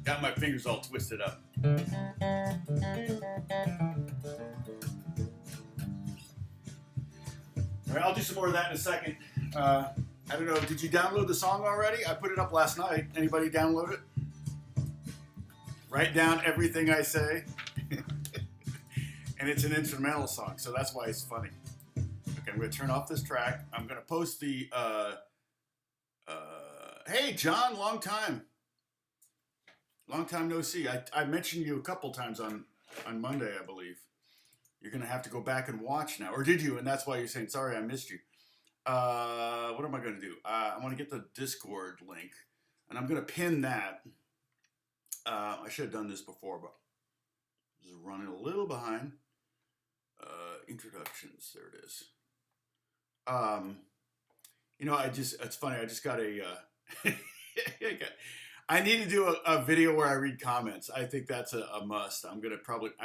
Got my fingers all twisted up. All right, I'll do some more of that in a second. I don't know, did you download the song already? I put it up last night. Anybody download it? Write down everything I say. And it's an instrumental song, so that's why it's funny. Okay, I'm going to turn off this track. I'm going to post the... hey, John, long time. Long time no see. I mentioned you a couple times on Monday, I believe. You're going to have to go back and watch now. Or did you? And that's why you're saying, sorry, I missed you. What am I going to do? I'm going to get the Discord link. And I'm going to pin that. I should have done this before, but just running a little behind. Introductions. There it is. You know, it's funny. I just got a... I need to do a video where I read comments. I think that's a must. I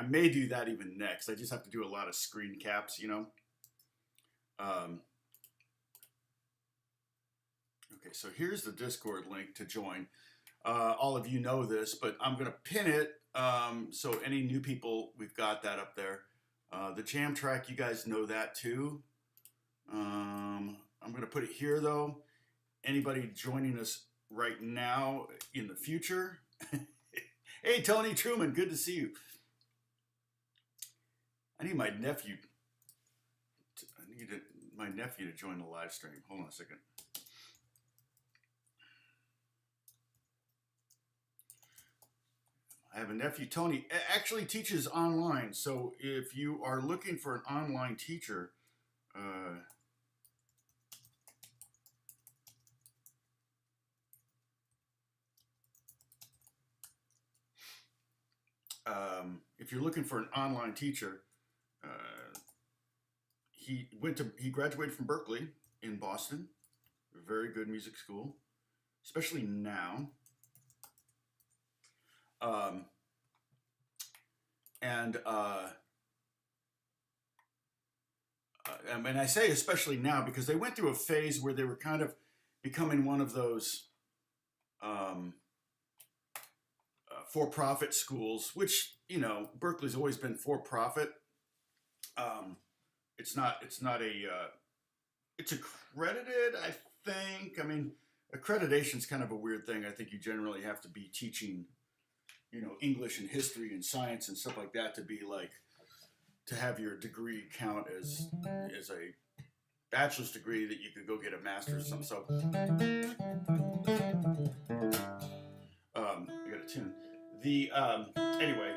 may do that even next. I just have to do a lot of screen caps, you know. Okay, so here's the Discord link to join. All of you know this, but I'm going to pin it. So any new people, we've got that up there. The jam track, you guys know that too. I'm going to put it here though. Anybody joining us right now in the future. Hey, Tony Truman, good to see you. I need my nephew to join the live stream. Hold on a second. I have a nephew, Tony, actually teaches online. So if you are looking for an online teacher, if you're looking for an online teacher, he graduated from Berkeley in Boston, a very good music school, especially now. And I say especially now because they went through a phase where they were kind of becoming one of those for-profit schools, which, you know, Berkeley's always been for-profit. It's accredited, I think. I mean, accreditation's kind of a weird thing. I think you generally have to be teaching, you know, English and history and science and stuff like that to have your degree count as a bachelor's degree that you could go get a master's or something. So, I got a tune. Anyway,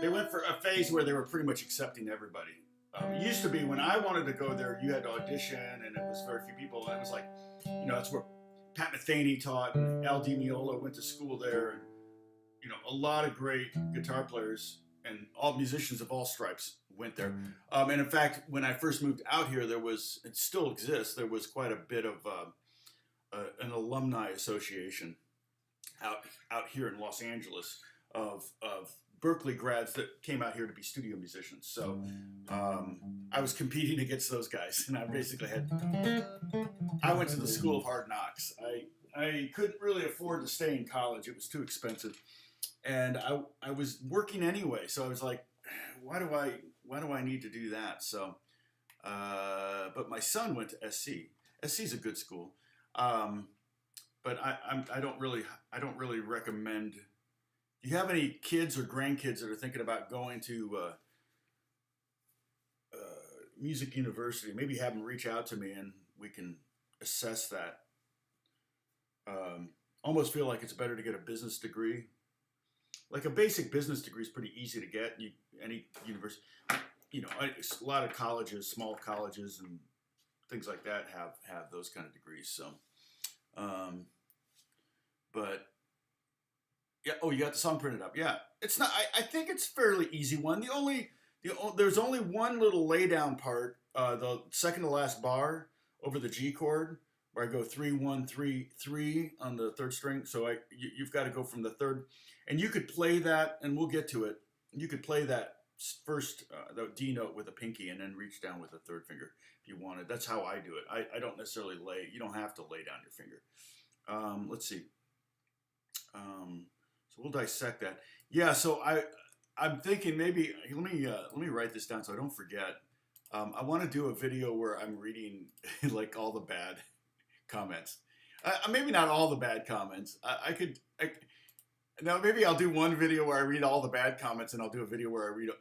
they went for a phase where they were pretty much accepting everybody. It used to be when I wanted to go there, you had to audition, and it was very few people. And it was like, you know, that's where Pat Metheny taught, and Al Di Meola went to school there. And a lot of great guitar players and all musicians of all stripes went there. And in fact, when I first moved out here, it still exists. There was quite a bit of an alumni association out here in Los Angeles of Berkeley grads that came out here to be studio musicians. So I was competing against those guys, and I went to the School of Hard Knocks. I couldn't really afford to stay in college; it was too expensive, and I was working anyway. So I was like, why do I need to do that? So, but my son went to SC. SC is a good school. But I don't really recommend. Do you have any kids or grandkids that are thinking about going to music university? Maybe have them reach out to me and we can assess that. Almost feel like it's better to get a business degree. Like a basic business degree is pretty easy to get. Any university, a lot of colleges, small colleges, and things like that have those kind of degrees. So. But yeah, oh, you got the song printed up. Yeah, it's not. I think it's fairly easy one. There's only one little laydown part, the second to last bar over the G chord, where I go 3 1 3 3 on the third string. So you've got to go from the third, and you could play that, and we'll get to it. You could play that first the D note with a pinky, and then reach down with a third finger if you wanted. That's how I do it. I don't necessarily lay. You don't have to lay down your finger. Let's see. So we'll dissect that. Yeah. So I'm thinking maybe let me write this down so I don't forget. I want to do a video where I'm reading like all the bad comments. Maybe not all the bad comments. Now maybe I'll do one video where I read all the bad comments, and I'll do a video where I read a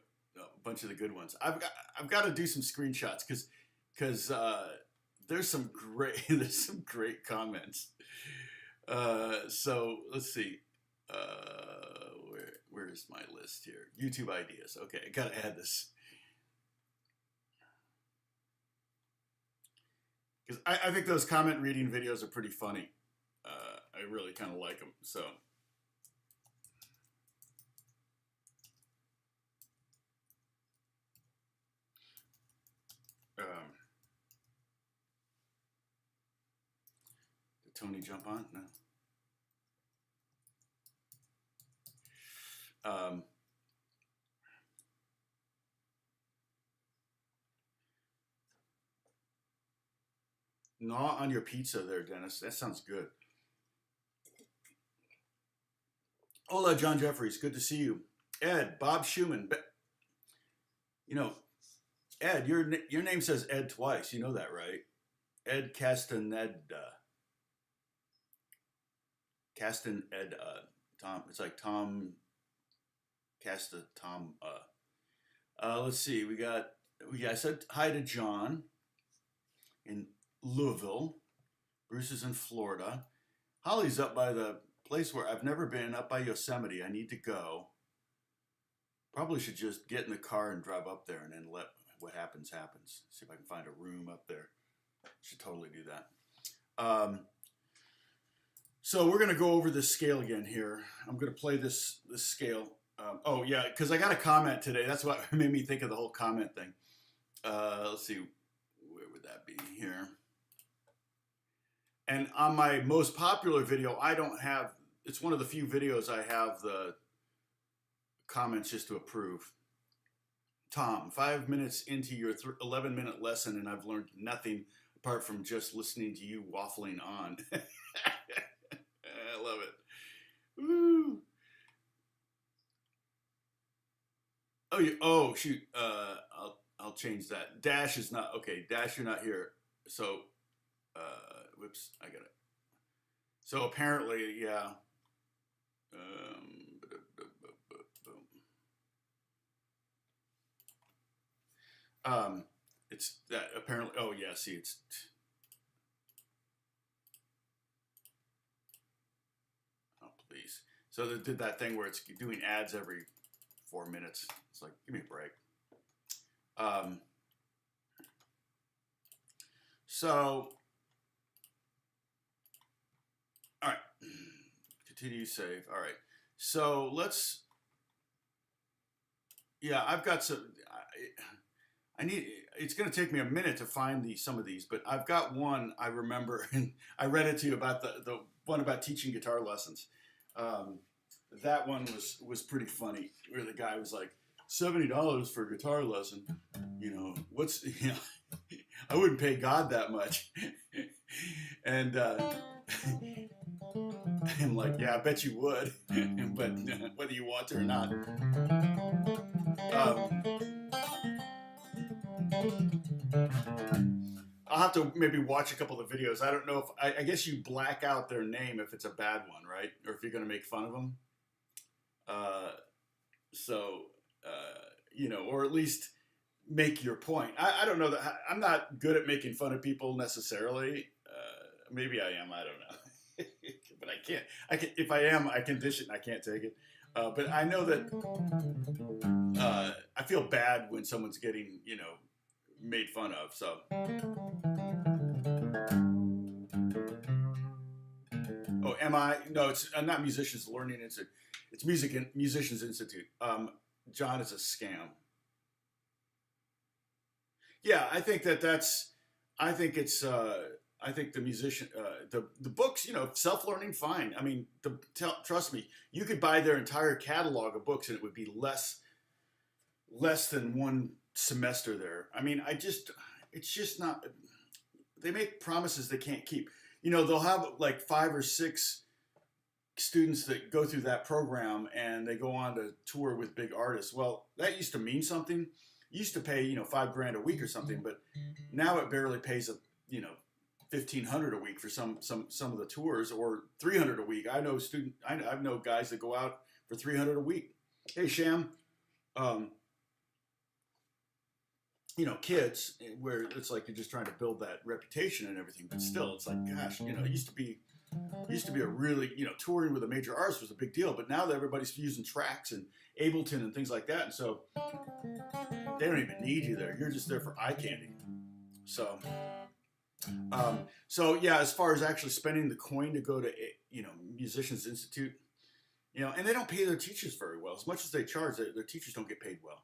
bunch of the good ones. I've got to do some screenshots because there's some great comments. So let's see. Where's my list here? YouTube ideas. Okay, I gotta add this because I think those comment reading videos are pretty funny. I really kind of like them. So. Did Tony jump on? No. Gnaw on your pizza there, Dennis. That sounds good. Hola, John Jeffries. Good to see you. Ed, Bob Schumann. Ed, your name says Ed twice. You know that, right? Ed Castaneda. Tom. It's like Tom Casta Tom. Let's see. I said hi to John in Louisville. Bruce is in Florida. Holly's up by the place where I've never been, up by Yosemite. I need to go. Probably should just get in the car and drive up there and then let what happens happens. See if I can find a room up there. Should totally do that. So we're going to go over this scale again here. I'm going to play this scale. Oh, yeah, because I got a comment today. That's what made me think of the whole comment thing. Let's see. Where would that be here? And on my most popular video, I don't have, it's one of the few videos I have the comments just to approve. Tom, 5 minutes into your 11-minute lesson, and I've learned nothing apart from just listening to you waffling on. I love it. Woo. Oh, shoot. I'll change that. Dash is not okay. Dash, you're not here. So, whoops, I got it. So apparently, yeah. It's that apparently. Oh yeah, see, it's. Oh please. So they did that thing where it's doing ads every 4 minutes. It's like, give me a break. So, all right, continue save. All right. So let's, yeah, I've got some. I need. It's going to take me a minute to find some of these, but I've got one I remember, and I read it to you about the one about teaching guitar lessons. Um, that one was pretty funny, where the guy was like, $70 for a guitar lesson. You know, what's I wouldn't pay God that much. And I'm like, yeah, I bet you would, but whether you want to or not. Um, I'll have to maybe watch a couple of videos. I don't know if I guess you black out their name if it's a bad one, right? Or if you're going to make fun of them. So or at least make your point. I don't know that I'm not good at making fun of people necessarily. Maybe I am. I don't know. But I can't. If I am, I can dish it and I can't take it. But I know that I feel bad when someone's getting made fun of. So. Oh, am I? No, it's not Musicians Learning Institute. It's Musicians Institute. John is a scam. Yeah, I think that's. I think it's. I think the musician, the books, self-learning, fine. I mean, trust me, you could buy their entire catalog of books and it would be less than one semester there. I mean, it's just not. They make promises they can't keep. They'll have like 5 or 6 students that go through that program and they go on to tour with big artists. Well, that used to mean something. You used to pay, $5,000 a week or something, but now it barely pays $1,500 a week for some of the tours, or $300 a week. I know guys that go out for $300 a week. Hey, Sham, kids, where it's like you're just trying to build that reputation and everything, but still, it's like, gosh, it used to be a really, touring with a major artist was a big deal, but now that everybody's using tracks and Ableton and things like that, and so they don't even need you there. You're just there for eye candy. So yeah, as far as actually spending the coin to go to, Musicians Institute, and they don't pay their teachers very well. As much as they charge, their teachers don't get paid well.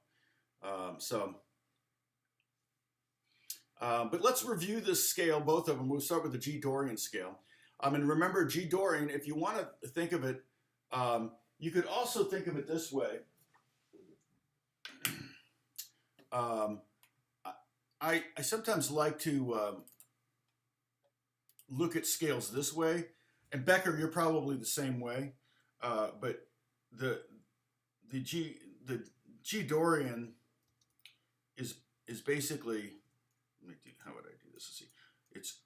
But let's review this scale, both of them. We'll start with the G Dorian scale. And remember, G Dorian, if you want to think of it, you could also think of it this way. I sometimes like to look at scales this way, and Becker, you're probably the same way. But the G Dorian is basically, how would I do this? Let's see. It's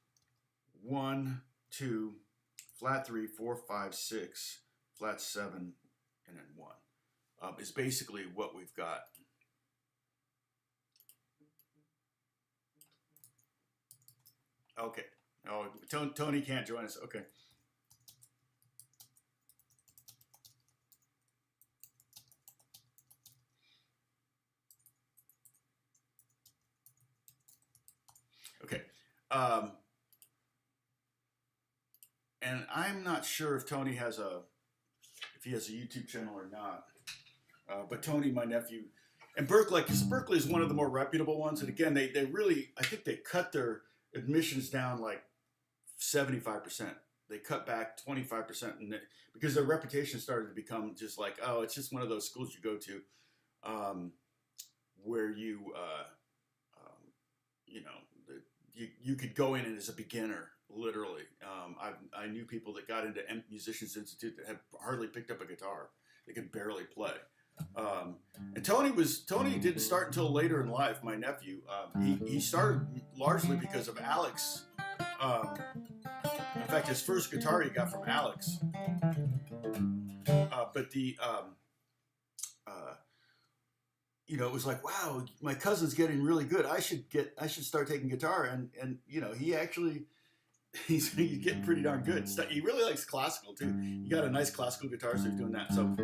1, 2, flat 3, 4, 5, 6, flat 7, and then 1. Is basically what we've got. Okay. Oh, Tony can't join us. Okay. Okay. And I'm not sure if Tony has if he has a YouTube channel or not. But Tony, my nephew, and Berkeley, because Berkeley is one of the more reputable ones. And again, they really, I think they cut their admissions down like 75%. They cut back 25%, because their reputation started to become just like, oh, it's just one of those schools you go to, where you could go in as a beginner, literally. I knew people that got into Musicians Institute that had hardly picked up a guitar. They could barely play. And Tony didn't start until later in life. My nephew, he started largely because of Alex. In fact, his first guitar he got from Alex. But it was like, wow, my cousin's getting really good. I should start taking guitar, and he actually. He's getting pretty darn good. He really likes classical too. He got a nice classical guitar, so he's doing that. So.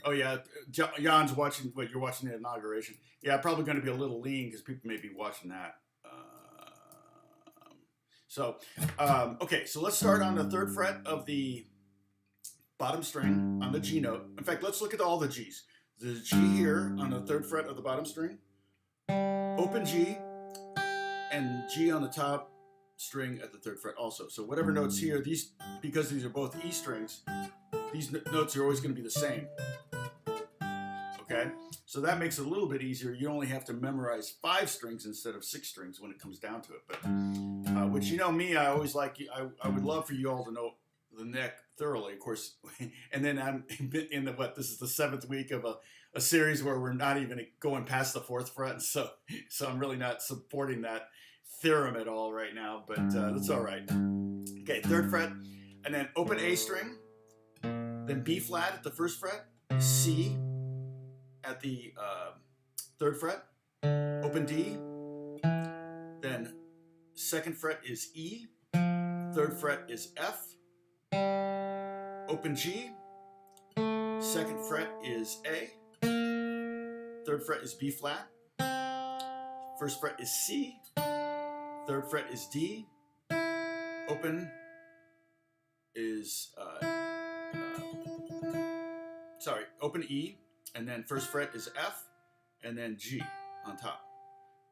Oh yeah, Jan's watching. What, you're watching the inauguration? Yeah, probably going to be a little lean because people may be watching that. Okay, so let's start on the third fret of the bottom string on the G note. In fact, let's look at all the Gs. The G here on the third fret of the bottom string, open G, and G on the top string at the third fret also. So whatever notes here, these, because these are both E strings, these notes are always going to be the same. Okay, so that makes it a little bit easier. You only have to memorize 5 strings instead of 6 strings when it comes down to it. But which, you know me, I always like. I would love for you all to know the neck thoroughly, of course. And then I'm in the this is the 7th week of a series where we're not even going past the 4th fret, so I'm really not supporting that theorem at all right now. But that's all right. Okay, 3rd fret, and then open A string, then B flat at the 1st fret, C at the 3rd fret, open D, then 2nd fret is E, 3rd fret is F, open G, 2nd fret is A, 3rd fret is B flat, 1st fret is C, 3rd fret is D, open is, open E, and then 1st fret is F, and then G on top.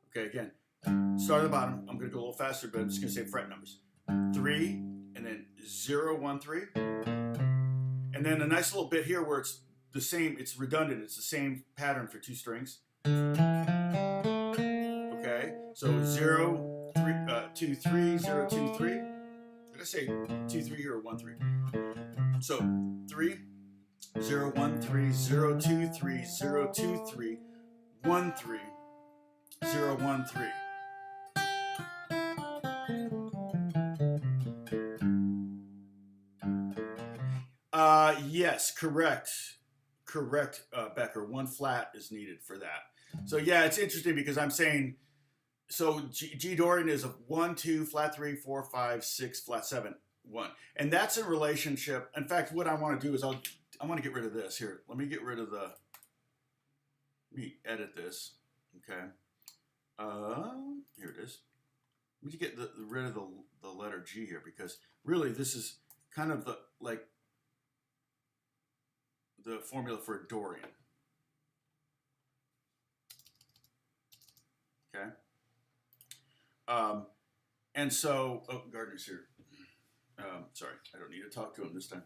Okay, again, start at the bottom. I'm going to go a little faster, but I'm just going to say fret numbers. 3, and then 0, 1, 3. And then a nice little bit here where it's the same, it's redundant, it's the same pattern for 2 strings. Okay, so 0, 3, 2, 3, 0, 2, 3. Did I say 2, 3 here or 1, 3? So 3, 0, 1, 3, 0, 2, 3, 0, 2, 3, 1, 3, 0, 1, 3. Yes, correct, Becker. 1 flat is needed for that. So yeah, it's interesting because I'm saying, so G Dorian is a 1, 2, flat 3, 4, 5, 6, flat 7, 1, and that's a relationship. In fact, what I want to do is I want to get rid of this here. Let me get rid of let me edit this. Okay, here it is. Let me get rid of the letter G here, because really this is kind of the formula for a Dorian. Okay. And so, Gardner's here. Sorry, I don't need to talk to him this time.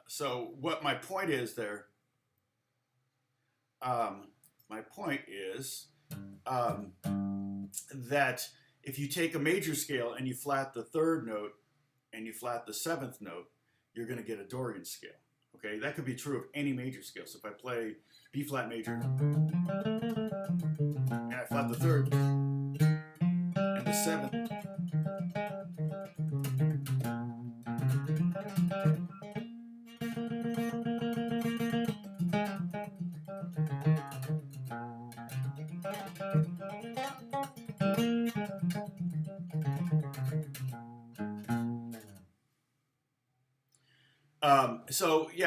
So what my point is there, that if you take a major scale and you flat the 3rd note and you flat the 7th note, you're going to get a Dorian scale. Okay, that could be true of any major scale. So if I play B flat major and I flat the 3rd and the 7th,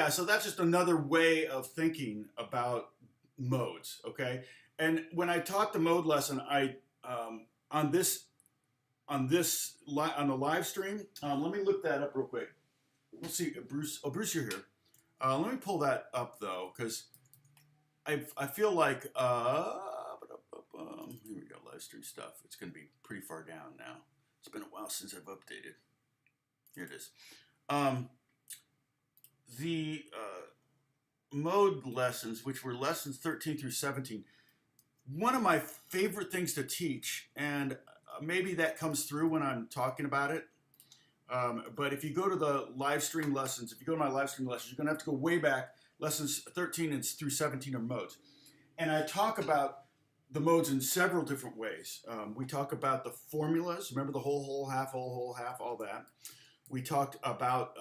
so that's just another way of thinking about modes, okay? And when I taught the mode lesson, on the live stream, let me look that up real quick. We'll see, Bruce. Oh, Bruce, you're here. Let me pull that up though, because I feel like here we go, live stream stuff. It's going to be pretty far down now. It's been a while since I've updated. Here it is. The mode lessons, which were lessons 13 through 17, one of my favorite things to teach, and maybe that comes through when I'm talking about it, but if you go to the live stream lessons, if you go to my live stream lessons, you're going to have to go way back. Lessons 13 through 17 are modes. And I talk about the modes in several different ways. We talk about the formulas, remember the whole, half, all that. We talked about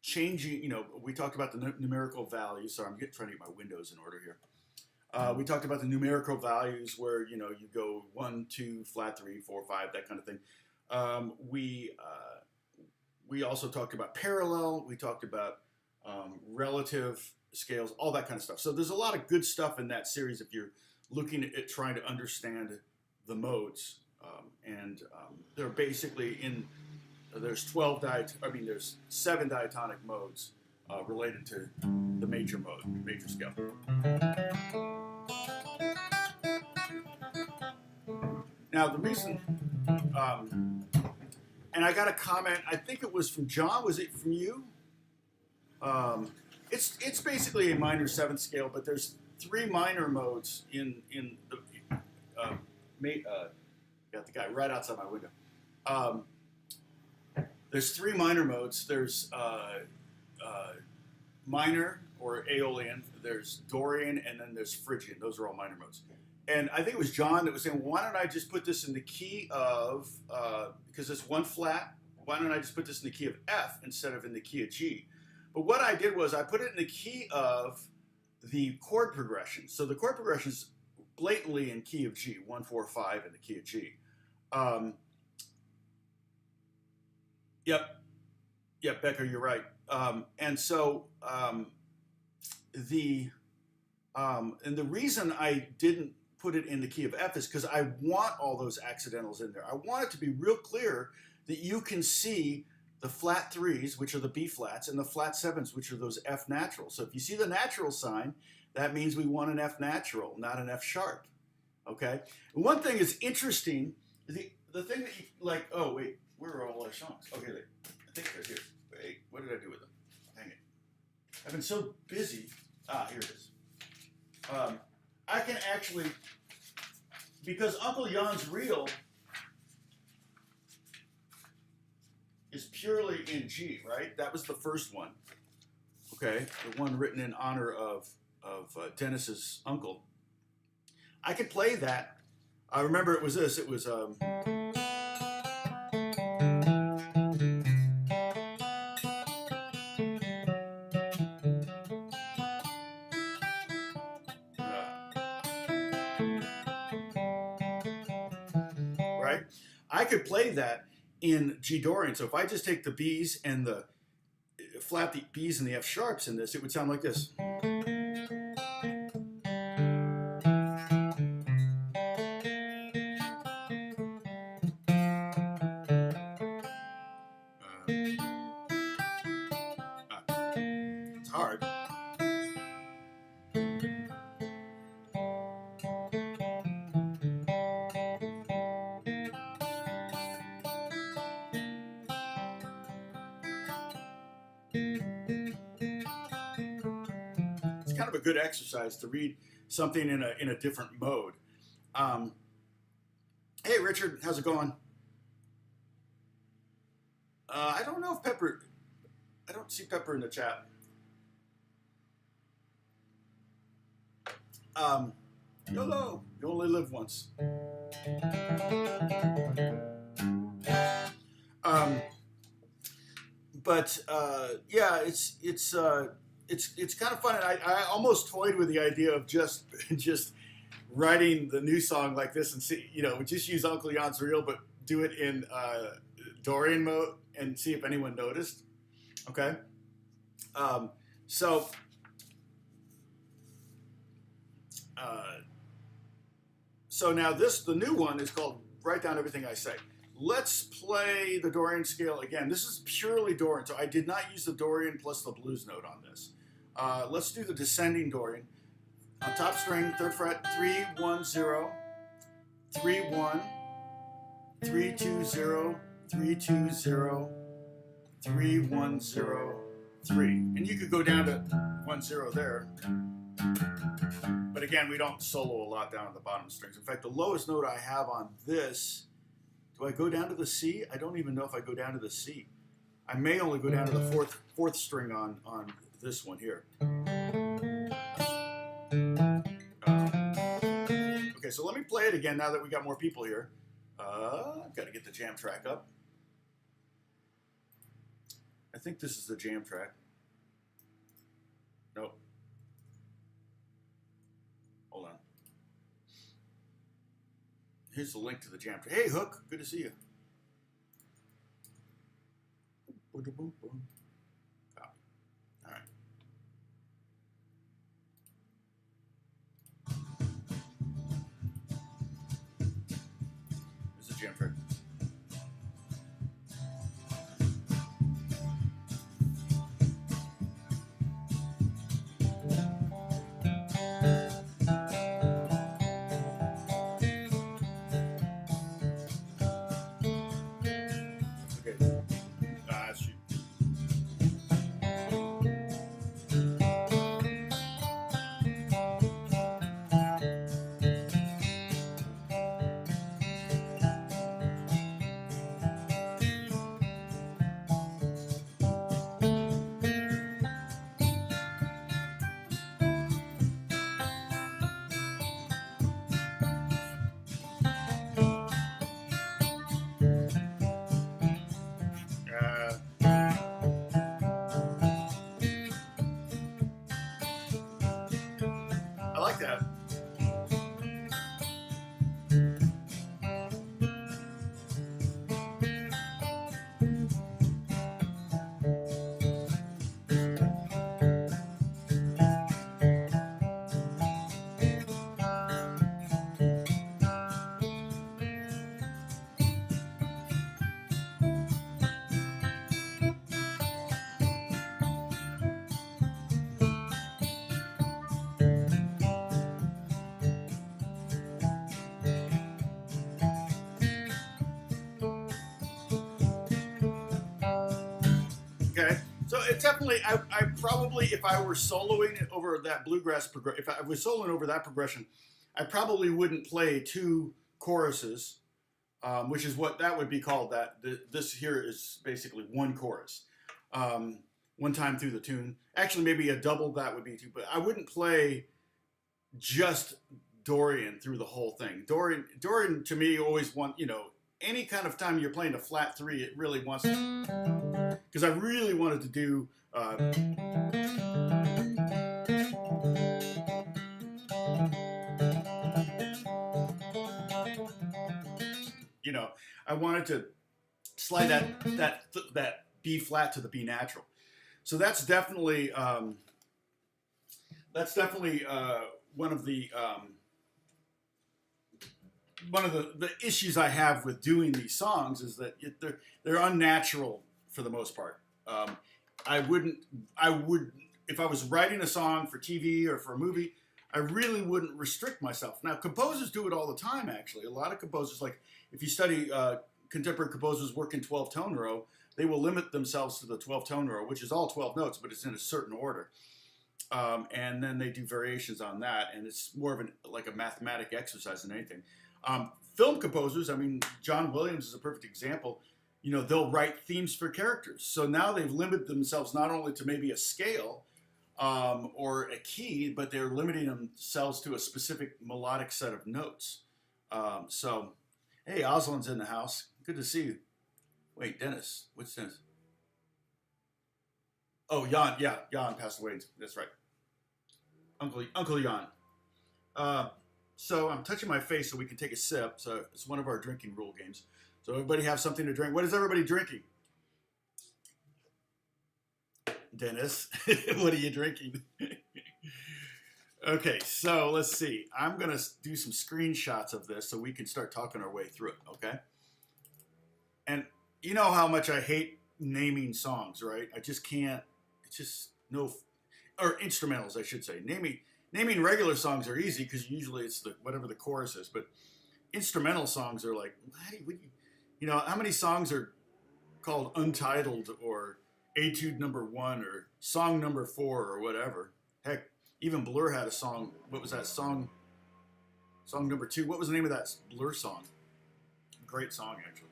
changing, we talked about the numerical values. Sorry, I'm trying to get my windows in order here. We talked about the numerical values where, you know, you go 1, 2, flat 3, 4, 5, that kind of thing. We also talked about parallel. We talked about relative scales, all that kind of stuff. So there's a lot of good stuff in that series if you're looking at trying to understand the modes. They're basically there's there's 7 diatonic modes related to the major scale. Now the reason, and I got a comment, I think it was from John, was it from you? It's basically a minor 7th scale, but there's 3 minor modes in the, got the guy right outside my window. There's 3 minor modes. There's minor or Aeolian, there's Dorian, and then there's Phrygian. Those are all minor modes. And I think it was John that was saying, why don't I just put this in the key of, because it's 1 flat, why don't I just put this in the key of F instead of in the key of G? But what I did was I put it in the key of the chord progression. So the chord progression is blatantly in key of G, 1, 4, 5 in the key of G. Yep, Becker, you're right. And the reason I didn't put it in the key of F is because I want all those accidentals in there. I want it to be real clear that you can see the flat 3s, which are the B flats, and the flat 7s, which are those F naturals. So if you see the natural sign, that means we want an F natural, not an F sharp. Okay? And one thing is interesting, the thing that you, like, oh wait, where are all our songs? Okay, I think they're here. Wait, what did I do with them? Dang it. I've been so busy. Here it is. I can actually, because Uncle Jan's Reel is purely in G, right? That was the first one. Okay, the one written in honor of Dennis's uncle. I could play that. I remember it was this. It was right. I could play that in G Dorian. So if I just take the B's and the flat the B's and the F sharps in this, it would sound like this. It's hard. Kind of a good exercise to read something in a different mode. Hey Richard, how's it going? I don't know if Pepper, I don't see Pepper in the chat. YOLO, you only live once. Yeah, it's kind of fun. And I almost toyed with the idea of just writing the new song like this and see, just use Uncle Jan's Reel, but do it in Dorian mode and see if anyone noticed. Okay. So now the new one is called Write Down Everything I Say. Let's play the Dorian scale again. This is purely Dorian, so I did not use the Dorian plus the blues note on this. Let's do the descending Dorian. On top string, 3rd fret, 3, 1, 0, 3, 1, 3, 2, 0, 3, 2, 0, 3, 1, 0, 3. And you could go down to 1, 0 there. But again, we don't solo a lot down on the bottom strings. In fact, the lowest note I have on this, do I go down to the C? I don't even know if I go down to the C. I may only go down to the fourth string on this one here. Okay, so let me play it again now that we got more people here. I've got to get the jam track up. I think this is the jam track. Nope. Hold on. here's the link to the jam. Hey, Hook, good to see you. Copy. All right. Here's the jam track. I like that. Okay, so it's definitely. I probably, if I were soloing over that bluegrass progression, if I was soloing over that progression, I probably wouldn't play two choruses, which is what that would be called. That this here is basically one chorus, one time through the tune. Actually, maybe a double that would be two, but I wouldn't play just Dorian through the whole thing. Dorian to me always any kind of time you're playing a flat three, it really wants to, because I really wanted to do I wanted to slide that B flat to the B natural. So that's definitely one of the issues I have with doing these songs is that they're unnatural for the most part. I would if I was writing a song for TV or for a movie, I really wouldn't restrict myself. Now, composers do it all the time, actually. A lot of composers, like if you study contemporary composers work in 12-tone row, they will limit themselves to the 12-tone row, which is all 12 notes, but it's in a certain order. And then they do variations on that, and it's more of like a mathematic exercise than anything. Film composers, I mean, John Williams is a perfect example. They'll write themes for characters. So now they've limited themselves not only to maybe a scale or a key, but they're limiting themselves to a specific melodic set of notes. So, hey, Oslin's in the house. Good to see you. Wait, Dennis. What's Dennis? Oh, Jan. Yeah, Jan passed away. That's right. Uncle Jan. So I'm touching my face so we can take a sip. So it's one of our drinking rule games. So everybody have something to drink. What is everybody drinking? Dennis, what are you drinking? Okay, so let's see. I'm going to do some screenshots of this so we can start talking our way through it, okay? And you know how much I hate naming songs, right? I just can't. It's just or instrumentals, I should say. Naming regular songs are easy because usually it's whatever the chorus is, but instrumental songs are like, how many songs are called Untitled or Etude number 1 or Song number 4 or whatever? Heck, even Blur had a song. What was that song? Song number 2. What was the name of that Blur song? Great song, actually.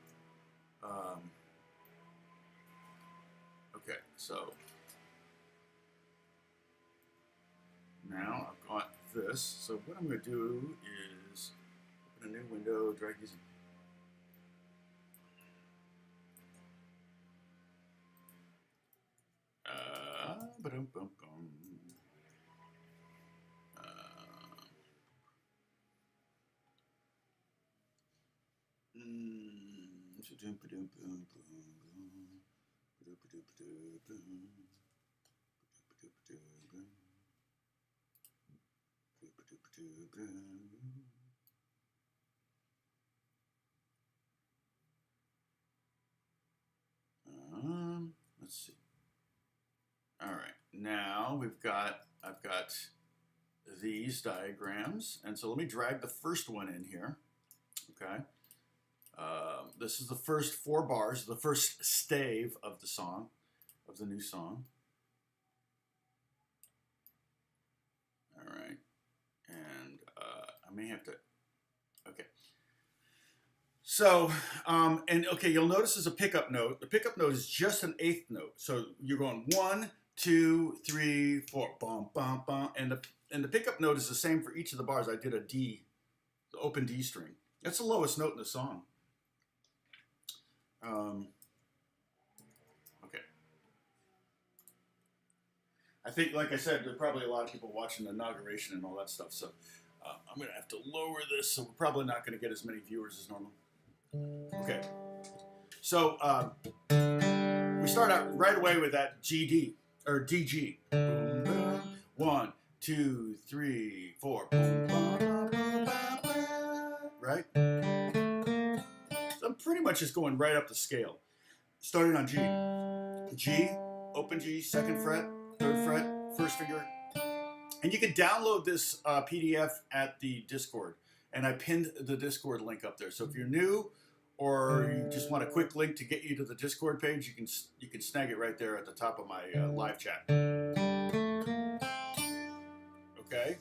Okay, so now I've got this. So what I'm going to do is open a new window, drag these in. Let's see. All right, now I've got these diagrams, and so let me drag the first one in here. Okay, this is the first 4 bars, the first stave of the song, of the new song. All right, and I may have to. Okay. So, and okay, you'll notice there's a pickup note. The pickup note is just an 8th note. So you're going 1, 2, 3, 4, bum, bum, bum, and the pickup note is the same for each of the bars. I did a D, the open D string. That's the lowest note in the song. Okay. I think, like I said, there are probably a lot of people watching the inauguration and all that stuff. So I'm going to have to lower this. So we're probably not going to get as many viewers as normal. Okay, so we start out right away with that GD or DG. 1, 2, 3, 4. Right? So I'm pretty much just going right up the scale. Starting on G. G, open G, 2nd fret, 3rd fret, 1st finger. And you can download this PDF at the Discord. And I pinned the Discord link up there. So if you're new, or you just want a quick link to get you to the Discord page, you can snag it right there at the top of my live chat. Okay.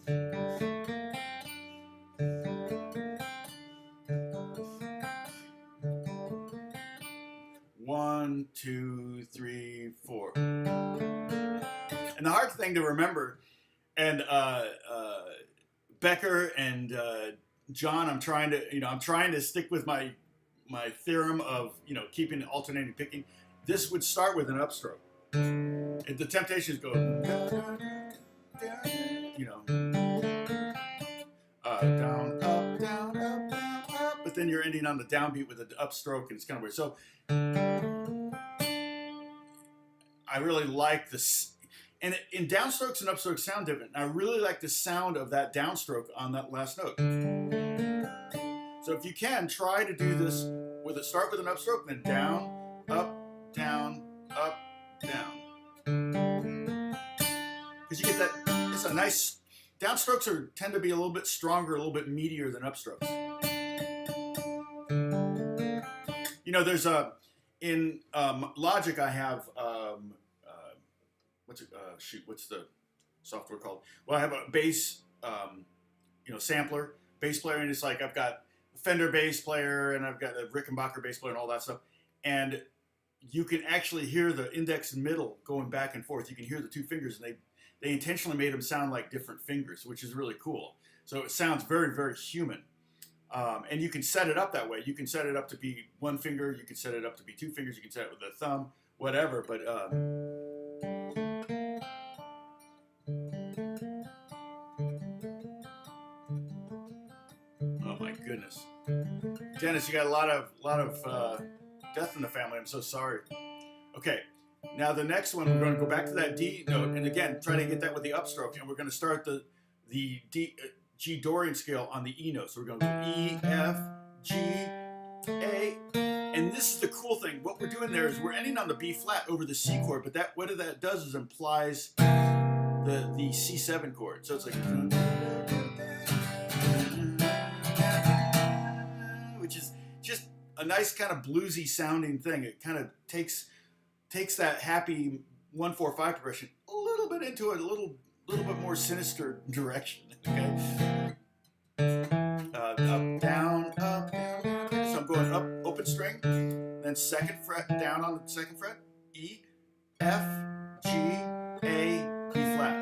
One, 2, 3, 4. And the hard thing to remember, and Becker and John, I'm trying to stick with my theorem of keeping alternating picking. This would start with an upstroke. And the Temptations go down, up, down, up, down, up, but then you're ending on the downbeat with an upstroke, and it's kind of weird. So I really like this, and in downstrokes and upstrokes sound different. I really like the sound of that downstroke on that last note. So if you can, try to do this with a start with an upstroke, then down, up, down, up, down. Because you get that, it's a nice, downstrokes tend to be a little bit stronger, a little bit meatier than upstrokes. There's in Logic I have, what's the software called? Well, I have a bass, sampler, bass player, and it's like I've got Fender bass player, and I've got a Rickenbacker bass player and all that stuff. And you can actually hear the index and middle going back and forth. You can hear the 2 fingers, and they intentionally made them sound like different fingers, which is really cool. So it sounds very, very human. And you can set it up that way. You can set it up to be 1 finger. You can set it up to be 2 fingers. You can set it with a thumb, whatever. But oh my goodness, Dennis, you got a lot of death in the family. I'm so sorry. Okay, now the next one, we're going to go back to that D note, and again, try to get that with the upstroke, and we're going to start the D, G Dorian scale on the E note. So we're going to go E, F, G, A, and this is the cool thing. What we're doing there is we're ending on the B flat over the C chord, but what that does is implies the C7 chord. So it's like, which is just a nice kind of bluesy sounding thing. It kind of takes that happy 1-4-5 progression a little bit into a little bit more sinister direction. Okay, up, down, up, down, down. So I'm going up, open string, then 2nd fret, down on the 2nd fret, E, F, G, A, B flat.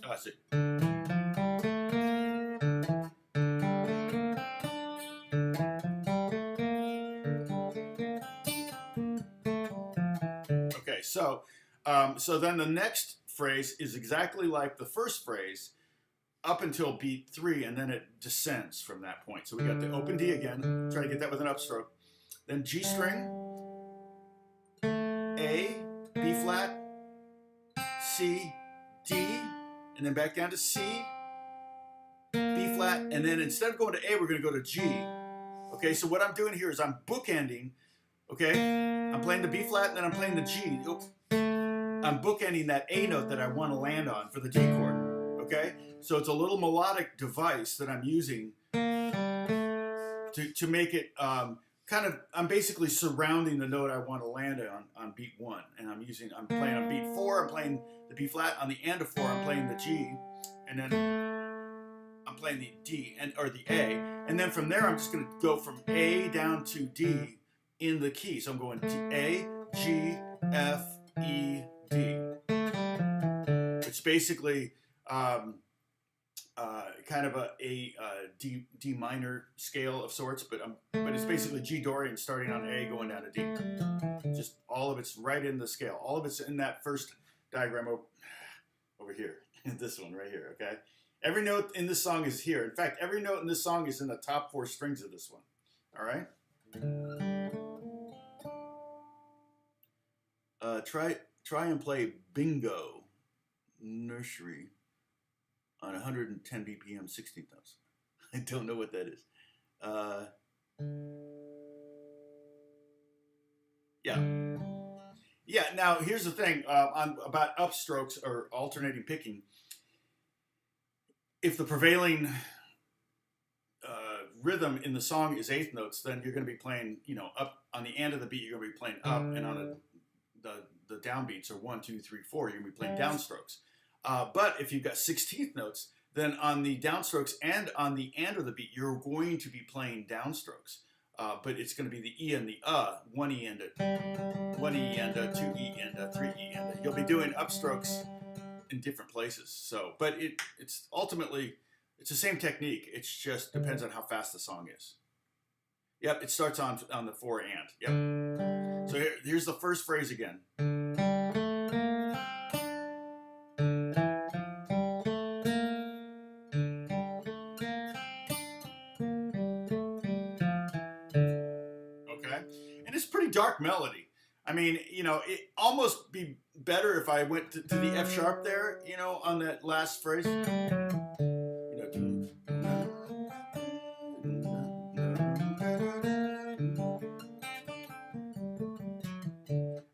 Oh, I see. Okay, so then the next phrase is exactly like the first phrase, up until beat 3, and then it descends from that point. So we got the open D again, try to get that with an upstroke. Then G string, A, B flat, C, D, and then back down to C, B flat, and then instead of going to A, we're going to go to G. Okay, so what I'm doing here is I'm bookending, okay? I'm playing the B flat, and then I'm playing the G. Oops. I'm bookending that A note that I want to land on for the D chord, okay? So it's a little melodic device that I'm using to make it kind of, I'm basically surrounding the note I want to land on beat 1. And I'm playing on beat 4, I'm playing the B flat. On the end of 4, I'm playing the G. And then I'm playing the D, or the A. And then from there, I'm just going to go from A down to D in the key. So I'm going A, G, F, E, D. It's basically kind of a D minor scale of sorts, but it's basically G Dorian starting on A, going down to D. Just all of it's right in the scale. All of it's in that first diagram over here. This one right here, okay? Every note in this song is here. In fact, every note in this song is in the top 4 strings of this one. All right? Try and play Bingo Nursery on 110 BPM 16th notes. I don't know what that is. Yeah, now here's the thing about upstrokes or alternating picking. If the prevailing rhythm in the song is 8th notes, then you're going to be playing, up on the end of the beat, you're going to be playing up, and on the downbeats are 1, 2, 3, 4, you're going to be playing downstrokes. But if you've got 16th notes, then on the downstrokes and on the end of the beat, you're going to be playing downstrokes. But it's going to be the E and the 1 E and a 2 E and a 3 E and a. You'll be doing upstrokes in different places. So, but it's ultimately, it's the same technique. It just depends on how fast the song is. Yep, it starts on the 4 and. Yep. So here's the first phrase again. Dark melody. I mean, it almost be better if I went to the F sharp there, on that last phrase.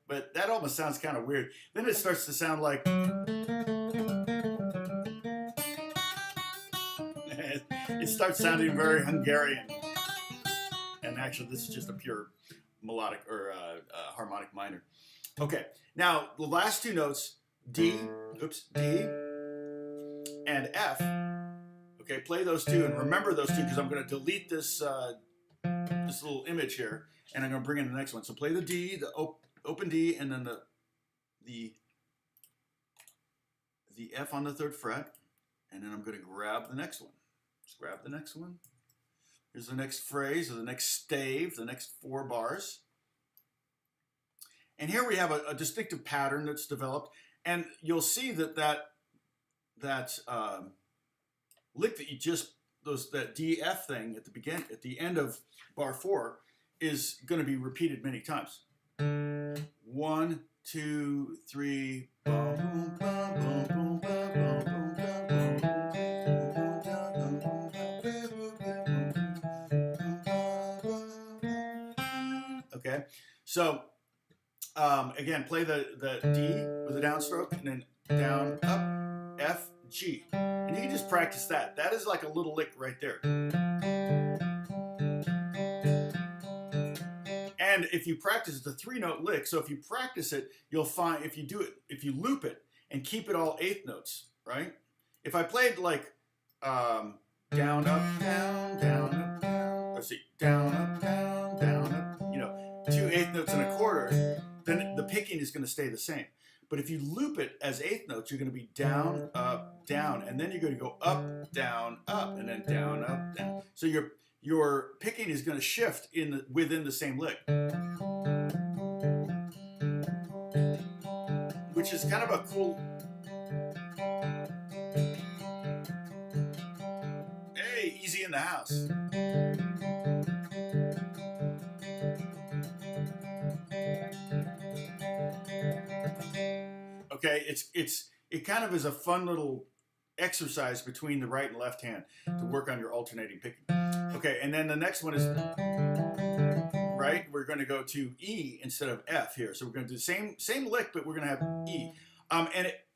But that almost sounds kind of weird. Then it starts to sound like it starts sounding very Hungarian. And actually, this is just a pure melodic or harmonic minor. Okay, now the last 2 notes, D and F. Okay, play those 2 and remember those 2 because I'm going to delete this this little image here and I'm going to bring in the next one. So play the D, the open D, and then the F on the 3rd fret, and then I'm going to grab the next one. Just grab the next one. Here's the next phrase, or the next stave, the next 4 bars. And here we have a distinctive pattern that's developed. And you'll see that lick that you just, that DF thing at the end of bar 4 is going to be repeated many times. 1, 2, 3, boom, boom, boom, boom, boom, boom, boom. Okay, so again, play the D with a downstroke and then down, up, F, G. And you can just practice that. That is like a little lick right there. And if you practice the 3-note lick, so if you practice it, you'll find if you loop it and keep it all 8th notes, right? If I played like down, up, down, down, up, down, let's see, down, up, down, down, up, 2 8th notes and a quarter, then the picking is going to stay the same. But if you loop it as 8th notes, you're going to be down, up, down, and then you're going to go up, down, up, and then down, up, down. So your picking is going to shift within the same lick, which is kind of a cool. play Easy in the House. Okay, it kind of is a fun little exercise between the right and left hand to work on your alternating picking. Okay, and then the next one is right. We're going to go to E instead of F here. So we're going to do the same lick, but we're going to have E.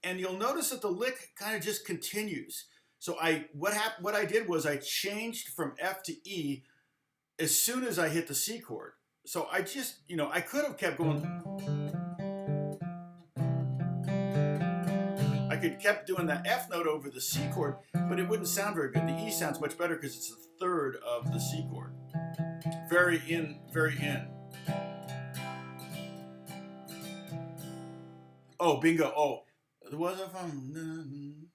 And you'll notice that the lick kind of just continues. So what I did was I changed from F to E as soon as I hit the C chord. So I just, I could have kept going. I could kept doing that F note over the C chord, but it wouldn't sound very good. The E sounds much better because it's the third of the C chord. Very in, very in. Oh, bingo. Oh, there was a fun.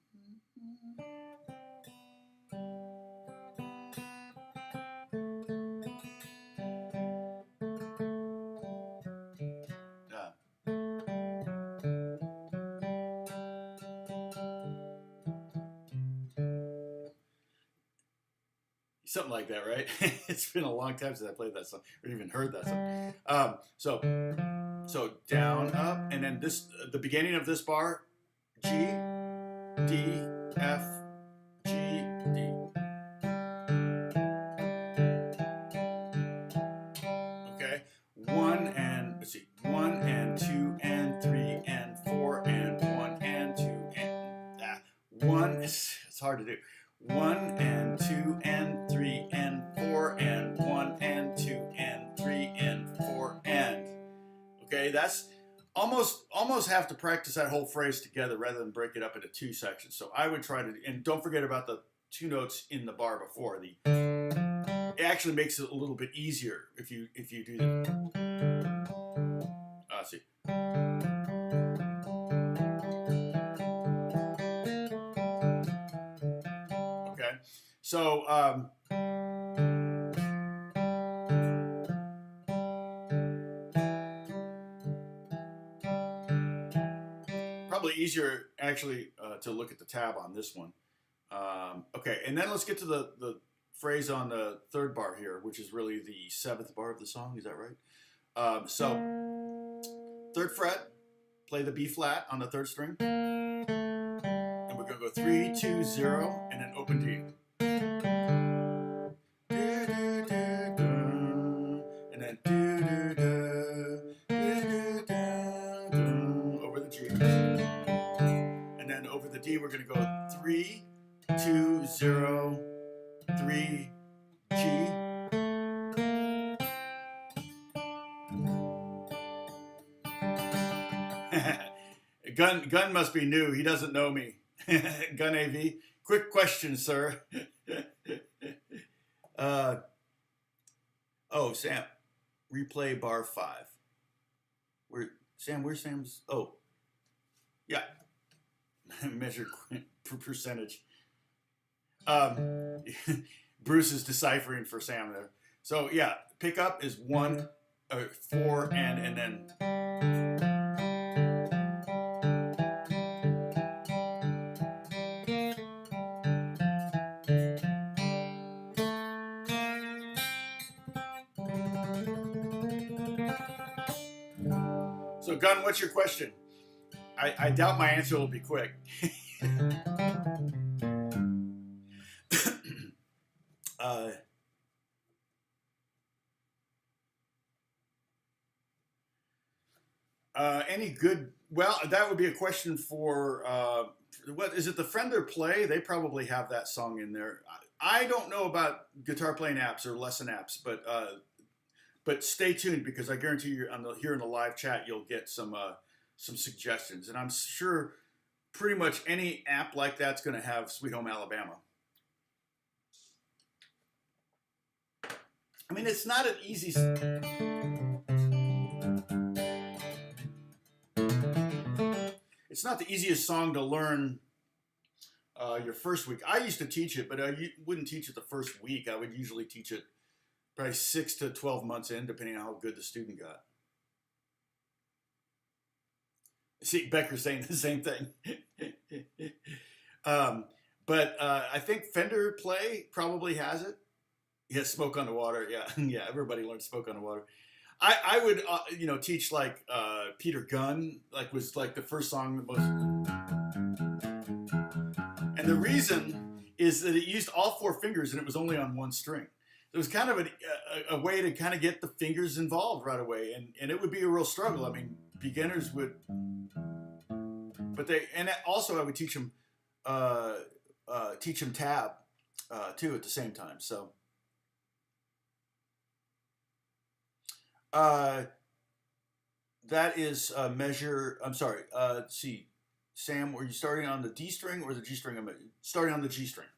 Something like that, right? It's been a long time since I played that song or even heard that song. So down, up, and then the beginning of this bar, G, D, F, G, D. Okay, 1 and 2 and 3 and 4 and 1 and 2 and that. 1. It's hard to do. 1 and 2 and 3 and 4 and 1 and 2 and 3 and 4 and. Okay, that's almost have to practice that whole phrase together rather than break it up into 2 sections. So I would try to, and don't forget about the 2 notes in the bar before. It actually makes it a little bit easier if you do that. Let's see. Okay, so probably easier actually to look at the tab on this one. Okay, and then let's get to the phrase on the 3rd bar here, which is really the 7th bar of the song. Is that right? So 3rd fret, play the B flat on the 3rd string, and we're gonna go 3, 2, 0, and then open D. And then over the G. And then over the D, we're going to go 3, 2, 0, 3, G. Gun must be new. He doesn't know me. Gun AV. Quick question, sir. Oh, Sam. Replay bar 5. Where's Sam's? Oh, yeah. Measure percentage. Bruce is deciphering for Sam there. So yeah, pickup is 1, 4, and then. So Gunn, what's your question? I doubt my answer will be quick. Any good? Well, that would be a question for what is it? The Fender Play? They probably have that song in there. I don't know about guitar playing apps or lesson apps, but stay tuned because I guarantee you here in the live chat you'll get some suggestions, and I'm sure pretty much any app like that's going to have Sweet Home Alabama. I mean, it's not an easy. It's not the easiest song to learn your first week. I used to teach it, but I wouldn't teach it the first week. I would usually teach it probably 6 to 12 months in, depending on how good the student got. See, Becker's saying the same thing. But I think Fender Play probably has it. Yeah, Smoke on the Water. Yeah, yeah. Everybody learned Smoke on the Water. I would teach like Peter Gunn, like was like the first song that was, and the reason is that it used all four fingers and it was only on one string. It was kind of a way to kind of get the fingers involved right away, and it would be a real struggle. I mean, beginners would, but also I would teach them tab too at the same time. So that is a measure. I'm sorry. Let's see, Sam, were you starting on the D string or the G string? I'm starting on the G string.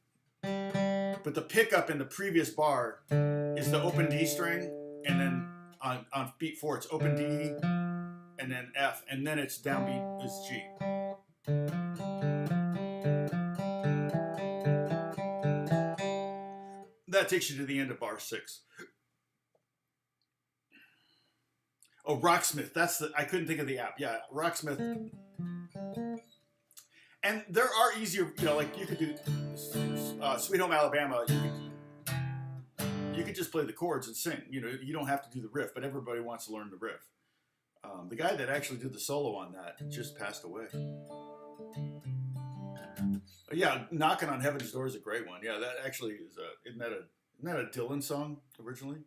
But the pickup in the previous bar is the open D string, and then on beat 4 it's open D, and then F, and then it's downbeat is G. That takes you to the end of bar 6. Oh, Rocksmith. I couldn't think of the app. Yeah, Rocksmith. And there are easier, like you could do Sweet Home Alabama. You could just play the chords and sing. You don't have to do the riff, but everybody wants to learn the riff. The guy that actually did the solo on that just passed away. Yeah, Knocking on Heaven's Door is a great one. Yeah, that actually is isn't that a Dylan song originally?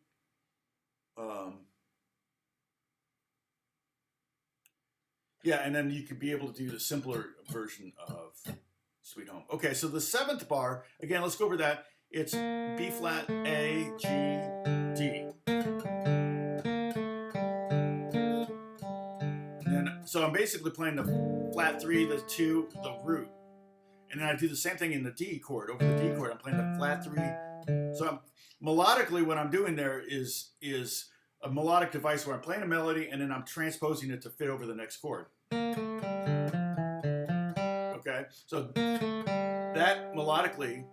Yeah, and then you could be able to do the simpler version of Sweet Home. Okay, so the 7th bar, again, let's go over that. It's B flat, A, G, D. So I'm basically playing the flat 3, the 2, the root. And then I do the same thing in the D chord. Over the D chord, I'm playing the flat 3. So melodically, what I'm doing there is a melodic device where I'm playing a melody and then I'm transposing it to fit over the next chord. Okay, so that melodically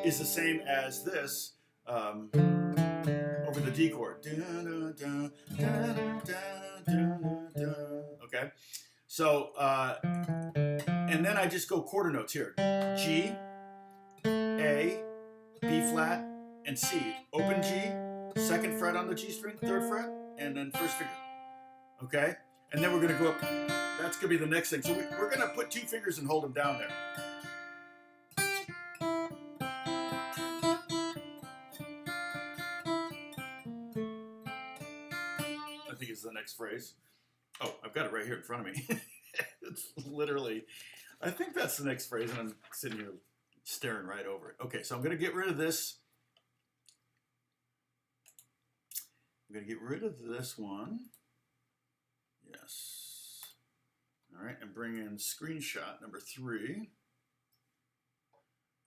is the same as this over the D chord. Okay, so and then I just go quarter notes here: G, A, B flat, and C. Open G, 2nd fret on the G string, 3rd fret, and then 1st finger. Okay? And then we're going to go up. That's going to be the next thing. So we're going to put 2 fingers and hold them down there. I think it's the next phrase. Oh, I've got it right here in front of me. It's literally, I think that's the next phrase, and I'm sitting here staring right over it. Okay, so I'm going to get rid of this. I'm going to get rid of this one. Yes. All right, and bring in screenshot number 3.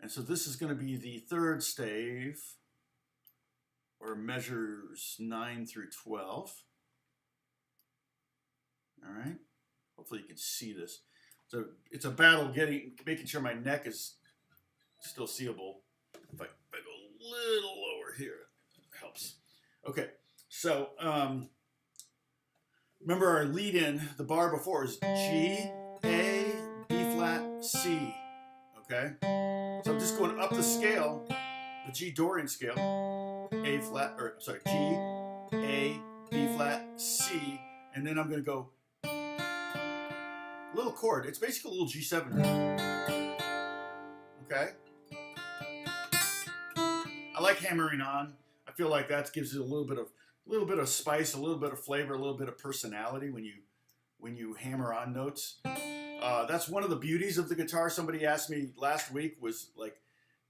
And so this is going to be the 3rd stave, or measures 9 through 12. All right. Hopefully you can see this. So it's a battle making sure my neck is still seeable. If I go a little lower here, it helps. Okay. So remember our lead in, the bar before is G, A, B flat, C. Okay? So I'm just going up the scale, the G Dorian scale, A flat, or sorry, G, A, B flat, C, and then I'm going to go a little chord. It's basically a little G7. Okay? I like hammering on. I feel like that gives it a little bit of spice, a little bit of flavor, a little bit of personality when you hammer on notes. That's one of the beauties of the guitar. Somebody asked me last week was like,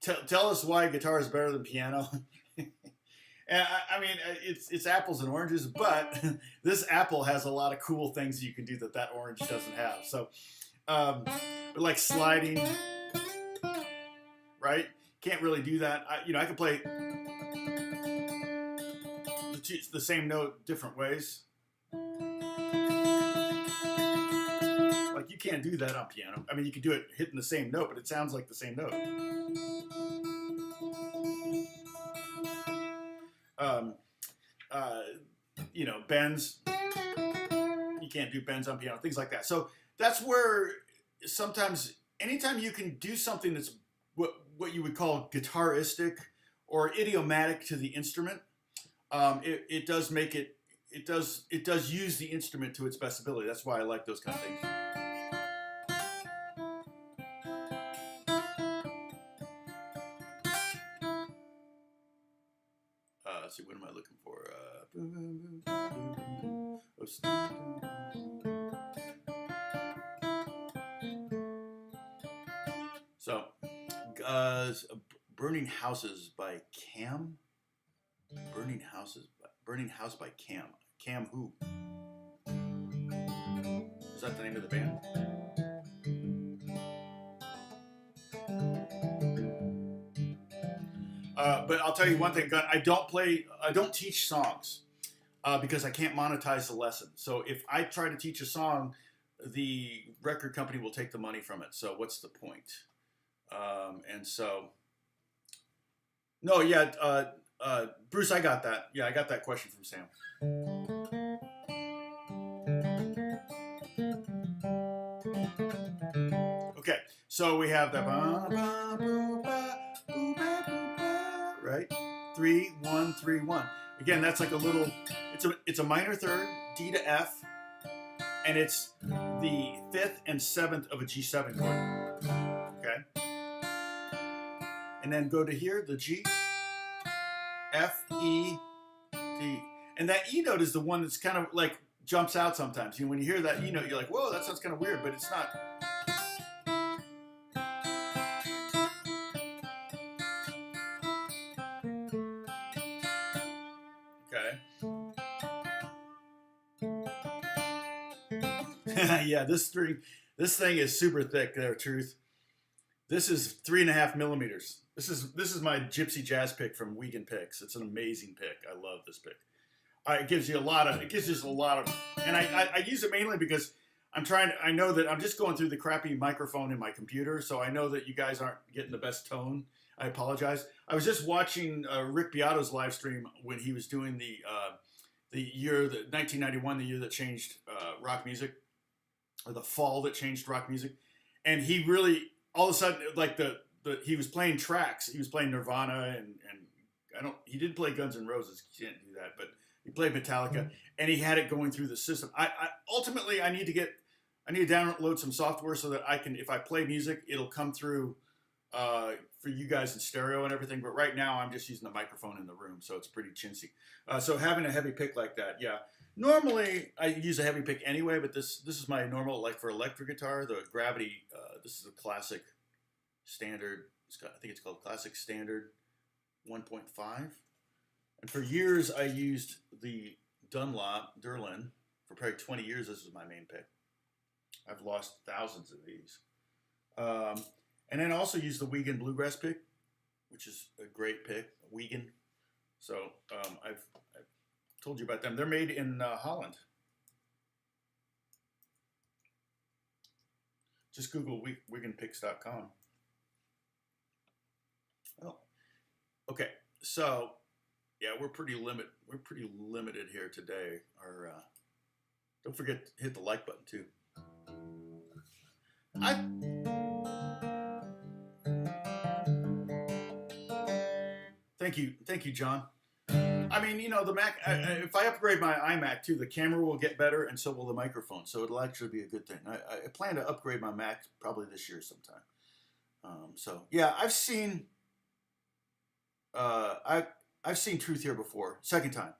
tell us why guitar is better than piano. And I mean, it's apples and oranges, but this apple has a lot of cool things you can do that orange doesn't have. So, like sliding, right? Can't really do that. I can play the same note different ways. Like you can't do that on piano. I mean, you can do it hitting the same note, but it sounds like the same note. Bends. You can't do bends on piano, things like that. So that's where sometimes, anytime you can do something that's what you would call guitaristic or idiomatic to the instrument, it does make it. It does use the instrument to its best ability. That's why I like those kind of things. Let's see, what am I looking for? So, Burning Houses by Cam. Burning House by Cam. Cam who? Is that the name of the band? But I'll tell you one thing, Gunn, I don't teach songs because I can't monetize the lesson. So if I try to teach a song, the record company will take the money from it. So what's the point? And so, no, yeah, Bruce, I got that. Yeah, I got that question from Sam. Okay, so we have that, right? 3 1 3 1. Again, that's like a little. It's a minor third, D to F, and it's the 5th and 7th of a G7 chord. Okay, and then go to here, the G, F, E, D, and that E note is the one that's kind of like jumps out sometimes. You know, when you hear that E note, you're like, whoa, that sounds kind of weird, but it's not. Yeah, this thing is super thick there, Truth. This is 3.5 millimeters. This is my gypsy jazz pick from Wiegand Picks. It's an amazing pick. I love this pick. It gives you a lot of, and I use it mainly because I know that I'm just going through the crappy microphone in my computer, so I know that you guys aren't getting the best tone. I apologize. I was just watching Rick Beato's live stream when he was doing the 1991, the year that changed rock music, or the fall that changed rock music, and he really all of a sudden like he was playing tracks. He was playing Nirvana and he did play Guns N' Roses. He didn't do that, but he played Metallica, and he had it going through the system. Ultimately I need to download some software so that I can, if I play music, it'll come through for you guys in stereo and everything. But right now I'm just using the microphone in the room, so it's pretty chintzy. So having a heavy pick like that, yeah. Normally I use a heavy pick anyway, but this is my normal, like for electric guitar, the Gravity. This is a classic standard. I think it's called Classic Standard 1.5. And for years I used the Durlin. For probably 20 years, this is my main pick. I've lost thousands of these. And then I also use the Wiegand Bluegrass pick, which is a great pick, Wiegand. So I've told you about them. They're made in Holland. Just Google WiegandPicks.com. Oh, okay. So yeah, we're pretty limited here today. Don't forget to hit the like button too. Thank you, John. I mean, you know, the Mac. If I upgrade my iMac too, the camera will get better, and so will the microphone. So it'll actually be a good thing. I plan to upgrade my Mac probably this year sometime. So yeah, I've seen Truth here before. Second time.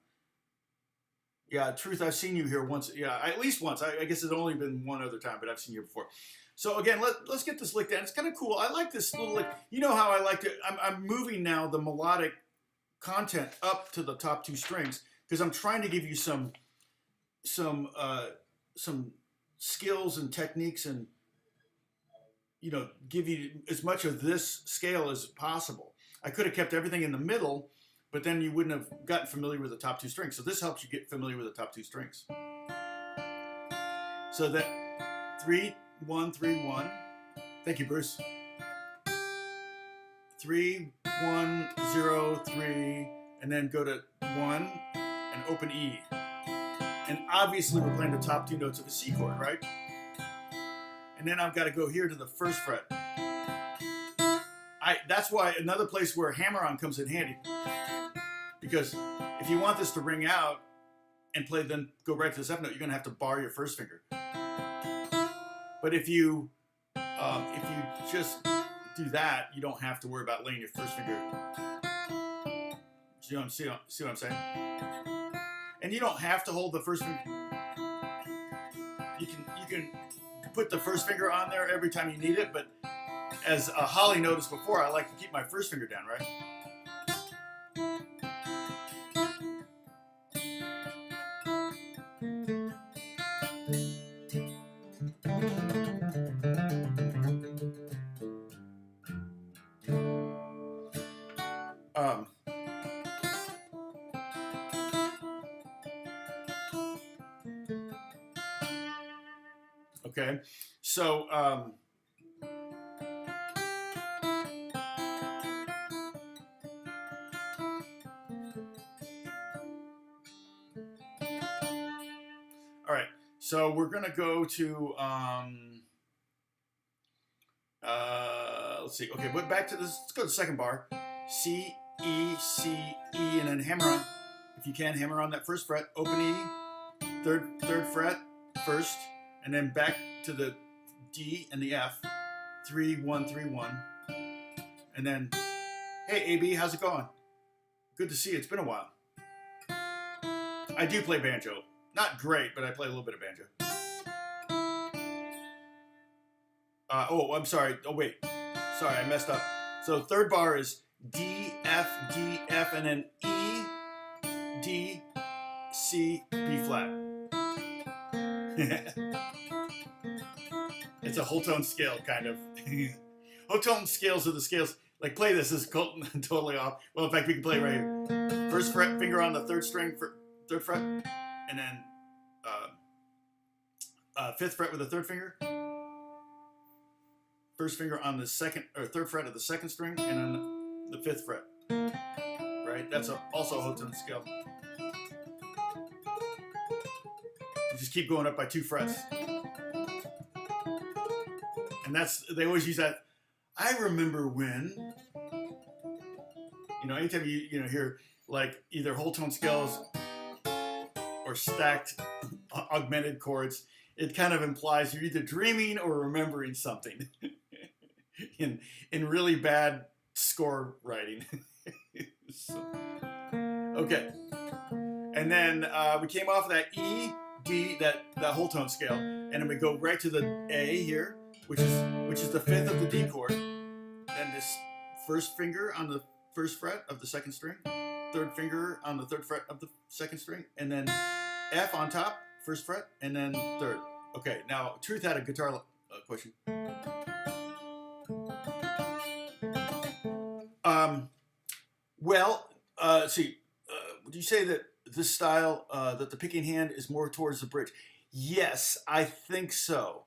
Yeah, Truth, I've seen you here once. Yeah, at least once. I guess it's only been one other time, but I've seen you before. So again, let's get this lick down. It's kind of cool. I like this little lick. You know how I like it. I'm moving now the melodic content up to the top 2 strings because I'm trying to give you some skills and techniques, and you know, give you as much of this scale as possible. I could have kept everything in the middle, but then you wouldn't have gotten familiar with the top 2 strings. So this helps you get familiar with the top 2 strings. So that 3 1 3 1. Thank you, Bruce. 3 1 0 3, and then go to 1 and open E. And obviously we're playing the top 2 notes of a C chord, right? and then I've got to go here to the first fret. That's why another place where hammer-on comes in handy, because if you want this to ring out and play, then go right to the 7th note, you're going to have to bar your first finger. But if you just do that, you don't have to worry about laying your first finger. See what I'm saying? And you don't have to hold the first finger. You can put the first finger on there every time you need it, but as Holly noticed before, I like to keep my first finger down, right? Okay, so all right, so we're gonna go to let's see. Okay, but back to this. Let's go to the second bar. C, E, C, E, and then hammer on. If you can, hammer on that first fret. Open E, third fret, first, and then back to the D and the F. 3, 1, 3, 1, and then, hey AB, how's it going? Good to see you. It's been a while. I do play banjo. Not great, but I play a little bit of banjo. Oh, I'm sorry. Oh, wait. Sorry, I messed up. So third bar is D, F, and then E, D, C, B flat. It's a whole tone scale, kind of. Whole tone scales are the scales. Like, play this is totally off. Well, in fact, we can play it right here. First fret, finger on the third string, third fret, and then fifth fret with the third finger. First finger on the second or third fret of the second string, and then the fifth fret. Right? That's also a whole tone scale. You just keep going up by 2 frets. And they always use that. I remember when, anytime you hear like either whole tone scales or stacked augmented chords, it kind of implies you're either dreaming or remembering something in really bad score writing. So, okay. And then we came off of that E, D, that whole tone scale, and then we go right to the A here, which is the 5th of the D chord. Then this first finger on the first fret of the second string, third finger on the third fret of the second string, and then F on top, first fret, and then third. Okay, now Truth had a guitar question. Would you say that this style, that the picking hand is more towards the bridge? Yes, I think so.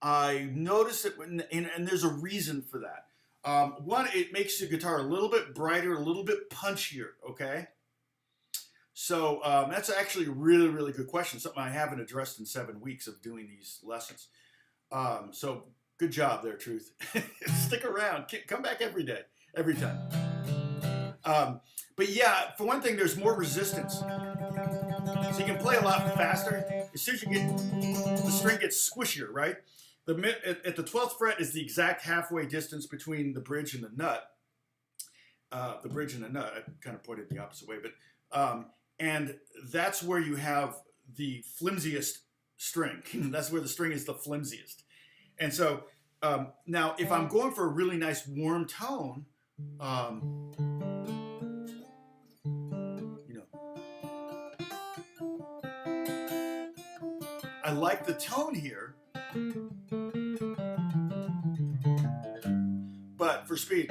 I noticed it, and there's a reason for that. One, it makes the guitar a little bit brighter, a little bit punchier, okay? So that's actually a really, really good question, something I haven't addressed in 7 weeks of doing these lessons. So good job there, Truth. Stick around. Come back every day, every time. But yeah, for one thing, there's more resistance. So you can play a lot faster. As soon as the string gets squishier, right? At the 12th fret is the exact halfway distance between the bridge and the nut. The bridge and the nut, I kind of pointed the opposite way, but and that's where you have the flimsiest string. That's where the string is the flimsiest. And so now if I'm going for a really nice warm tone, I like the tone here, but for speed.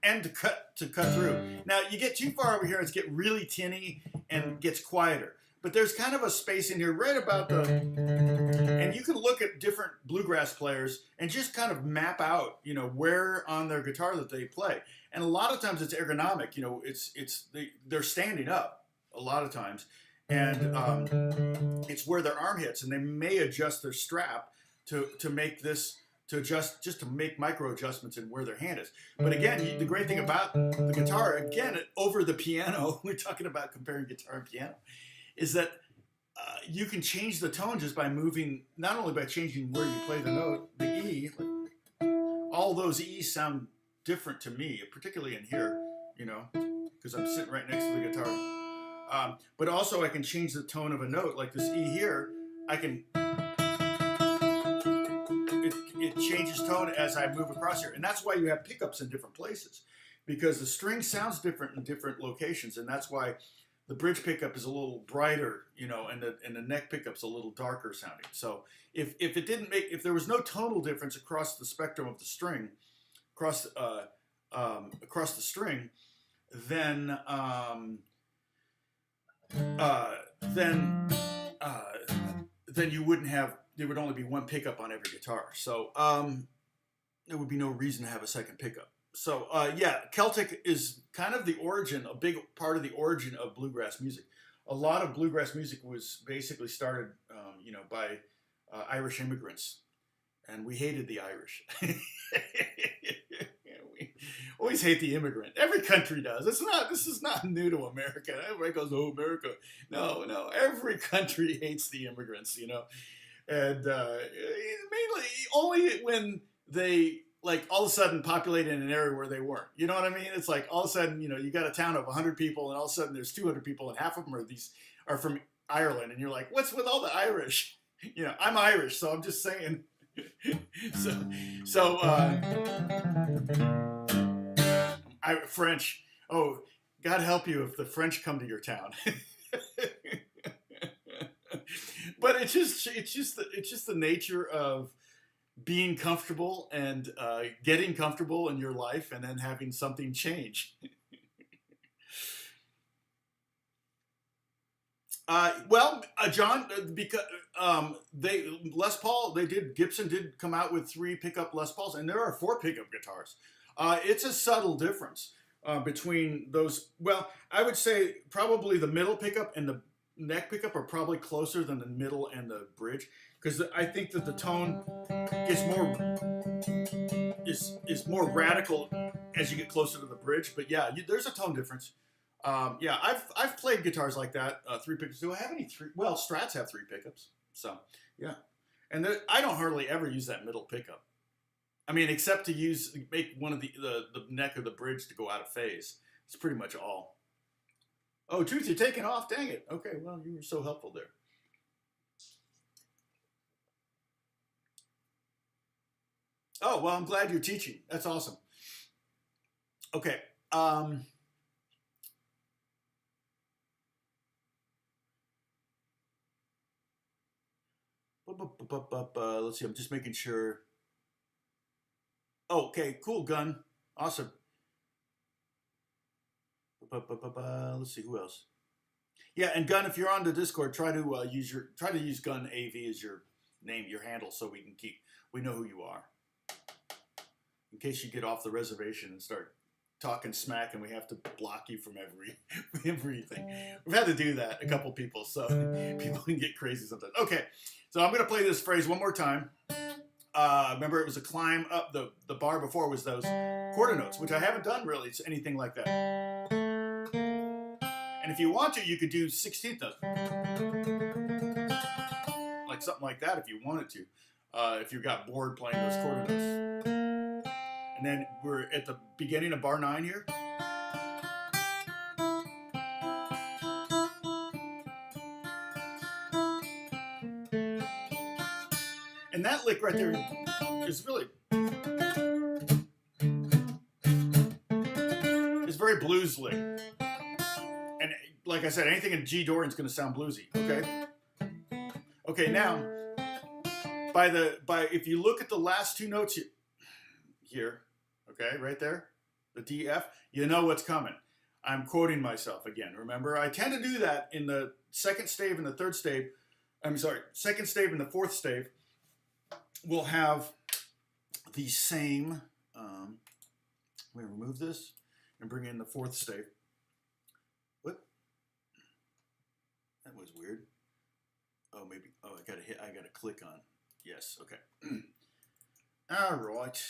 And to cut through. Now you get too far over here, it's get really tinny and gets quieter. But there's kind of a space in here right about and you can look at different bluegrass players and just kind of map out, where on their guitar that they play. And a lot of times it's ergonomic, they're standing up. a lot of times, and it's where their arm hits, and they may adjust their strap to make this, to adjust, just to make micro adjustments in where their hand is. But again, the great thing about the guitar, again, over the piano, we're talking about comparing guitar and piano, is that you can change the tone just by moving, not only by changing where you play the note, the E. All those E's sound different to me, particularly in here, you know, because I'm sitting right next to the guitar. But also I can change the tone of a note, like this E here. I can, it changes tone as I move across here. And that's why you have pickups in different places, because the string sounds different in different locations. And that's why the bridge pickup is a little brighter, you know, and the neck pickup's a little darker sounding. So if it didn't make, if there was no tonal difference across the spectrum of the string, across the string, then you wouldn't have, there would only be one pickup on every guitar. So there would be no reason to have a second pickup. So yeah, Celtic is kind of the origin, a big part of the origin of bluegrass music. A lot of bluegrass music was basically started, you know, by Irish immigrants, and we hated the Irish. We always hate the immigrant. Every country does. It's not. This is not new to America. Everybody goes, "Oh, America." No, no. Every country hates the immigrants, you know, and mainly only when they, like, all of a sudden populated in an area where they weren't. You know what I mean? It's like all of a sudden, you know, you got a town of 100 people, and all of a sudden there's 200 people, and half of them are from Ireland, and you're like, what's with all the Irish? You know, I'm Irish, so I'm just saying. French. Oh, God help you if the French come to your town. But it's just the nature of being comfortable and getting comfortable in your life, and then having something change. John, because Gibson did come out with 3 pickup Les Pauls, and there are 4 pickup guitars. It's a subtle difference between those. Well, I would say probably the middle pickup and the neck pickup are probably closer than the middle and the bridge, because I think that the tone is more radical as you get closer to the bridge. But yeah, there's a tone difference. Yeah, I've played guitars like that, 3 pickups. Do I have any 3? Well, Strats have 3 pickups. So yeah, and I don't hardly ever use that middle pickup. I mean, except to make one of the neck of the bridge to go out of phase. It's pretty much all. Oh, Truth, you're taking off. Dang it. Okay, well, you were so helpful there. Oh, well, I'm glad you're teaching. That's awesome. Okay. Let's see. I'm just making sure. Oh, okay, cool, Gun. Awesome. Let's see, who else? Yeah, and Gun, if you're on the Discord, try to use Gun AV as your name, your handle, so we know who you are. In case you get off the reservation and start talking smack, and we have to block you from everything. We've had to do that, a couple people, so people can get crazy sometimes. Okay, so I'm going to play this phrase one more time. Remember, it was a climb up. The bar before was those quarter notes, which I haven't done really. It's anything like that. And if you want to, you could do 16th notes, like something like that, if you wanted to. If you got bored playing those quarter notes. And then we're at the beginning of bar 9 here. And that lick right there is very blues lick. And like I said, anything in G Dorian is going to sound bluesy. Okay. Okay. Now, if you look at the last 2 notes here, okay, right there, the D, F, you know what's coming. I'm quoting myself again. Remember, I tend to do that in the 2nd stave and the 3rd stave. I'm sorry, 2nd stave and the 4th stave will have the same. I'm going to remove this and bring in the 4th stave. What? That was weird. Oh, maybe. Oh, I gotta click on. Yes. Okay. All right.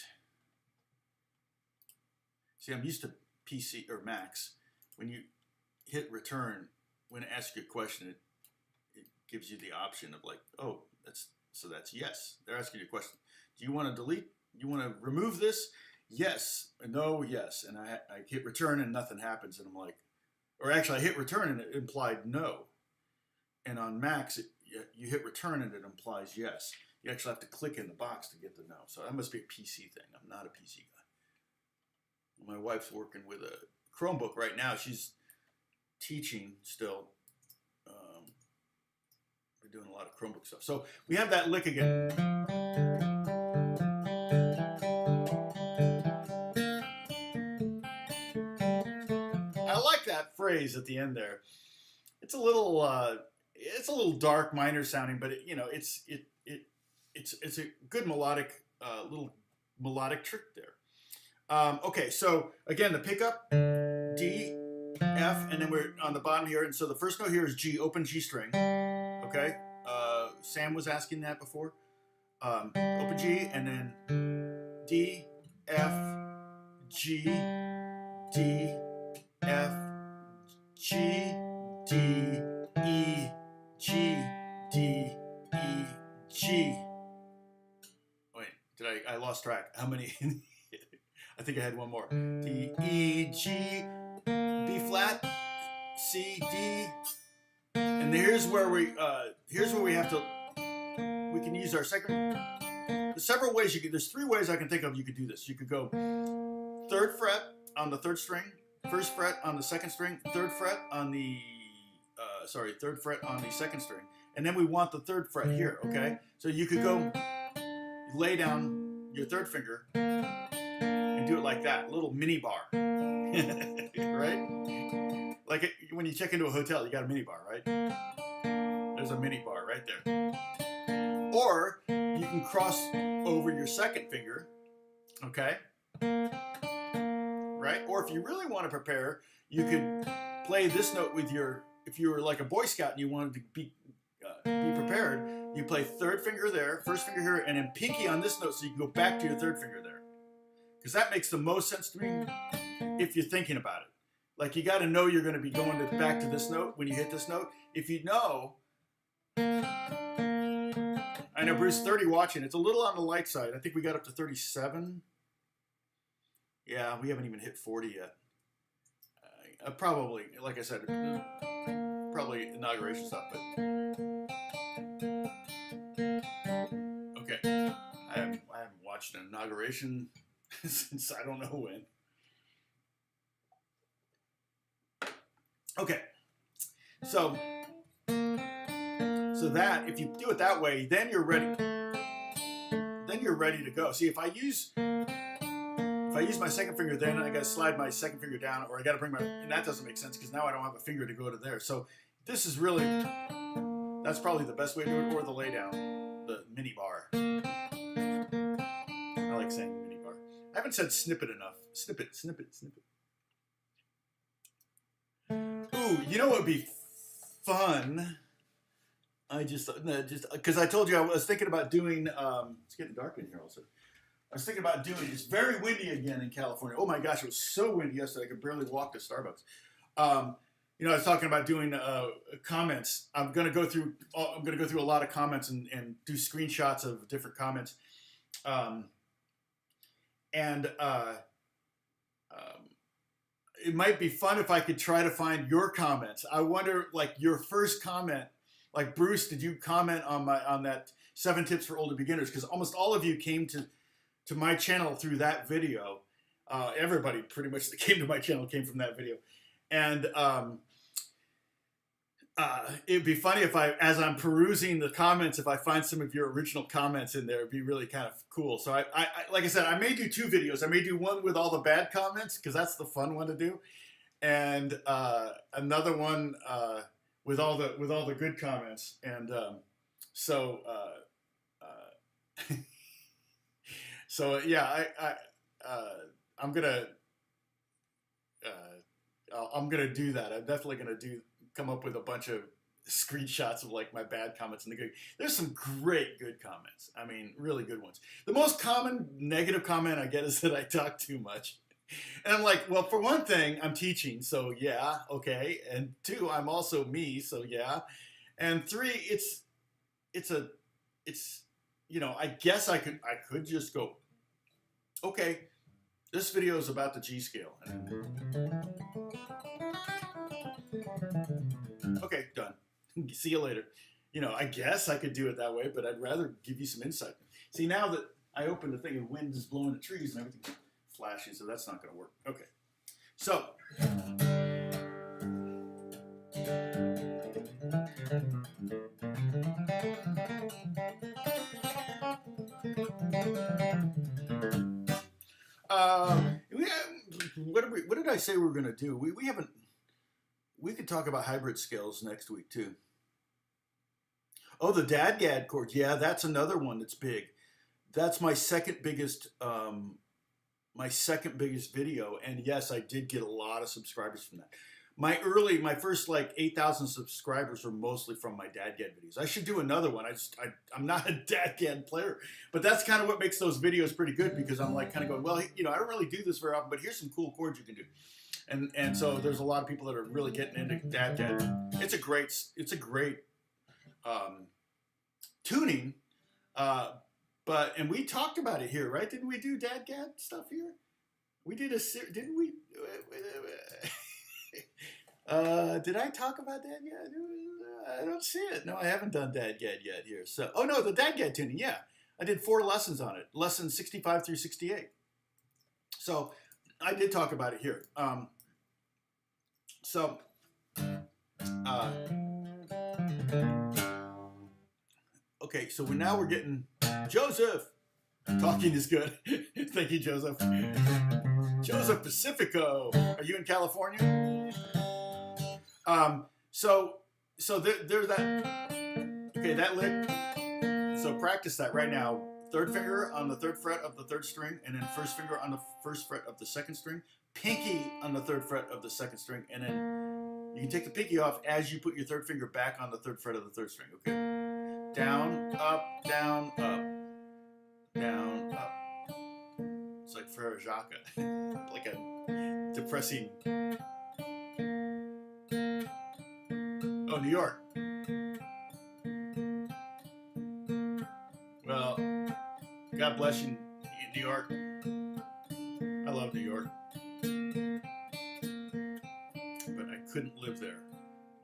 See, I'm used to PC or Macs. When you hit return, when it asks you a question, it gives you the option of like, oh, that's yes. They're asking you a question. Do you want to delete? You want to remove this? Yes. No. Yes. And I hit return and nothing happens, and I'm like, or actually I hit return and it implied no. And on Macs, you hit return and it implies yes. You actually have to click in the box to get the no. So that must be a PC thing. I'm not a PC guy. My wife's working with a Chromebook right now. She's teaching still. We're doing a lot of Chromebook stuff. So we have that lick again. I like that phrase at the end there. It's a little dark, minor sounding, but it's a good melodic little melodic trick there. Okay, so again, the pickup D, F, and then we're on the bottom here, and so the first note here is G, open G string. Okay, Sam was asking that before. Open G, and then D, F, G, D, F, G, D, E, G, D, E, G. Wait, I lost track. How many? I think I had one more. D, E, G, B flat, C, D. And here's where we have to, we can use our second, there's several ways you could, there's 3 ways I can think of you could do this. You could go 3rd fret on the 3rd string, 1st fret on the 2nd string, 3rd fret on the, 3rd fret on the 2nd string. And then we want the 3rd fret here, okay? So you could go, lay down your 3rd finger and do it like that, a little mini bar, right? Like when you check into a hotel, you got a mini bar, right? There's a mini bar right there. Or you can cross over your 2nd finger, okay? Right? Or if you really want to prepare, you could play this note with your, if you were like a Boy Scout and you wanted to be prepared, you play 3rd finger there, 1st finger here, and then pinky on this note so you can go back to your 3rd finger there. Because that makes the most sense to me if you're thinking about it. Like you got to know you're going to be going back to this note when you hit this note. If you know, I know Bruce, 30 watching. It's a little on the light side. I think we got up to 37. Yeah, we haven't even hit 40 yet. Probably, like I said, probably inauguration stuff. But okay, I haven't watched an inauguration since I don't know when. Okay, so that if you do it that way, then you're ready. Then you're ready to go. See, if I use my 2nd finger, then I got to slide my 2nd finger down, or I got to bring my, and that doesn't make sense because now I don't have a finger to go to there. So this is really, that's probably the best way to do it, or the lay down, the mini bar. I like saying mini bar. I haven't said snippet enough. Snippet, snippet, snippet. Ooh, you know what would be fun? I just because I told you I was thinking about doing. It's getting dark in here also. I was thinking about doing. It's very windy again in California. Oh my gosh, it was so windy yesterday. I could barely walk to Starbucks. You know, I was talking about doing comments. I'm gonna go through a lot of comments and do screenshots of different comments. It might be fun if I could try to find your comments. I wonder, like your first comment, like Bruce, did you comment on that 7 tips for older beginners? Because almost all of you came to my channel through that video. Everybody pretty much that came to my channel came from that video, and it'd be funny if as I'm perusing the comments, if I find some of your original comments in there, it'd be really kind of cool. So I like I said, I may do 2 videos. I may do one with all the bad comments because that's the fun one to do, and another one with all the good comments. And so yeah, I'm gonna do that. I'm definitely gonna come up with a bunch of screenshots of like my bad comments and the good. There's some great good comments. I mean, really good ones. The most common negative comment I get is that I talk too much. And I'm like, well, for one thing, I'm teaching, so yeah, okay. And two, I'm also me, so yeah. And three, it's you know, I guess I could just go, okay, this video is about the G scale. Okay, done. See you later. You know, I guess I could do it that way, but I'd rather give you some insight. See, now that I opened the thing and wind is blowing the trees and everything's flashing, so that's not going to work. Okay. So, what did I say we were going to do? We haven't. We could talk about hybrid scales next week too. Oh, the DADGAD chords. Yeah, that's another one that's big. That's my second biggest video, and yes, I did get a lot of subscribers from that. My first like 8,000 subscribers were mostly from my DADGAD videos. I should do another one. I'm not a DADGAD player, but that's kind of what makes those videos pretty good, because I'm like kind of going, well, you know, I don't really do this very often, but here's some cool chords you can do. And so there's a lot of people that are really getting into DADGAD. It's a great tuning, and we talked about it here, right? Didn't we do DADGAD stuff here? We did didn't we? Did I talk about DADGAD? I don't see it. No, I haven't done DADGAD yet here. So, oh no, the DADGAD tuning. Yeah, I did 4 lessons on it, lessons 65 through 68. So I did talk about it here. Okay, so we're getting Joseph. Talking is good. Thank you, Joseph. Joseph Pacifico. Are you in California? So there's that. Okay, that lick. So practice that right now. Third finger on the 3rd fret of the 3rd string, and then first finger on the 1st fret of the 2nd string. Pinky on the 3rd fret of the 2nd string, and then you can take the pinky off as you put your 3rd finger back on the 3rd fret of the 3rd string. Okay. Down, up, down, up, down, up. It's like Frere Jacques, like a depressing. Oh, New York. Well, God bless you, New York. I love New York, but I couldn't live there.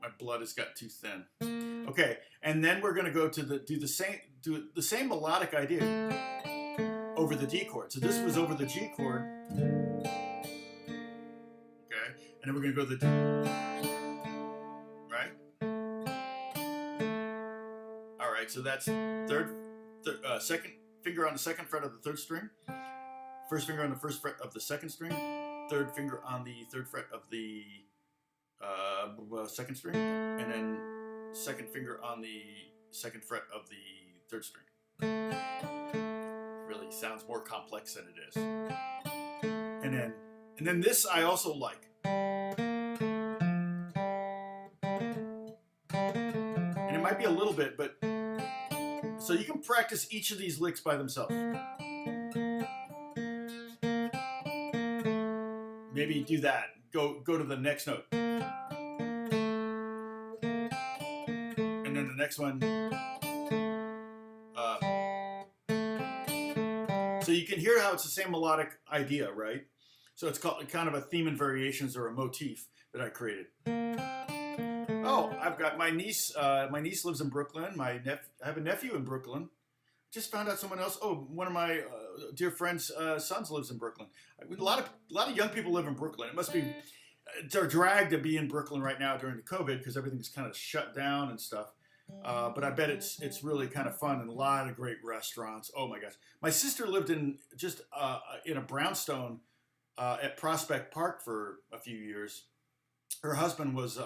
My blood has got too thin. Okay, and then we're going to go to do the same melodic idea over the D chord. So this was over the G chord. Okay, and then we're going to go to the D. Right? All right, so that's second finger on the 2nd fret of the 3rd string, first finger on the 1st fret of the 2nd string, 3rd finger on the 3rd fret of the 2nd string, and then 2nd finger on the 2nd fret of the 3rd string. Really sounds more complex than it is. And then this I also like. And it might be a little bit, but so you can practice each of these licks by themselves. Maybe do that. Go to the next note. And then the next one. So you can hear how it's the same melodic idea, right? So it's called kind of a theme and variations, or a motif that I created. Oh, I've got my niece. My niece lives in Brooklyn. I have a nephew in Brooklyn. Just found out someone else. Oh, one of my dear friends' sons lives in Brooklyn. A lot of young people live in Brooklyn. It must be they're dragged to be in Brooklyn right now during the COVID because everything's kind of shut down and stuff. But I bet it's really kind of fun and a lot of great restaurants. Oh my gosh, my sister lived in a brownstone at Prospect Park for a few years. Her husband was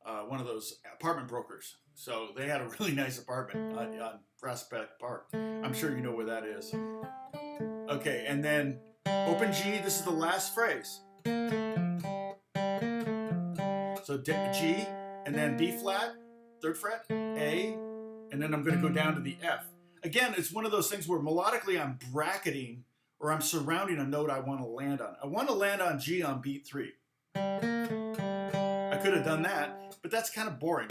one of those apartment brokers, so they had a really nice apartment on Prospect Park. I'm sure you know where that is. Okay, and then open G. This is the last phrase. So G, and then B flat, third fret, A, and then I'm going to go down to the F. Again, it's one of those things where melodically I'm bracketing or I'm surrounding a note I want to land on. I want to land on G on beat 3. I could have done that, but that's kind of boring.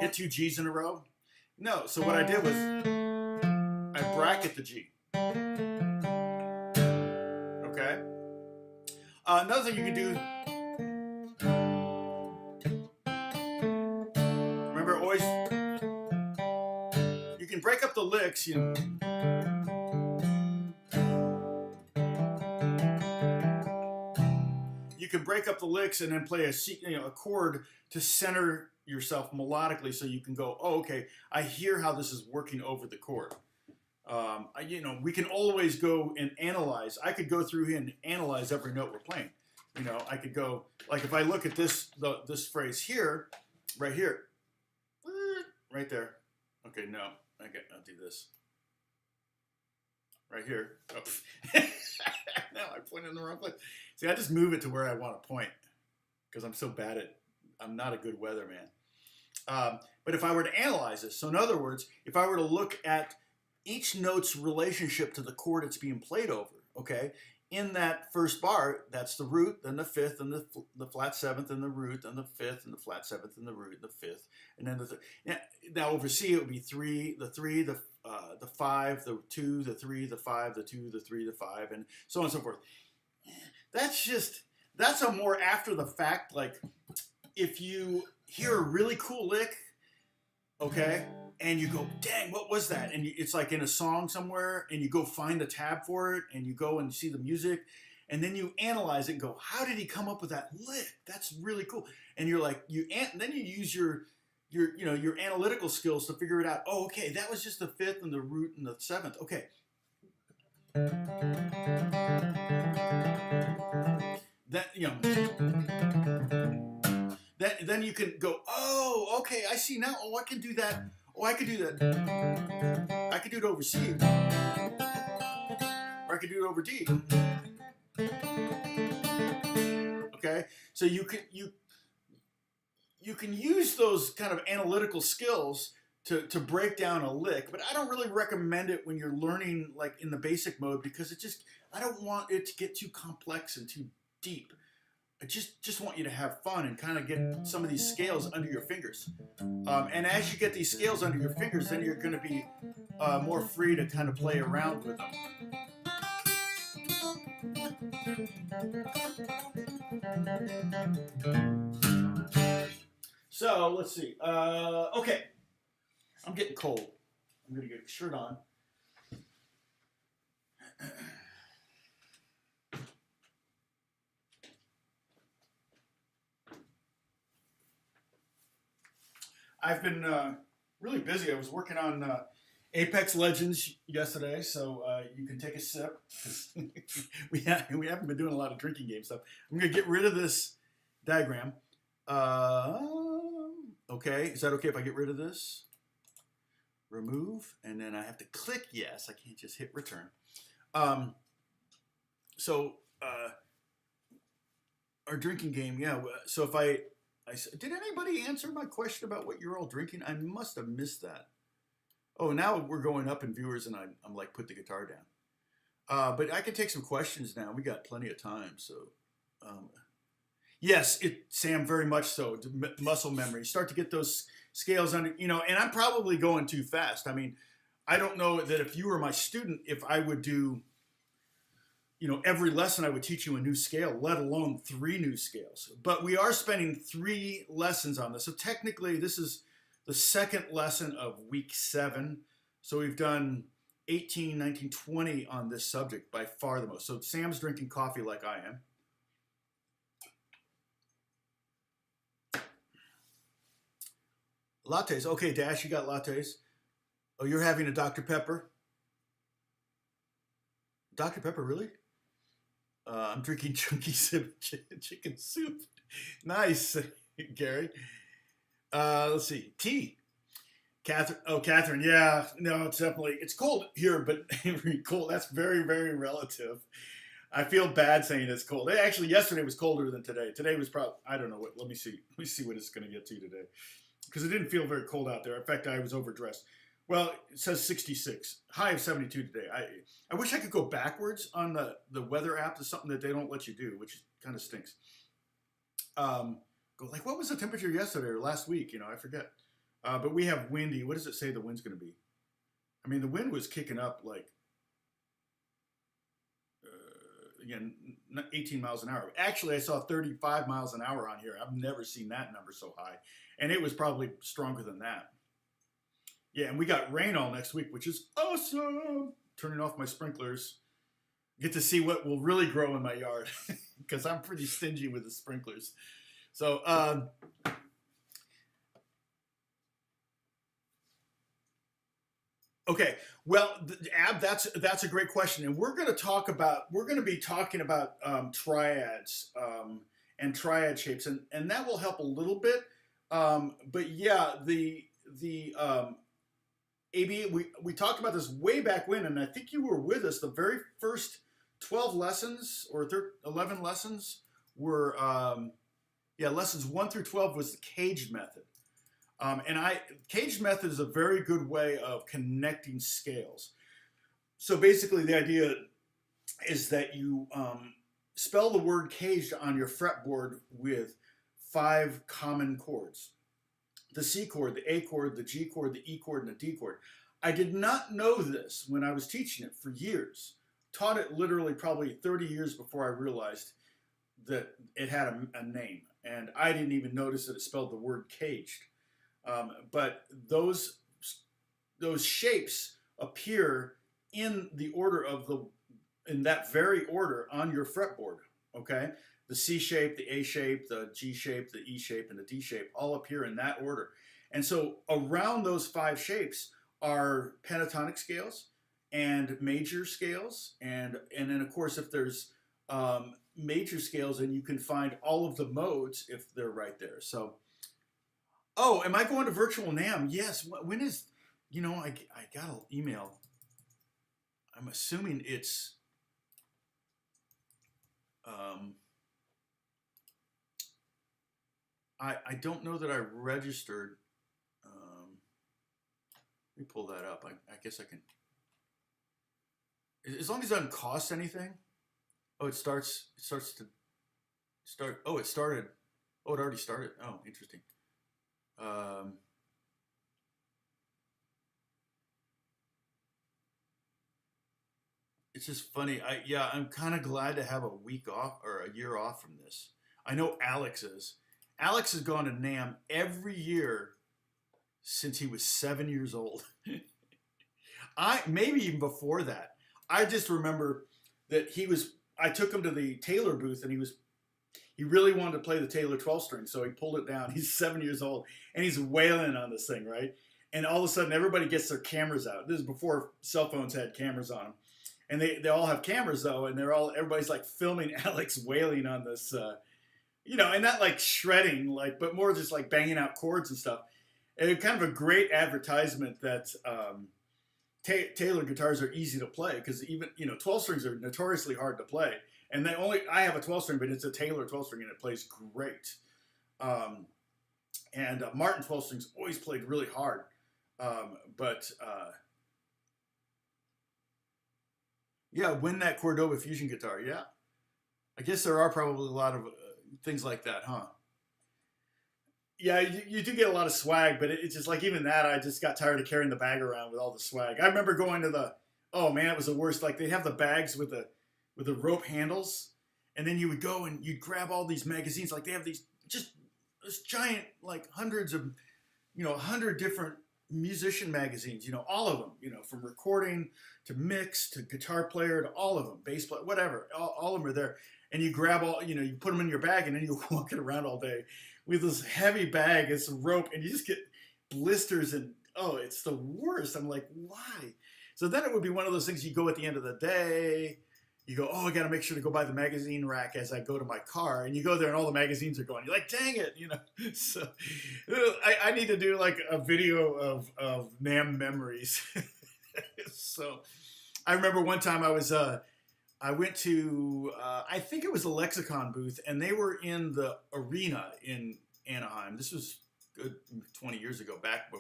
Hit 2 G's in a row? No, so what I did was I bracket the G. Okay? Another thing you can do, remember always, you can break up the licks, you know. You can break up the licks and then play a chord to center yourself melodically, so you can go, oh, okay, I hear how this is working over the chord. We can always go and analyze. I could go through here and analyze every note we're playing. You know, I could go, like if I look at this phrase here, right here, right there. Okay, no, I'll do this. Right here. Oh. No, I pointed in the wrong place. See, I just move it to where I want to point because I'm so bad at, I'm not a good weatherman. But if I were to analyze this, so in other words, if I were to look at each note's relationship to the chord it's being played over, okay, in that first bar, that's the root, then the fifth, and the flat seventh, and the root, then the fifth, and the flat seventh, and the root, and the fifth, and then the third. Now over C, it would be the 5, the 2, the 3, the 5, the 2, the 3, the 5, and so on and so forth. That's a more after the fact, like if you hear a really cool lick, okay, and you go, dang, what was that? And it's like in a song somewhere, and you go find the tab for it, and you go and see the music, and then you analyze it and go, how did he come up with that lick? That's really cool. And you're like, then you use your analytical skills to figure it out. Oh, okay, that was just the fifth and the root and the seventh. Okay. Then you can go, oh, okay, I see now. Oh, I can do that. Oh, I could do that. I could do it over C. Or I could do it over D. Okay? So you can use those kind of analytical skills to break down a lick, but I don't really recommend it when you're learning like in the basic mode because I don't want it to get too complex and too deep. I just want you to have fun and kind of get some of these scales under your fingers. And as you get these scales under your fingers, then you're going to be more free to kind of play around with them. So let's see. Okay, I'm getting cold. I'm going to get a shirt on. I've been really busy. I was working on Apex Legends yesterday, so you can take a sip. we haven't been doing a lot of drinking game stuff. I'm going to get rid of this diagram. Okay, is that okay if I get rid of this? Remove, and then I have to click yes. I can't just hit return. So our drinking game, yeah. So if I did anybody answer my question about what you're all drinking? I must have missed that. Oh, now we're going up in viewers, and I'm like, put the guitar down. But I can take some questions now. We got plenty of time, so. Yes, Sam, very much so. Muscle memory. Start to get those scales under, and I'm probably going too fast. I mean, I don't know that if you were my student, if I would do, every lesson I would teach you a new scale, let alone 3 new scales. But we are spending 3 lessons on this. So technically, this is the second lesson of week 7. So we've done 18, 19, 20 on this subject, by far the most. So Sam's drinking coffee like I am. Lattes. Okay, Dash, you got lattes. Oh, you're having a Dr. Pepper? Dr. Pepper, really? I'm drinking chunky chicken soup. Nice, Gary. Let's see. Tea. Catherine. Oh, Catherine. Yeah. No, it's definitely. It's cold here, but cold. That's very, very relative. I feel bad saying it's cold. Actually, yesterday was colder than today. Today was probably, I don't know what. Let me see. Let me see what it's going to get to today, because it didn't feel very cold out there. In fact, I was overdressed. Well, it says 66, high of 72 today. I wish I could go backwards on the weather app. Is something that they don't let you do, which kind of stinks. Go like, what was the temperature yesterday or last week? I forget. But we have windy. What does it say the wind's going to be? I mean, the wind was kicking up like, again, 18 miles an hour. Actually, I saw 35 miles an hour on here. I've never seen that number so high. And it was probably stronger than that. Yeah, and we got rain all next week, which is awesome. Turning off my sprinklers. Get to see what will really grow in my yard, because I'm pretty stingy with the sprinklers. So, okay, well, Ab, that's a great question, and we're going to be talking about triads and triad shapes, and that will help a little bit. But yeah, the AB, we talked about this way back when, and I think you were with us. The very first 12 lessons or 11 lessons were, lessons 1 through 12 was the caged method. Caged method is a very good way of connecting scales. So basically the idea is that you spell the word caged on your fretboard with 5 common chords. The C chord, the A chord, the G chord, the E chord, and the D chord. I did not know this when I was teaching it for years. Taught it literally probably 30 years before I realized that it had a name. And I didn't even notice that it spelled the word caged. But those shapes appear in the order of in that very order on your fretboard, okay? The C shape, the A shape, the G shape, the E shape, and the D shape all appear in that order. And so around those 5 shapes are pentatonic scales and major scales. And then, of course, if there's major scales, then you can find all of the modes if they're right there. So, oh, am I going to virtual NAMM? Yes. When is, I got an email. I'm assuming it's... I don't know that I registered. Let me pull that up. I guess I can. As long as it doesn't cost anything. Oh, it starts to start. Oh, it started. Oh, it already started. Oh, interesting. It's just funny. I'm kind of glad to have a week off or a year off from this. I know Alex is. Alex has gone to NAMM every year since he was 7 years old. Maybe even before that. I just remember that I took him to the Taylor booth, and he really wanted to play the Taylor 12 string, so he pulled it down. He's 7 years old, and he's wailing on this thing, right? And all of a sudden, everybody gets their cameras out. This is before cell phones had cameras on them. And they all have cameras, though, and everybody's like filming Alex wailing on this, and not like shredding, but more just like banging out chords and stuff. And it's kind of a great advertisement that Taylor guitars are easy to play, because even 12 strings are notoriously hard to play. And I have a 12 string, but it's a Taylor 12 string, and it plays great. And Martin 12 strings always played really hard, win that Cordova Fusion guitar. Yeah, I guess there are probably a lot of things like that, huh? Yeah, you do get a lot of swag, but it's just like, even that, I just got tired of carrying the bag around with all the swag. I remember going to oh man, it was the worst. Like, they have the bags with the rope handles, and then you would go and you'd grab all these magazines. Like, they have this giant, like, hundreds of, 100 different musician magazines, all of them, from recording to mix to guitar player to all of them, bass player, whatever, all of them are there. And you grab all, you put them in your bag, and then you're walking around all day with this heavy bag and some rope, and you just get blisters, and it's the worst. I'm like, why? So then it would be one of those things, you go at the end of the day, you go, I got to make sure to go by the magazine rack as I go to my car, and you go there and all the magazines are going. You're like, dang it, So I need to do like a video of NAMM memories. So I remember one time I was I went to, I think it was a Lexicon booth, and they were in the arena in Anaheim. This was good 20 years ago, back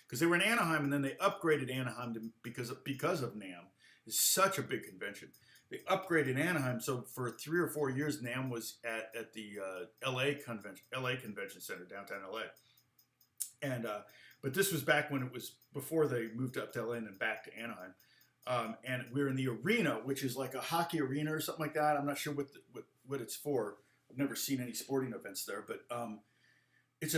because they were in Anaheim, and then they upgraded Anaheim because of NAMM. It's such a big convention. They upgraded Anaheim, so for 3 or 4 years, NAMM was at the LA Convention Center, downtown LA. And but this was back when it was before they moved up to LA and then back to Anaheim. And we're in the arena, which is like a hockey arena or something like that. I'm not sure what it's for. I've never seen any sporting events there, but it's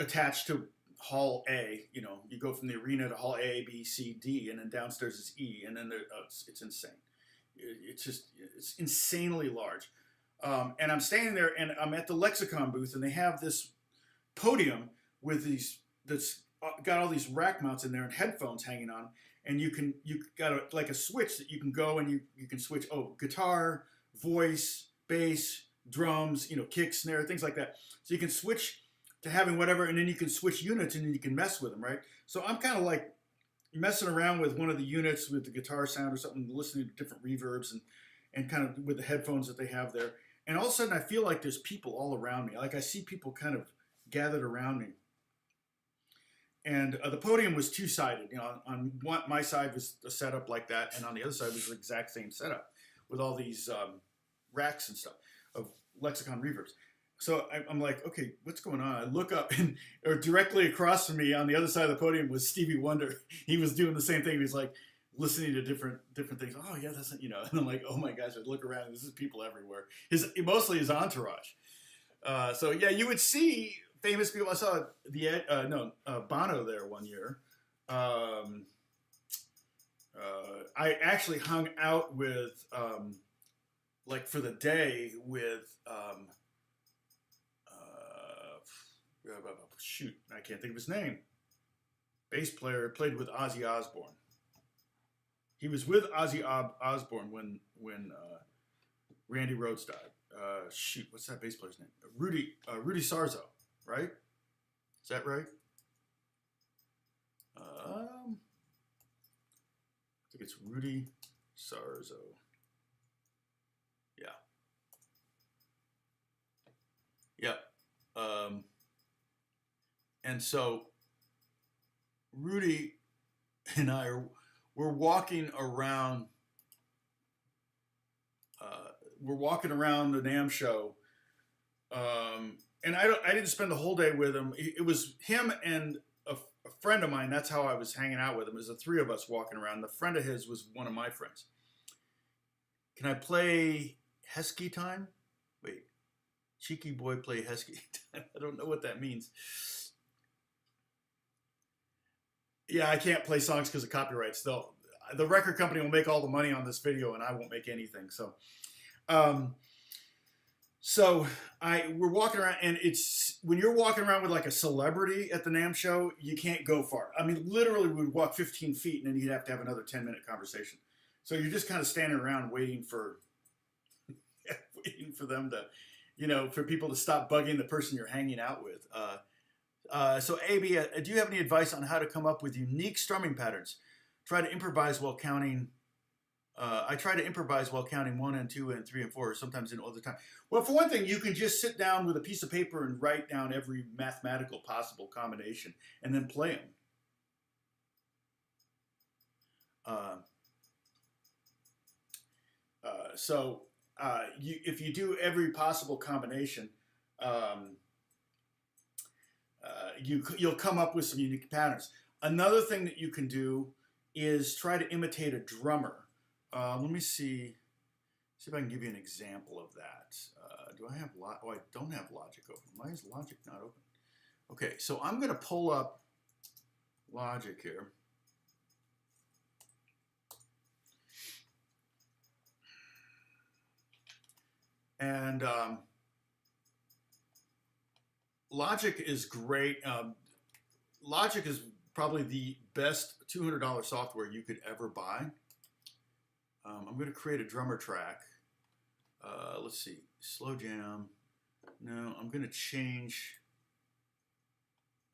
attached to Hall A. You know, you go from the arena to Hall A, B, C, D, and then downstairs is E, and then it's insane. It's insanely large. And I'm standing there, and I'm at the Lexicon booth, and they have this podium with that's got all these rack mounts in there and headphones hanging on. And you got like a switch that you can go and you can switch, guitar, voice, bass, drums, kick, snare, things like that. So you can switch to having whatever, and then you can switch units and then you can mess with them, right? So I'm kind of like messing around with one of the units with the guitar sound or something, listening to different reverbs and kind of with the headphones that they have there. And all of a sudden I feel like there's people all around me. Like I see people kind of gathered around me. And the podium was two-sided. On my side was a setup like that, and on the other side was the exact same setup with all these racks and stuff of Lexicon reverbs. So I'm like, okay, what's going on? I look up, and directly across from me on the other side of the podium was Stevie Wonder. He was doing the same thing. He was like listening to different things. Oh yeah, that's and I'm like, oh my gosh! I look around, and this is people everywhere. Mostly his entourage. So yeah, you would see famous people. I saw Bono there one year. I actually hung out with, like for the day with, shoot, I can't think of his name. Bass player, played with Ozzy Osbourne. He was with Ozzy Osbourne when Randy Rhoads died. Shoot, what's that bass player's name? Rudy Sarzo. Right? Is that right? I think it's Rudy Sarzo. Yeah. Yeah. And so Rudy and I we're walking around. We're walking around the NAMM show. And I didn't spend the whole day with him. It was him and a friend of mine. That's how I was hanging out with him. It was the three of us walking around. The friend of his was one of my friends. Can I play Heskey time? Wait. Cheeky boy play Heskey time. I don't know what that means. Yeah, I can't play songs because of copyrights. Though the record company will make all the money on this video and I won't make anything. So... we're walking around, and it's when you're walking around with like a celebrity at the NAMM show, you can't go far. I mean, literally, we would walk 15 feet, and then you'd have to have another 10-minute conversation. So you're just kind of standing around waiting for them to, for people to stop bugging the person you're hanging out with. So AB, do you have any advice on how to come up with unique strumming patterns? Try to improvise while counting. I try to improvise while counting 1 and 2 and 3 and 4, sometimes in all the time. Well, for one thing, you can just sit down with a piece of paper and write down every mathematical possible combination and then play them. If you do every possible combination, you'll come up with some unique patterns. Another thing that you can do is try to imitate a drummer. Let me see if I can give you an example of that. Do I have Logic? Oh, I don't have Logic open. Why is Logic not open? Okay, so I'm going to pull up Logic here. And Logic is great. Logic is probably the best $200 software you could ever buy. I'm going to create a drummer track. Let's see, slow jam. No, I'm going to change.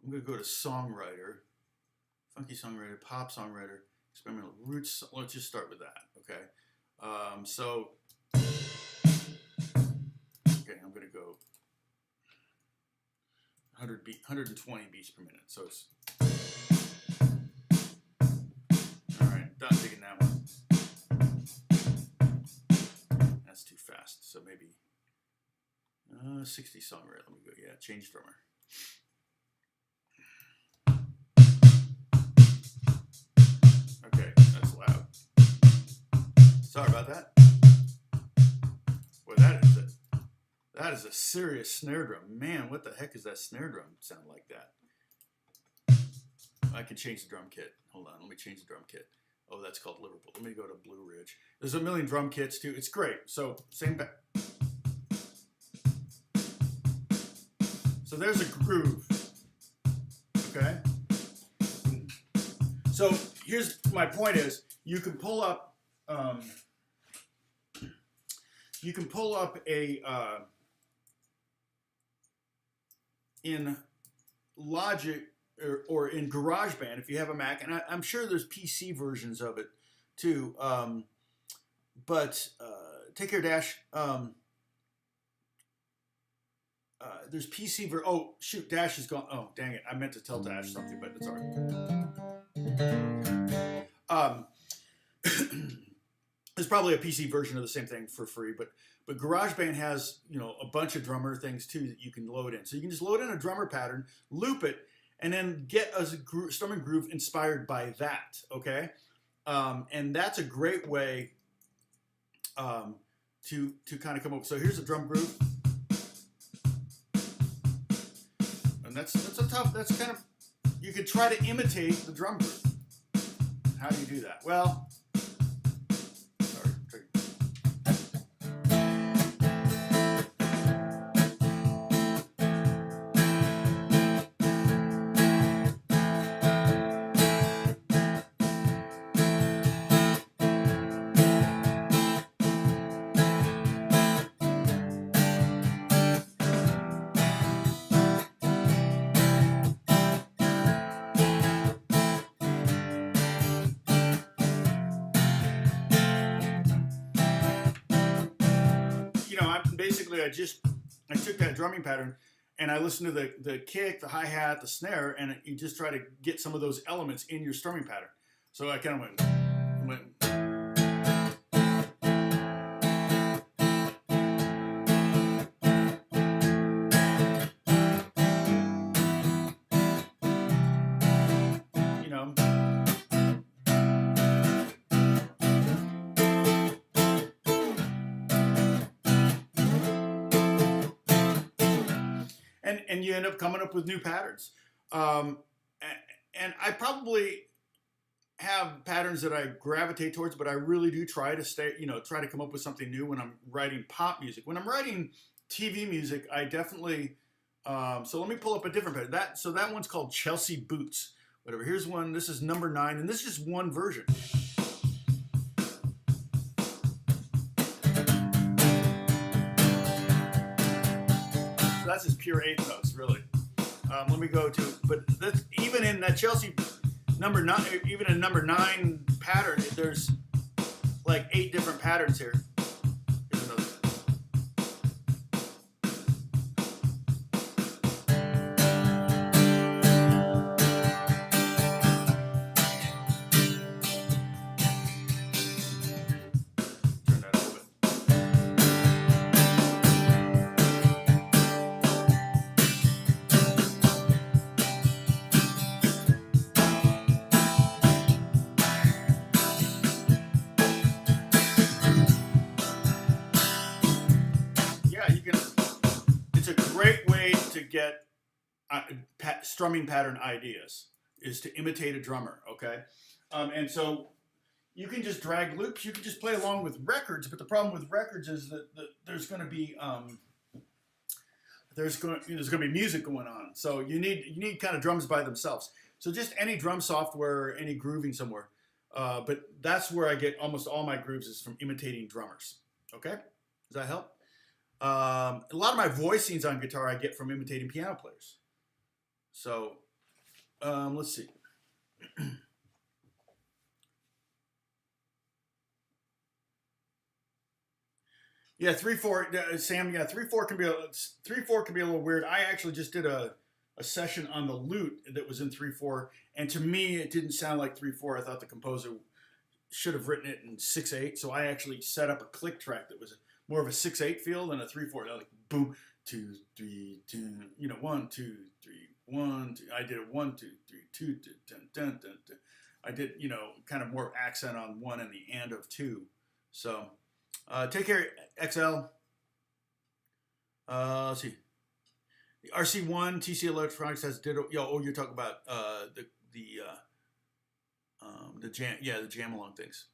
I'm going to go to songwriter, funky songwriter, pop songwriter, experimental roots. Let's just start with that, okay? So, okay, I'm going to go 120 beats per minute. So it's, all right, done digging that one. That's too fast. So maybe 60 somewhere. Let me go, yeah, change drummer. Okay, that's loud. Sorry about that. Boy, that is a serious snare drum. Man, what the heck is that snare drum sound like that? I can change the drum kit. Hold on, let me change the drum kit. Oh, that's called Liverpool. Let me go to Blue Ridge. There's a million drum kits too. It's great. So same back. So there's a groove. Okay. So here's my point: is you can pull up a in Logic or in GarageBand if you have a Mac, and I'm sure there's PC versions of it too. But take care, Dash. There's PC ver. Oh shoot, Dash is gone. Oh dang it! I meant to tell Dash something, but it's alright. There's probably a PC version of the same thing for free, but GarageBand has, you know, a bunch of drummer things too that you can load in. So you can just load in a drummer pattern, loop it, and then get a strumming groove inspired by that. Okay, and that's a great way to kind of come up. So here's a drum groove, and that's kind of, you could try to imitate the drum groove. How do you do that? Well. Basically, I took that drumming pattern and I listened to the kick, the hi-hat, the snare, and you just try to get some of those elements in your strumming pattern. So I kind of went you know. And you end up coming up with new patterns. And I probably have patterns that I gravitate towards, but I really do try to come up with something new when I'm writing pop music. When I'm writing TV music, I definitely, so let me pull up a different pattern. So that one's called Chelsea Boots. Whatever, here's one, this is number 9, and this is just one version. That's just pure 8 notes, really. Let me go to, but that's, even in that Chelsea number 9, even in number 9 pattern, there's like 8 different patterns here. Here's another. Turn that a little bit. Get strumming pattern ideas is to imitate a drummer, okay? And so you can just drag loops, you can just play along with records, but the problem with records is that there's going to be there's going to be music going on, so you need kind of drums by themselves. So just any drum software, any grooving somewhere, but that's where I get almost all my grooves is from imitating drummers. Okay, does that help? A lot of my voicings on guitar I get from imitating piano players. So let's see. Yeah, 3/4, Sam. Yeah, 3/4 can be 3/4 can be a little weird. I actually just did a session on the lute that was in 3/4, and to me, it didn't sound like 3/4. I thought the composer should have written it in 6/8. So I actually set up a click track that was more of a 6/8 feel than a 3/4. Like boom, 2, 3, 2. You know, 1, 2, 3, 1, 2. I did a 1, 2, 3, 2, dun, dun, dun, dun. I did, you know, kind of more accent on 1 and the and of 2. So take care, XL. Let's see. The RC1 TC Electronics has ditto. Yo, oh, you're talking about the jam, yeah, the jam along things.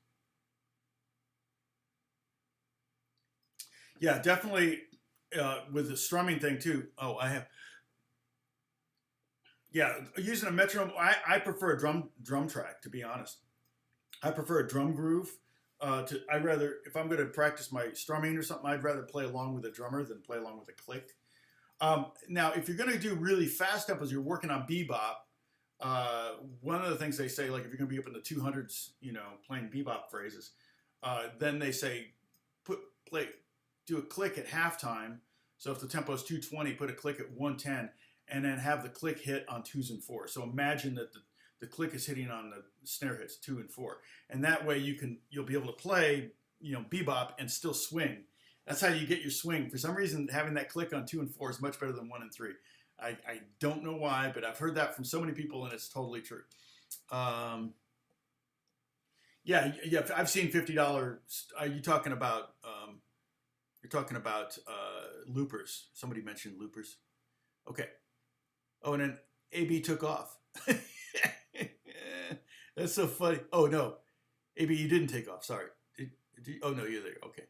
Yeah, definitely with the strumming thing too. Oh, I have. Yeah, using a metronome. I prefer a drum track, to be honest. I prefer a drum groove. I rather, if I'm going to practice my strumming or something, I'd rather play along with a drummer than play along with a click. Now, if you're going to do really fast tempos, you're working on bebop. One of the things they say, like if you're going to be up in the 200s, you know, playing bebop phrases, then they say do a click at halftime. So if the tempo is 220, put a click at 110, and then have the click hit on 2s and 4s. So imagine that the click is hitting on the snare hits 2 and 4, and that way you'll be able to play, you know, bebop and still swing. That's how you get your swing. For some reason, having that click on 2 and 4 is much better than 1 and 3. I don't know why, but I've heard that from so many people, and it's totally true. Yeah, I've seen $50. You're talking about loopers. Somebody mentioned loopers. Okay. Oh, and then AB took off. That's so funny. Oh no, AB, you didn't take off. Sorry. Did you? Oh no, you're there. Okay.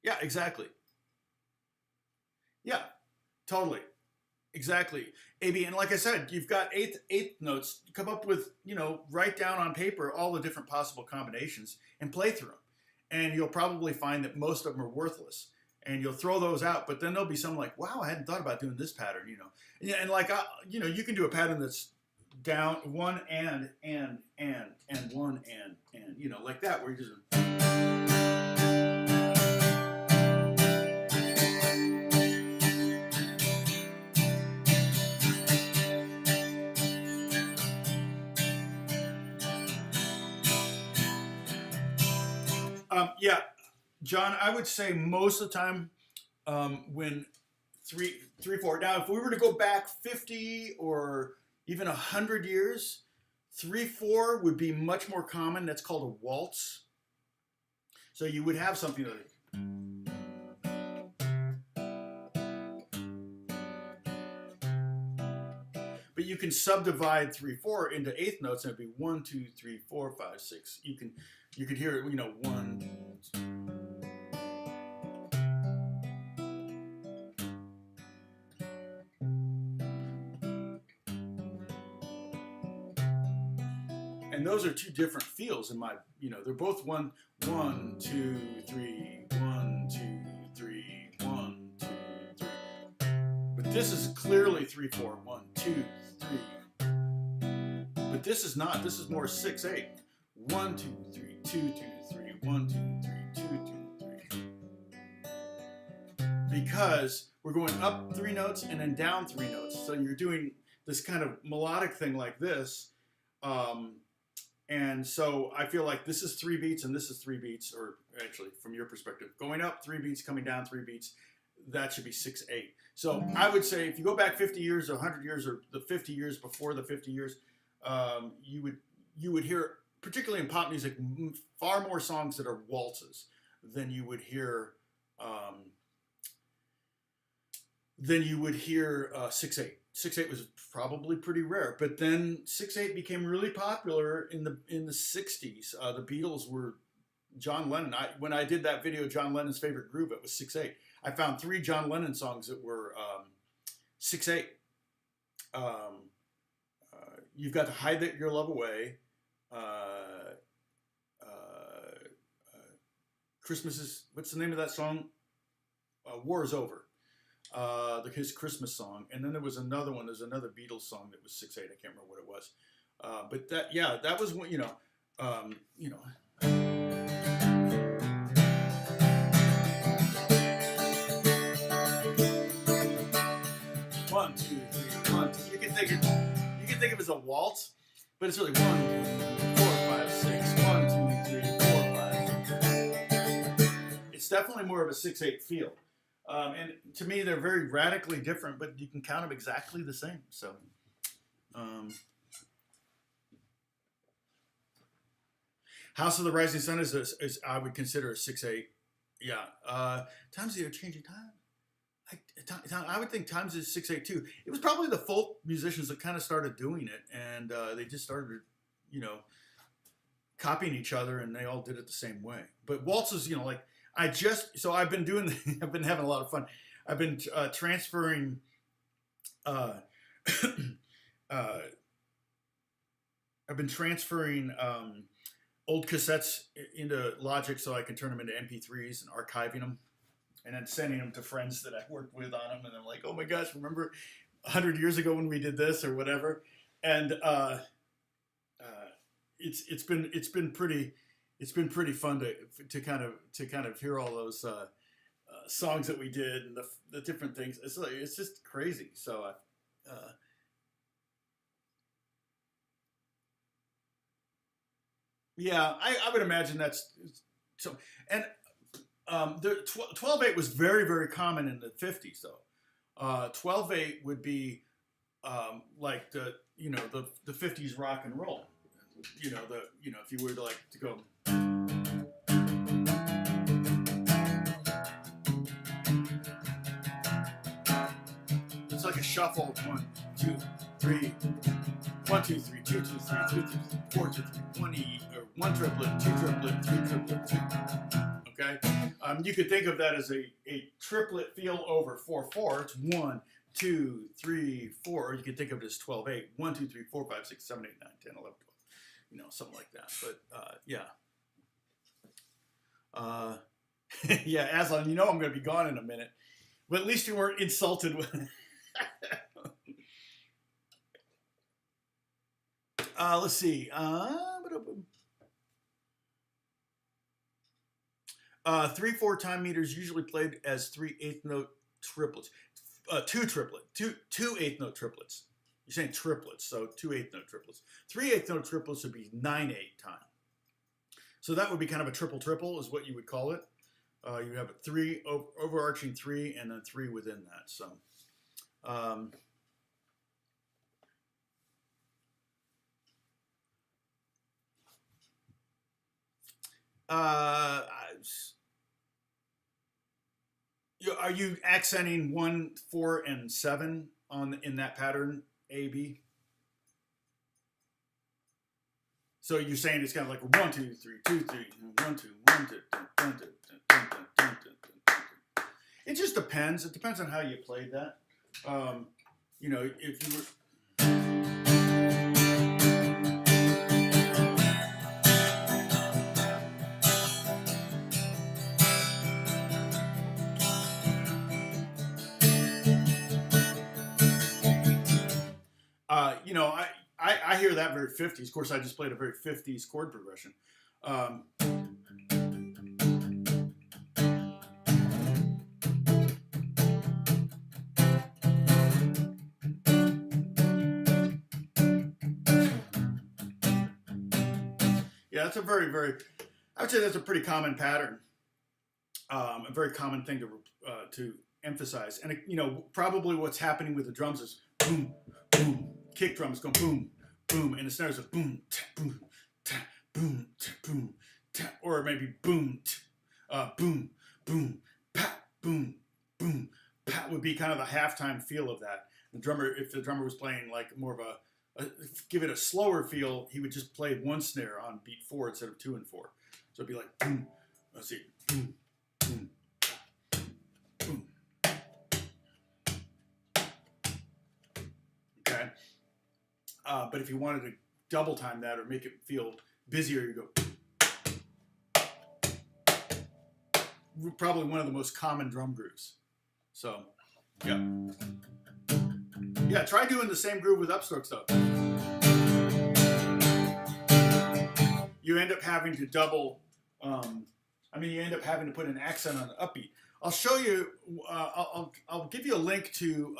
Yeah, exactly. Yeah, totally. Exactly. AB, and like I said, you've got eighth notes. Come up with, you know, write down on paper all the different possible combinations and play through them. And you'll probably find that most of them are worthless. And you'll throw those out, but then there'll be some like, wow, I hadn't thought about doing this pattern, you know. And like, you know, you can do a pattern that's down 1 and 1 and, you know, like that, where you just. Yeah, John, I would say most of the time when 3/4. Now, if we were to go back 50 or even 100 years, 3/4 would be much more common. That's called a waltz. So you would have something like. But you can subdivide 3/4 into eighth notes, and it'd be 1, 2, 3, 4, 5, 6. You could hear it, you know, 1, 2. And those are two different feels in my, you know, they're both 1, 1, 2, 3, 1, 2, 3, 1, 2, 3. But this is clearly 3/4, 1, 2, 3. But this is not. This is more 6/8. 1, 2, 3, 2, 2, 3, 1, 2, 3, 2, 2, 3. Because we're going up 3 notes and then down 3 notes. So you're doing this kind of melodic thing like this. And so I feel like this is 3 beats and this is 3 beats, or actually from your perspective, going up 3 beats, coming down 3 beats, that should be 6/8. So I would say if you go back 50 years or 100 years or the 50 years before the 50 years, you would hear, particularly in pop music, far more songs that are waltzes than you would hear 6/8. 6/8 was probably pretty rare, but then 6/8 became really popular in the 60s. The Beatles were John Lennon. When I did that video, John Lennon's favorite groove, it was 6/8. I found 3 John Lennon songs that were 6/8. You've got to Hide Your Love Away. Christmas is, what's the name of that song? War is Over. His Christmas song, and then there was another one. There's another Beatles song that was 6/8. I can't remember what it was, but that was when, you know. think of it as a waltz, but it's really 1, 4, 5, 6, 1, 2, 3, 4, 5. It's definitely more of a 6/8 feel. And to me, they're very radically different, but you can count them exactly the same. So, House of the Rising Sun is I would consider a 6/8. Yeah. Times they are changing time. I would think Times is 6/8 too. It was probably the folk musicians that kind of started doing it, and they just started, copying each other, and they all did it the same way. But waltzes, like I've been doing, I've been having a lot of fun. I've been transferring, I've been transferring old cassettes into Logic so I can turn them into MP3s and archiving them, and then sending them to friends that I worked with on them, and I'm like, oh my gosh, remember 100 years ago when we did this or whatever, and it's been pretty fun to kind of hear all those songs that we did and the different things. It's just crazy. So yeah, I would imagine that's so. And the 12/8 was very, very common in the 50s, though. 12/8 would be like the 50s rock and roll. If you were to go. It's like a shuffle. 1, 2, 3. 1, 2, 3, 2, 2, 3, 2, 2, 4, 2, 3, 1 E, or 1 triplet, 2 triplet, 3 triplet, 2. Okay? You could think of that as a triplet feel over 4/4. It's 1, 2, 3, 4. Or you could think of it as 12/8. 1, 2, 3, 4, 5, 6, 7, 8, 9, 10, 11, 12. Something like that. But yeah. Yeah, Aslan, I'm going to be gone in a minute. But at least you weren't insulted with. Let's see. 3/4 time meters usually played as 3/8 note triplets. Two 8th note triplets. You're saying triplets, so 2/8 note triplets. 3/8 note triplets would be 9/8 time. So that would be kind of a triple is what you would call it. You have a 3 overarching 3 and then 3 within that. So. Are you accenting 1, 4, and 7 in that pattern, A, B? So you're saying it's kind of like 1, 2, 3, 2, 3, 1, 2, 1, 2, 1, 2. It just depends. It depends on how you played that. If you were. I hear that very 50s. Of course, I just played a very 50s chord progression. Yeah, that's a very, very, I would say that's a pretty common pattern. A very common thing to emphasize. And, probably what's happening with the drums is boom, boom. Kick drums go boom, boom, and the snares are boom, ta, boom, ta, boom, ta, boom, ta, or maybe boom, ta, boom, boom, pat, boom, boom, pat would be kind of the halftime feel of that. If the drummer was playing like more of give it a slower feel, he would just play one snare on beat 4 instead of 2 and 4. So it'd be like boom, let's see, boom, boom, boom. Okay. But if you wanted to double time that or make it feel busier, you go. Probably one of the most common drum grooves. So, yeah. Yeah, try doing the same groove with upstrokes though. You end up having to double, you end up having to put an accent on the upbeat. I'll show you, I'll give you a link to,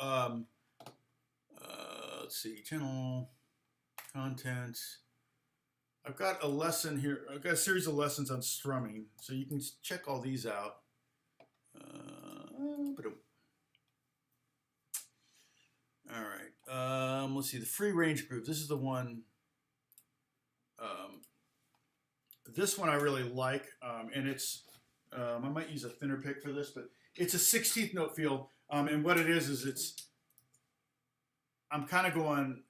let's see, channel. Content. I've got a lesson here. I've got a series of lessons on strumming, so you can check all these out. All right. Let's see. The free range groove. This is the one. This one I really like, and it's. I might use a thinner pick for this, but it's a 16th note feel, and what it is it's. I'm kind of going,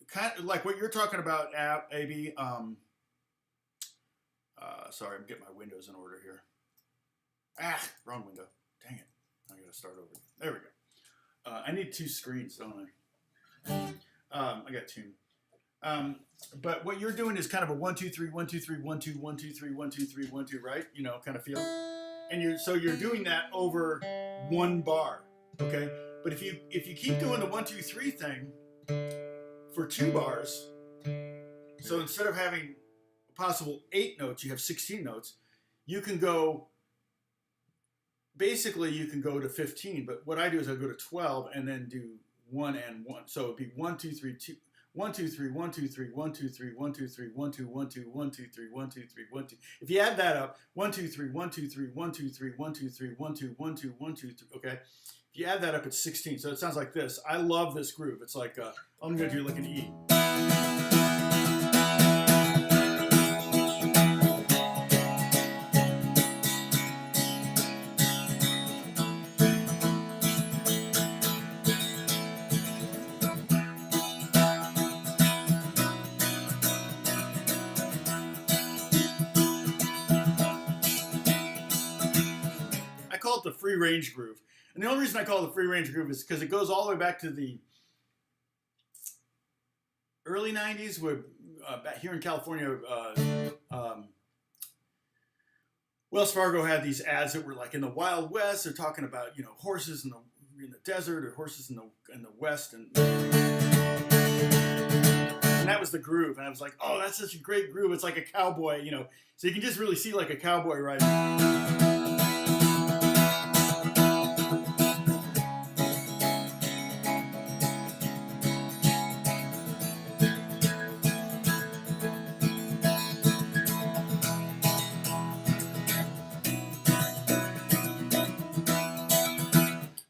kind of like what you're talking about, AB. Sorry, I'm getting my windows in order here. Wrong window. Dang it. I gotta start over. There we go. I need two screens, don't I? I got two. But what you're doing is kind of a 1 2 3 1 2 3 1 2 1 2 3 1 2 3 1 2, right? You know, kind of feel. And you're doing that over one bar, okay? But if you keep doing the 1 2 3 thing for 2 bars, so instead of having a possible 8 notes, you have 16 notes. You can go. Basically, you can go to 15. But what I do is I go to 12 and then do 1 and 1. So it'd be 1 2 3 2. 1 2 3 1 2 3 1 2 3 1 2 3 1 2 1 2 1 2 3 1 2 3 1 2. If you add that up, 1 2 3 1 2 3 1 2 3 1 2 3 1 2 1 2 1 2 3. Okay, if you add that up, it's 16. So it sounds like this. I love this groove. It's like I'm gonna do like an E. The free range groove, and the only reason I call it the free range groove is because it goes all the way back to the early 90s where back here in California Wells Fargo had these ads that were like in the Wild West. They're talking about, you know, horses in the desert or horses in the West, and that was the groove. And I was like, oh, that's such a great groove. It's like a cowboy, you know, so you can just really see like a cowboy riding.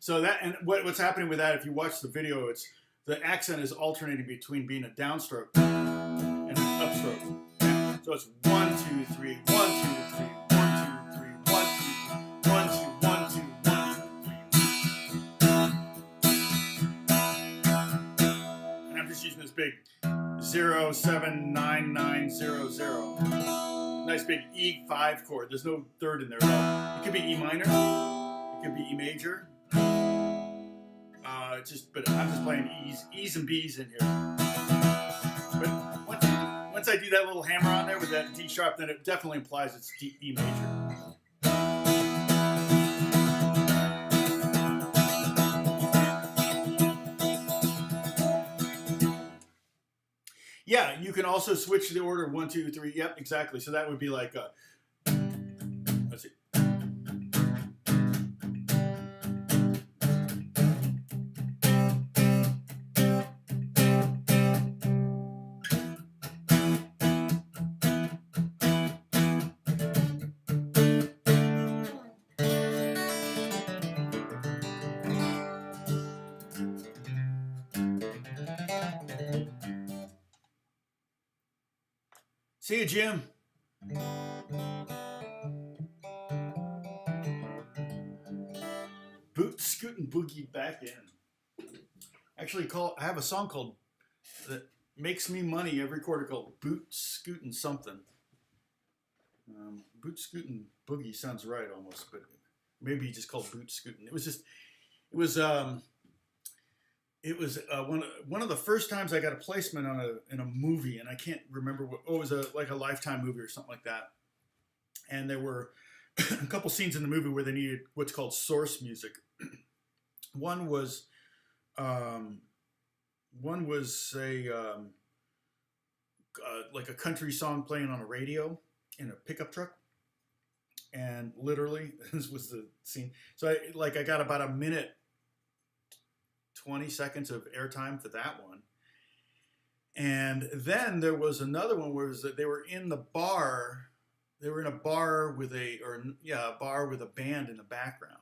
So that, and what's happening with that, if you watch the video, it's the accent is alternating between being a downstroke and an upstroke. Okay? So it's 1 2 3 1 2 3 1 2 3 1 2 1 2 1 2 1 2. And I'm just using this big 0 7 9 9 0 0. Nice big E5 chord. There's no third in there at all. It could be E minor. It could be E major. But I'm just playing E's and B's in here. But once I do that little hammer on there with that D sharp, then it definitely implies it's E major. Yeah, you can also switch the order 1 2 3. Yep, exactly. So that would be like let's see. See you, Jim. Boot Scootin' Boogie back in. Actually, I have a song called that makes me money every quarter called Boot Scootin' something. Boot Scootin' Boogie sounds right almost, but maybe just called Boot Scootin'. It was one of the first times I got a placement in a movie, and I can't remember what. Oh, it was like a Lifetime movie or something like that. And there were a couple scenes in the movie where they needed what's called source music. One was like a country song playing on a radio in a pickup truck, and literally this was the scene. So I got about a minute 20 seconds of airtime for that one. And then there was another one where it was that they were in the bar. They were in a bar with a bar with a band in the background,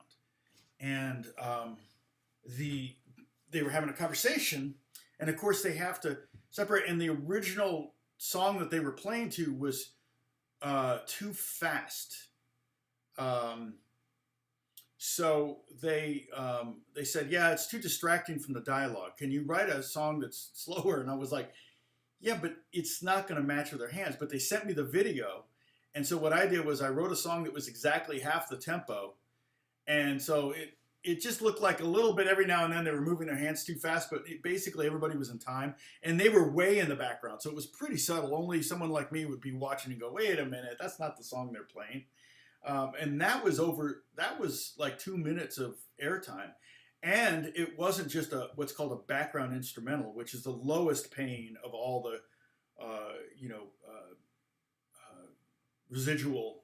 and the they were having a conversation, and of course they have to separate. And the original song that they were playing to was too fast. So they said, yeah, it's too distracting from the dialogue. Can you write a song that's slower? And I was like, yeah, but it's not going to match with their hands. But they sent me the video. And so what I did was I wrote a song that was exactly half the tempo. And so it just looked like a little bit every now and then they were moving their hands too fast, but basically everybody was in time. And they were way in the background. So it was pretty subtle. Only someone like me would be watching and go, wait a minute, that's not the song they're playing. And that was like 2 minutes of airtime. And it wasn't just what's called a background instrumental, which is the lowest paying of all the, residual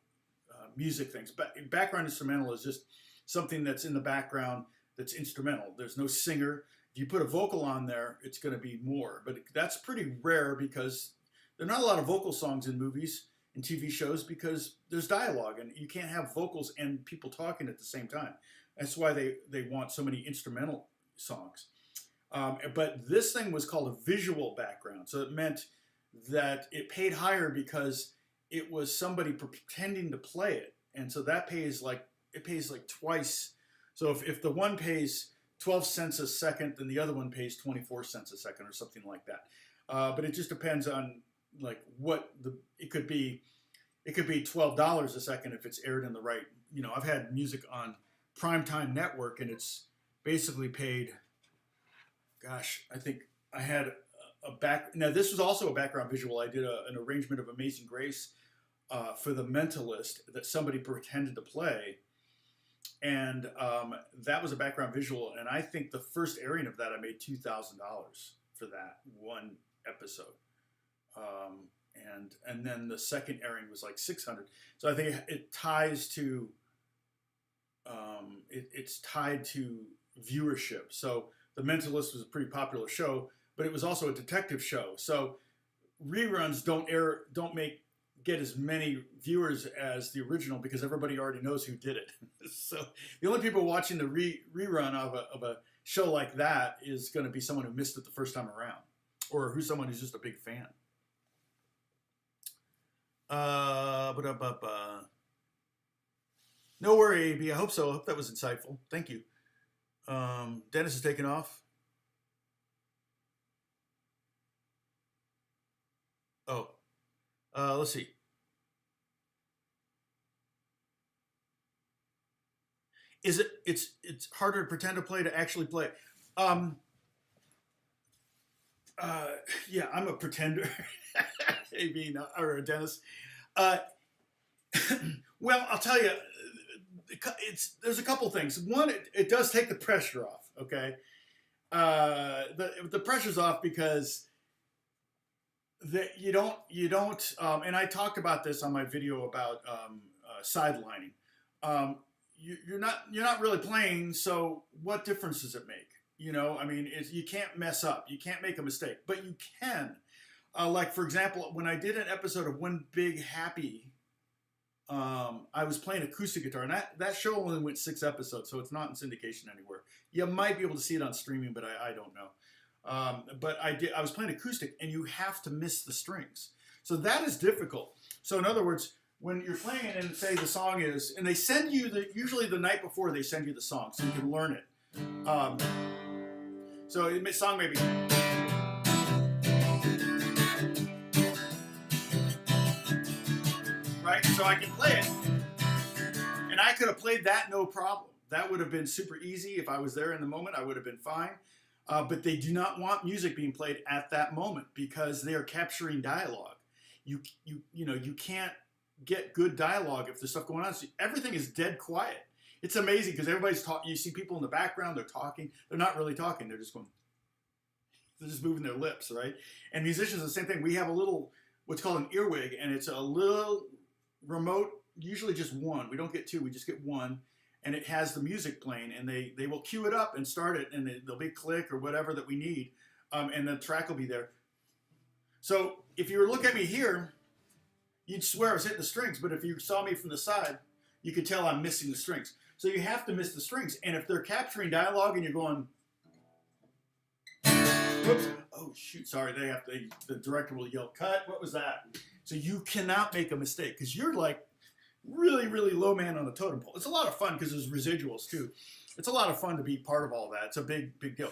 music things. But background instrumental is just something that's in the background that's instrumental. There's no singer. If you put a vocal on there, it's going to be more. But that's pretty rare because there are not a lot of vocal songs in movies and TV shows because there's dialogue and you can't have vocals and people talking at the same time. That's why they want so many instrumental songs. But this thing was called a visual background. So it meant that it paid higher because it was somebody pretending to play it. And so that pays like twice. So if the one pays 12 cents a second, then the other one pays 24 cents a second or something like that. But it just depends on like it could be $12 a second if it's aired in the right, I've had music on Primetime Network and it's basically paid, gosh, I think I had now this was also a background visual. I did an arrangement of Amazing Grace for The Mentalist that somebody pretended to play. And that was a background visual. And I think the first airing of that, I made $2,000 for that one episode. And then the second airing was like 600. So I think it ties to it's tied to viewership. So The Mentalist was a pretty popular show, but it was also a detective show. So reruns don't get as many viewers as the original because everybody already knows who did it. So the only people watching the rerun of a show like that is going to be someone who missed it the first time around, or someone who's just a big fan. No worry, AB. I hope so. I hope that was insightful. Thank you. Dennis is taking off. Oh, let's see. It's harder to pretend to play to actually play. Yeah, I'm a pretender. AB or Dennis. Well, I'll tell you, there's a couple things. One, it does take the pressure off. Okay, the pressure's off because you don't. And I talked about this on my video about sidelining. You're not really playing, so what difference does it make? I mean, you can't mess up. You can't make a mistake, but you can. Like, for example, when I did an episode of One Big Happy, I was playing acoustic guitar, and that show only went 6 episodes, so it's not in syndication anywhere. You might be able to see it on streaming, but I don't know. But I was playing acoustic, and you have to miss the strings. So that is difficult. So in other words, when you're playing it and say the song is, and they send you usually the night before they send you the song so you can learn it. So the song may be, right? So I can play it. And I could have played that no problem. That would have been super easy. If I was there in the moment, I would have been fine. But they do not want music being played at that moment because they are capturing dialogue. You can't get good dialogue if there's stuff going on. So everything is dead quiet. It's amazing because everybody's talking. You see people in the background, they're talking. They're not really talking. They're just moving their lips, right? And musicians, the same thing. We have a little, what's called an earwig, and it's a little remote, usually just one. We don't get 2, we just get 1. And it has the music playing, and they will cue it up and start it, and there'll be a click or whatever that we need, and the track will be there. So if you were to look at me here, you'd swear I was hitting the strings, but if you saw me from the side, you could tell I'm missing the strings. So you have to miss the strings. And if they're capturing dialogue and you're going, whoops, oh shoot, sorry, the director will yell, cut, what was that? So you cannot make a mistake because you're like really, really low man on the totem pole. It's a lot of fun because there's residuals too. It's a lot of fun to be part of all that. It's a big, big deal.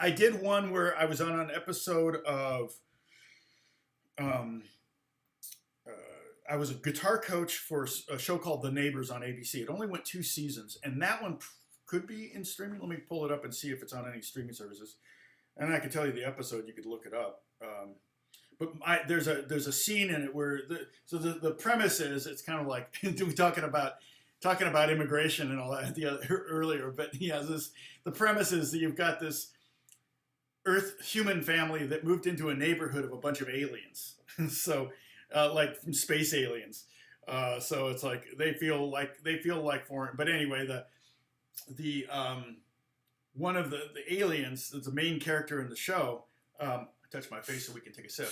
I did one where I was on an episode of, I was a guitar coach for a show called The Neighbors on ABC. It only went 2 seasons, and that one could be in streaming. Let me pull it up and see if it's on any streaming services. And I can tell you the episode. You could look it up. But there's a scene in it where the premise is it's kind of like we're talking about immigration and all that earlier. But yeah, the premise is that you've got this human family that moved into a neighborhood of a bunch of aliens. So like from space aliens. So it's like they feel like foreign. But anyway, the one of the aliens that's the main character in the show. I touch my face so we can take a sip.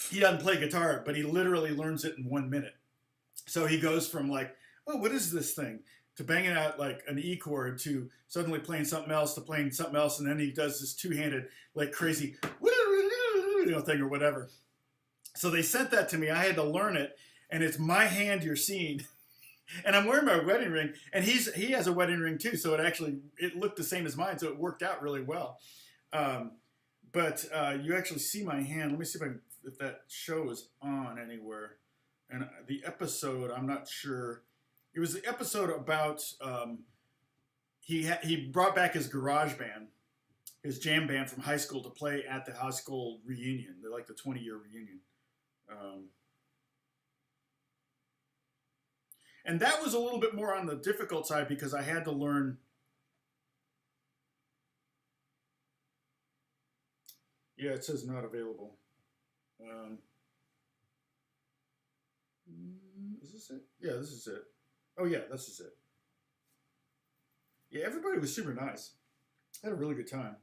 He doesn't play guitar, but he literally learns it in 1 minute. So he goes from like, oh, what is this thing? To banging out like an E chord to suddenly playing something else to playing something else. And then he does this two-handed like crazy thing or whatever. So they sent that to me. I had to learn it. And it's my hand you're seeing. And I'm wearing my wedding ring. And he has a wedding ring too. So it looked the same as mine. So it worked out really well. But you actually see my hand. Let me see if that show is on anywhere. And the episode, I'm not sure. It was the episode about he brought back his garage band, his jam band from high school to play at the high school reunion. They're like the 20-year reunion. And that was a little bit more on the difficult side because I had to learn. Yeah, it says not available. Is this it? Yeah, this is it. Oh yeah, this is it. Yeah, everybody was super nice. I had a really good time.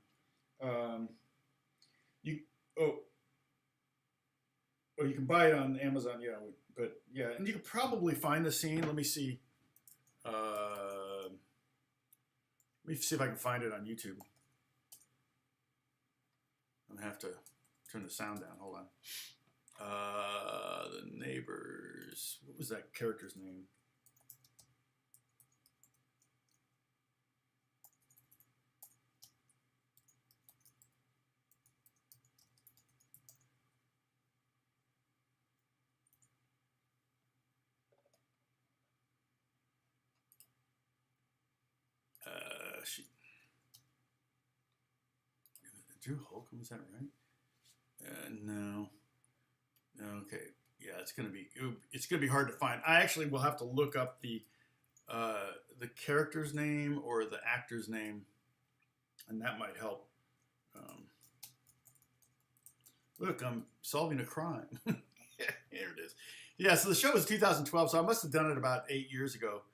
You can buy it on Amazon. Yeah, but yeah, and you could probably find the scene. Let me see. Let me see if I can find it on YouTube. I'm gonna have to turn the sound down. Hold on. The Neighbors. What was that character's name? Drew Holcomb, is that right? No. Okay. Yeah, it's gonna be hard to find. I actually will have to look up the character's name or the actor's name, and that might help. Look, I'm solving a crime. Here it is. Yeah, so the show was 2012, so I must have done it about 8 years ago.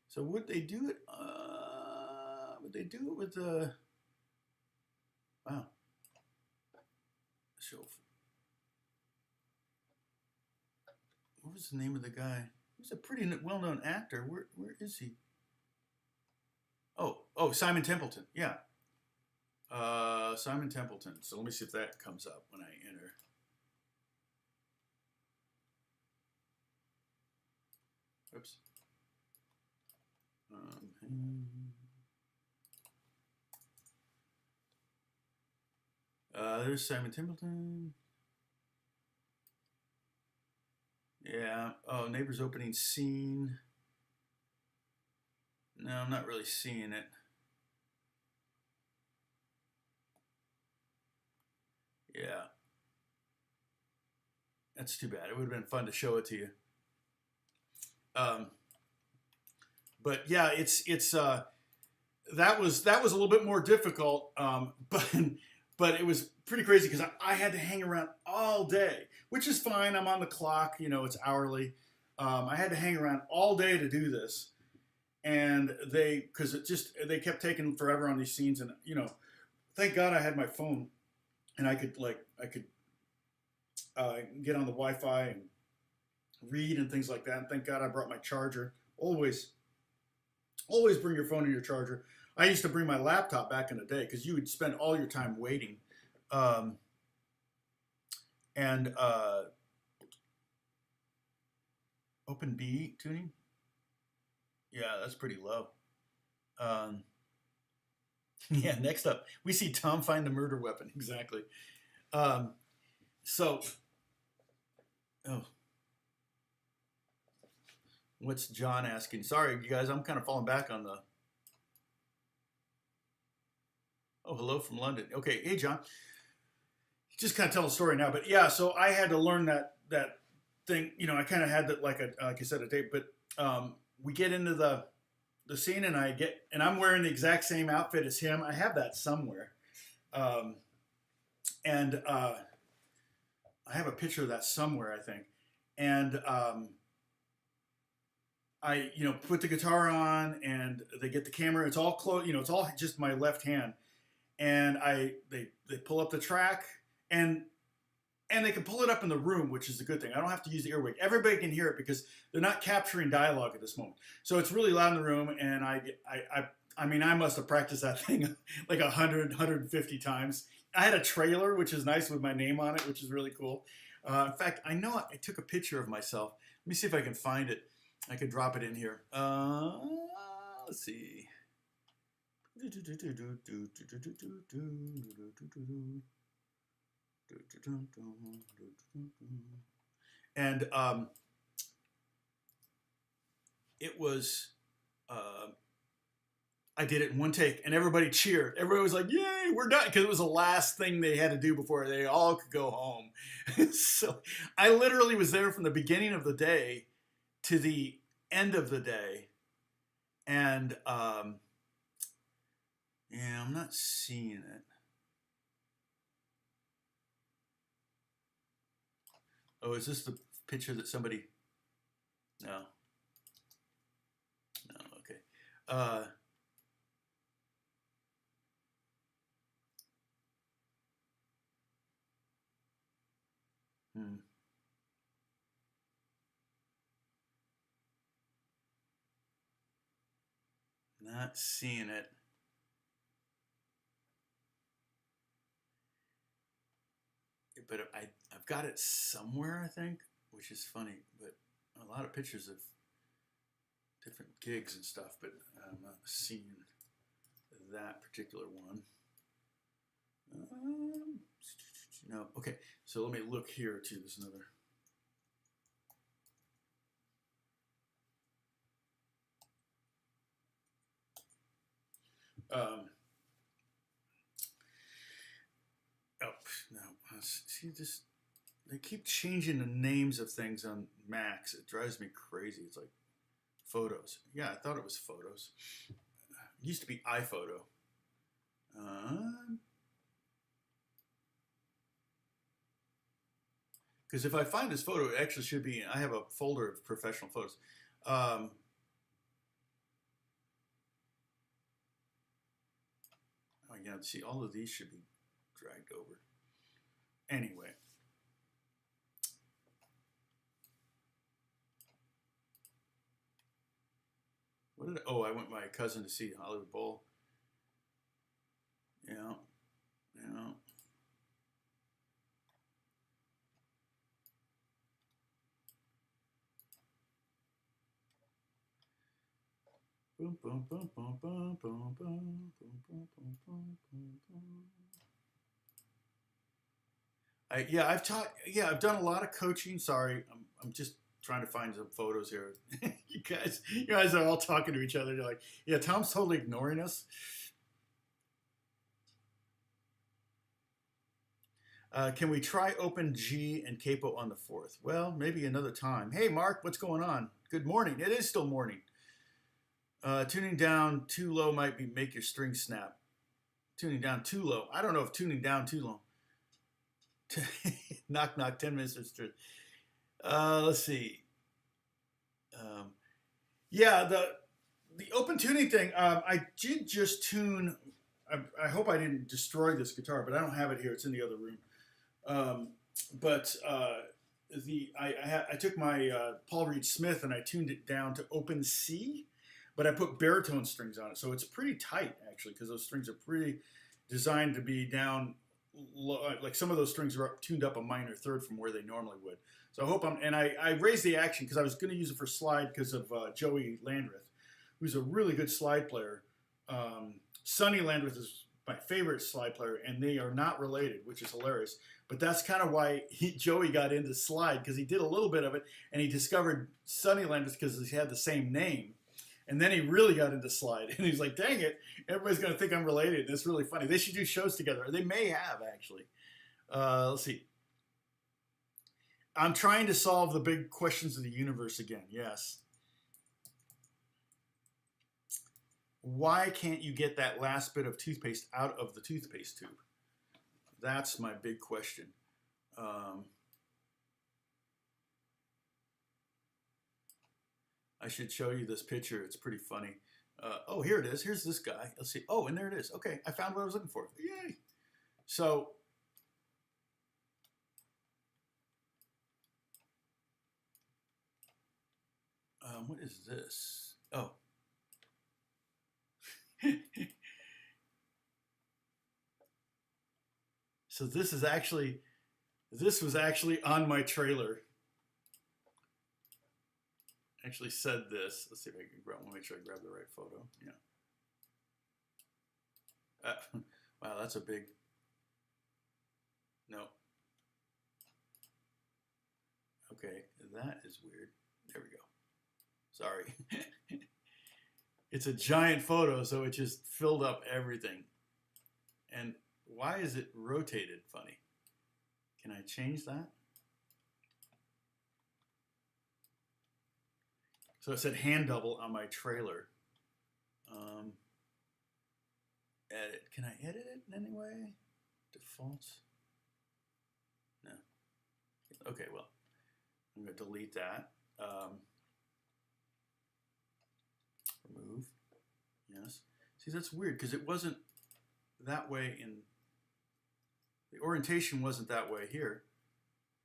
So would they do it? Would they do it with the? Wow. Show. What was the name of the guy? He's a pretty well-known actor. Where is he? Oh, Simon Templeton. Yeah. Simon Templeton. So let me see if that comes up when I enter. Oops. There's Simon Templeton. Yeah. Oh, Neighbors opening scene. No, I'm not really seeing it. Yeah. That's too bad. It would have been fun to show it to you. But yeah, that was a little bit more difficult. But it was pretty crazy because I had to hang around all day, which is fine. I'm on the clock, it's hourly. I had to hang around all day to do this. and because they kept taking forever on these scenes, and thank God I had my phone, and I could get on the Wi-Fi and read and things like that. And thank God I brought my charger. Always bring your phone and your charger. I used to bring my laptop back in the day because you would spend all your time waiting. And open B tuning. Yeah, that's pretty low. Yeah, next up, we see Tom find the murder weapon. Exactly. So, oh, what's John asking? Sorry, you guys, I'm kind of falling back on the. Oh, hello from London. Okay, hey, John. Just kind of tell the story now, but yeah, so I had to learn that thing. I kind of had that like I said, a tape, but we get into the scene, and I'm wearing the exact same outfit as him. I have that somewhere, and I have a picture of that somewhere, I think, and I put the guitar on, and they get the camera. It's all close, it's all just my left hand, and they pull up the track, and they can pull it up in the room, which is a good thing. I don't have to use the earwig. Everybody can hear it because they're not capturing dialogue at this moment. So it's really loud in the room, and I mean, I must have practiced that thing like 100, 150 times. I had a trailer, which is nice, with my name on it, which is really cool. In fact, I know I took a picture of myself. Let me see if I can find it. I could drop it in here. Let's see. And it was, I did it in one take, and everybody cheered. Everybody was like, "Yay, we're done!" Because it was the last thing they had to do before they all could go home. So I literally was there from the beginning of the day to the end of the day, and yeah, I'm not seeing it. Oh, is this the picture that somebody? No. No, okay. Not seeing it. But I've got it somewhere, I think, which is funny. But a lot of pictures of different gigs and stuff, but I'm not seeing that particular one. No, okay. So let me look here too. There's another. Oh no! See this? They keep changing the names of things on Macs. It drives me crazy. It's like photos. Yeah, I thought it was photos. It used to be iPhoto. Because if I find this photo, it actually should be. I have a folder of professional photos. Oh, yeah, see, all of these should be dragged over. Anyway. What did I went with my cousin to see Hollywood Bowl. Yeah. Boom, boom, boom, boom, boom, boom, boom, boom, boom, boom, boom, boom. I've done a lot of coaching. Sorry, I'm just trying to find some photos here. you guys are all talking to each other. You're like, yeah, Tom's totally ignoring us. Can we try open G and capo on the 4th? Well, maybe another time. Hey, Mark, what's going on? Good morning. It is still morning. Tuning down too low might make your string snap. Tuning down too low. I don't know if tuning down too low. Knock, knock, 10 minutes of truth. Let's see. Yeah, The open tuning thing, I did just tune. I hope I didn't destroy this guitar, but I don't have it here. It's in the other room. Um, but I took my Paul Reed Smith and I tuned it down to open C, but I put baritone strings on it, so it's pretty tight actually because those strings are pretty designed to be down low, like some of those strings are tuned up a minor third from where they normally would. So I hope I raised the action because I was going to use it for slide because of Joey Landreth, who's a really good slide player. Sonny Landreth is my favorite slide player, and they are not related, which is hilarious. But that's kind of why Joey got into slide, because he did a little bit of it, and he discovered Sonny Landreth because he had the same name. And then he really got into slide, and he's like, dang it, everybody's going to think I'm related. And it's really funny. They should do shows together. They may have, actually. Let's see. I'm trying to solve the big questions of the universe again. Yes. Why can't you get that last bit of toothpaste out of the toothpaste tube? That's my big question. I should show you this picture. It's pretty funny. Oh, here it is. Here's this guy. Let's see. Oh, and there it is. Okay, I found what I was looking for. Yay. So, what is this? Oh. So this was actually on my trailer. Actually said this. Let's see if I can grab. Let me make sure I grab the right photo. Yeah. Wow, that's a big. No. Okay, that is weird. There we go. Sorry. It's a giant photo, so it just filled up everything. And why is it rotated funny? Can I change that? So it said hand double on my trailer. Edit. Can I edit it in any way? Defaults? No. Okay, well, I'm going to delete that. Remove. Yes. See, that's weird because it wasn't that way in the orientation wasn't that way here.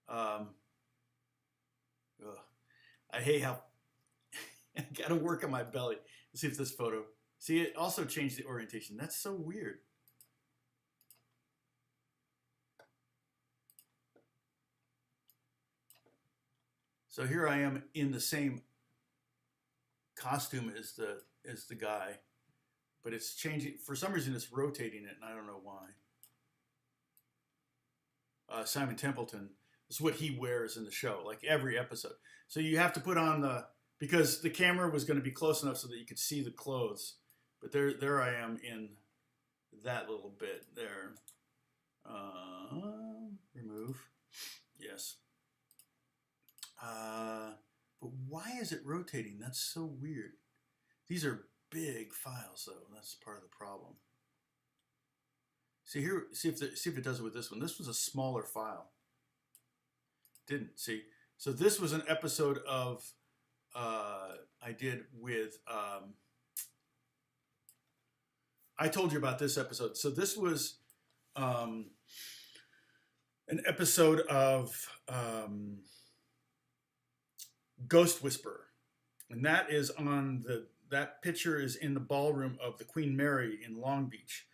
I hate how I gotta work on my belly. Let's see if this photo. See, it also changed the orientation. That's so weird. So here I am in the same costume as the guy, but it's changing. For some reason, it's rotating it, and I don't know why. Simon Templeton, this is what he wears in the show, like every episode. So you have to put on because the camera was going to be close enough so that you could see the clothes. But there I am in that little bit there. Remove. Yes. But why is it rotating? That's so weird. These are big files, though. That's part of the problem. See here. See if it does it with this one. This was a smaller file. Didn't see. So this was an episode of I did with. I told you about this episode. So this was an episode of Ghost Whisperer, and that is on that picture is in the ballroom of the Queen Mary in Long Beach.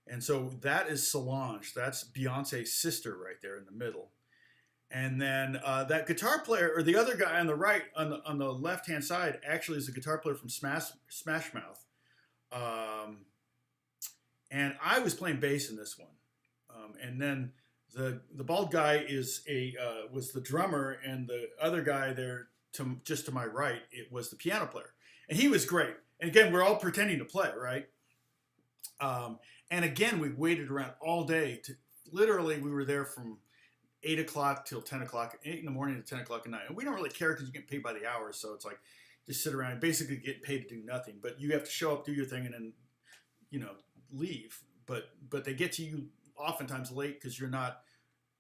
And so that is Solange. That's Beyonce's sister right there in the middle. And then that guitar player, or the other guy on the right, on the left-hand side, actually is a guitar player from Smash Mouth. And I was playing bass in this one. And then the bald guy was the drummer, and the other guy there, just to my right, it was the piano player. And he was great. And again, we're all pretending to play, right? And again, we waited around all day. Literally, we were there from 8 o'clock till 10 o'clock, 8 in the morning to 10 o'clock at night. And we don't really care because you get paid by the hour. So it's like, just sit around and basically get paid to do nothing. But you have to show up, do your thing, and then, leave. But they get to you oftentimes late because you're not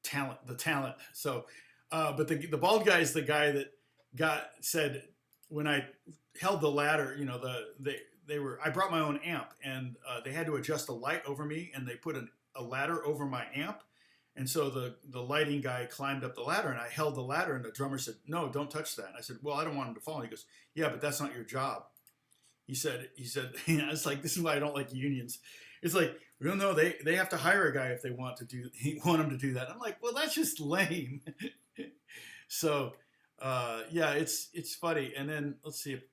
the talent. So, but the bald guy is the guy that said, when I held the ladder, I brought my own amp, and they had to adjust the light over me, and they put a ladder over my amp. And so the lighting guy climbed up the ladder, and I held the ladder, and the drummer said, "No, don't touch that." And I said, "Well, I don't want him to fall." And he goes, "Yeah, but that's not your job." He said, it's like, this is why I don't like unions. It's like, well, no, they have to hire a guy if they want him to do that. I'm like, well, that's just lame. So, yeah, it's funny. And then let's see if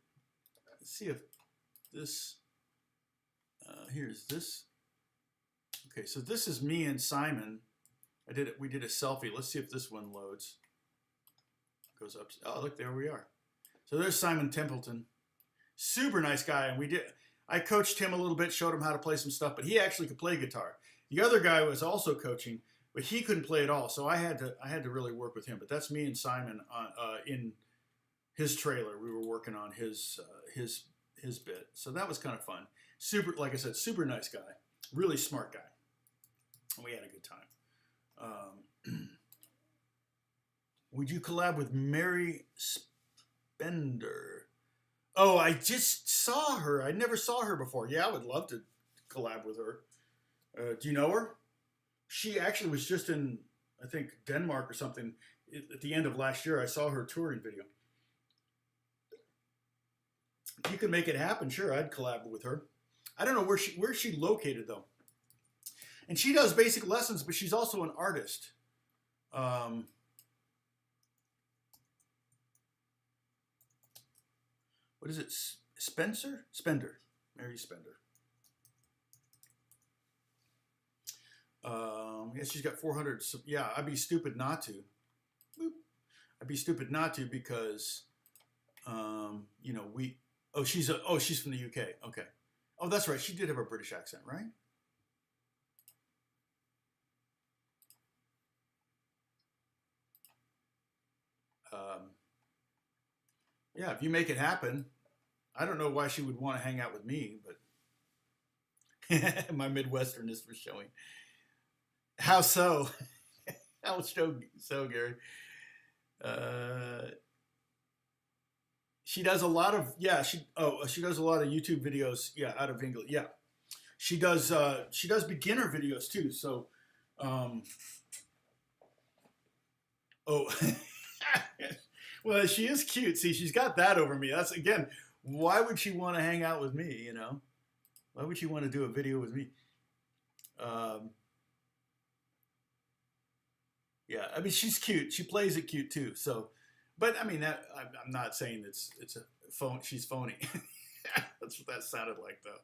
this, here's this. Okay, so this is me and Simon. We did a selfie. Let's see if this one loads. Goes up. Oh, look, there we are. So there's Simon Templeton. Super nice guy. And I coached him a little bit, showed him how to play some stuff, but he actually could play guitar. The other guy was also coaching, but he couldn't play at all. So I had to really work with him. But that's me and Simon in his trailer. We were working on his bit. So that was kind of fun. Super, like I said, super nice guy. Really smart guy. And we had a good time. Would you collab with Mary Spender? Oh, I just saw her. I never saw her before. Yeah, I would love to collab with her. Do you know her? She actually was just in, I think, Denmark or something at the end of last year. I saw her touring video. If you could make it happen, sure, I'd collab with her. I don't know where's she located though. And she does basic lessons, but she's also an artist. What is it? Spender. Mary Spender. Yeah, she's got 400. So yeah, I'd be stupid not to. Boop. I'd be stupid not to because, you know, she's from the UK. Okay. Oh, that's right. She did have a British accent, right? Yeah, if you make it happen, I don't know why she would want to hang out with me, but my Midwesternness was showing. How so? How so, Gary? She does a lot of she does a lot of YouTube videos, yeah, out of England. Yeah. She does beginner videos too. So well, she is cute. See, she's got that over me. That's, again, why would she want to hang out with me, you know? Why would she want to do a video with me? Yeah, I mean, she's cute. She plays it cute too. So, but I mean, I'm not saying it's a phone. She's phony. That's what that sounded like, though.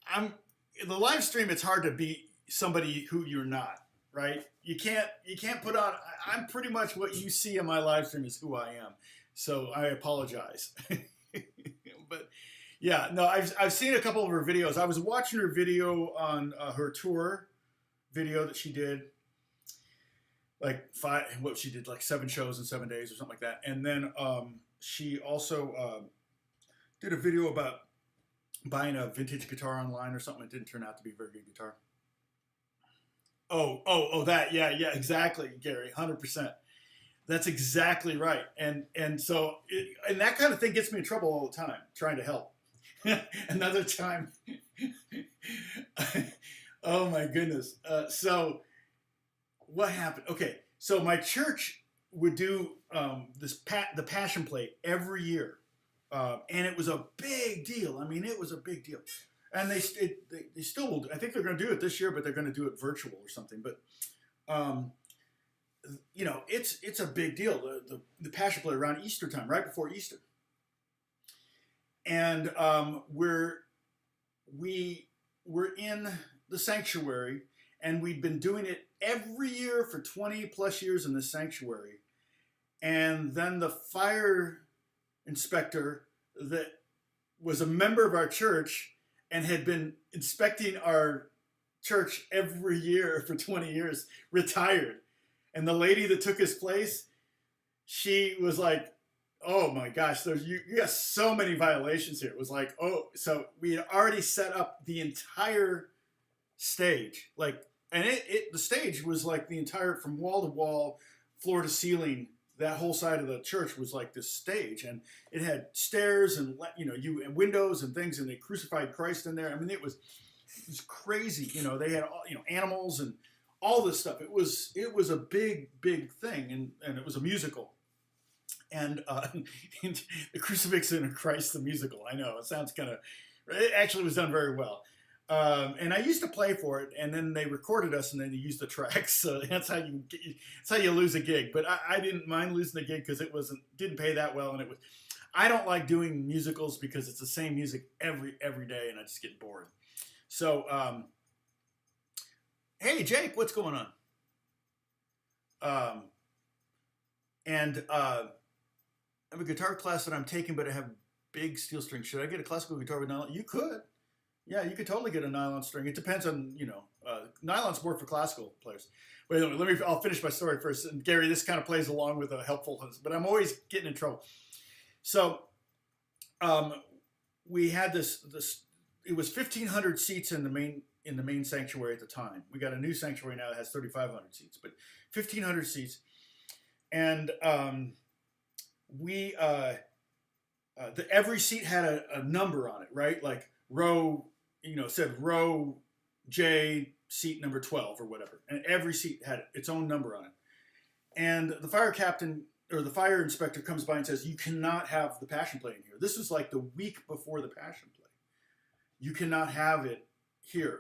I'm the live stream. It's hard to be somebody who you're not, right? You can't put on. I'm pretty much what you see in my live stream is who I am. So I apologize. But yeah, no, I've seen a couple of her videos. I was watching her video on her tour video that she did, like she did like 7 shows in 7 days or something like that. And then she also did a video about buying a vintage guitar online or something. It didn't turn out to be a very good guitar. Oh, that, yeah, exactly, Gary, 100%. That's exactly right. And so, and that kind of thing gets me in trouble all the time, trying to help. Another time, oh my goodness. So what happened? Okay, so my church would do the Passion Play every year. And it was a big deal. I mean, it was a big deal. And they still will. I think they're going to do it this year, but they're going to do it virtual or something. But, you know, it's a big deal. The Passion Play around Easter time, right before Easter. And we're in the sanctuary, and we've been doing it every year for 20 plus years in the sanctuary. And then the fire inspector that was a member of our church and had been inspecting our church every year for 20 years, retired. And the lady that took his place, she was like, oh my gosh, you got so many violations here. It was like, oh, so we had already set up the entire stage. Like, and the stage was like the entire, from wall to wall, floor to ceiling, that whole side of the church was like this stage, and it had stairs and and windows and things, and they crucified Christ in there. I mean, it was crazy. They had animals and all this stuff. It was a big thing, and it was a musical. And the Crucifixion of Christ the musical. I know it sounds kind of. It actually was done very well. And I used to play for it, and then they recorded us, and then they used the tracks. So that's how you lose a gig. But I didn't mind losing the gig because it didn't pay that well, and it was. I don't like doing musicals because it's the same music every day, and I just get bored. So, hey Jake, what's going on? I have a guitar class that I'm taking, but I have big steel strings. Should I get a classical guitar with nylon? You could. Yeah, you could totally get a nylon string. It depends on, nylon's more for classical players. Wait a minute, I'll finish my story first. And Gary, this kind of plays along with a helpfulness, but I'm always getting in trouble. So, we had this, it was 1,500 seats in the main sanctuary at the time. We got a new sanctuary now that has 3,500 seats, but 1,500 seats. And, every seat had a number on it, right? Like row, said row J, seat number 12 or whatever. And every seat had its own number on it. And the fire captain or the fire inspector comes by and says, you cannot have the Passion Play in here. This was like the week before the Passion Play. You cannot have it here.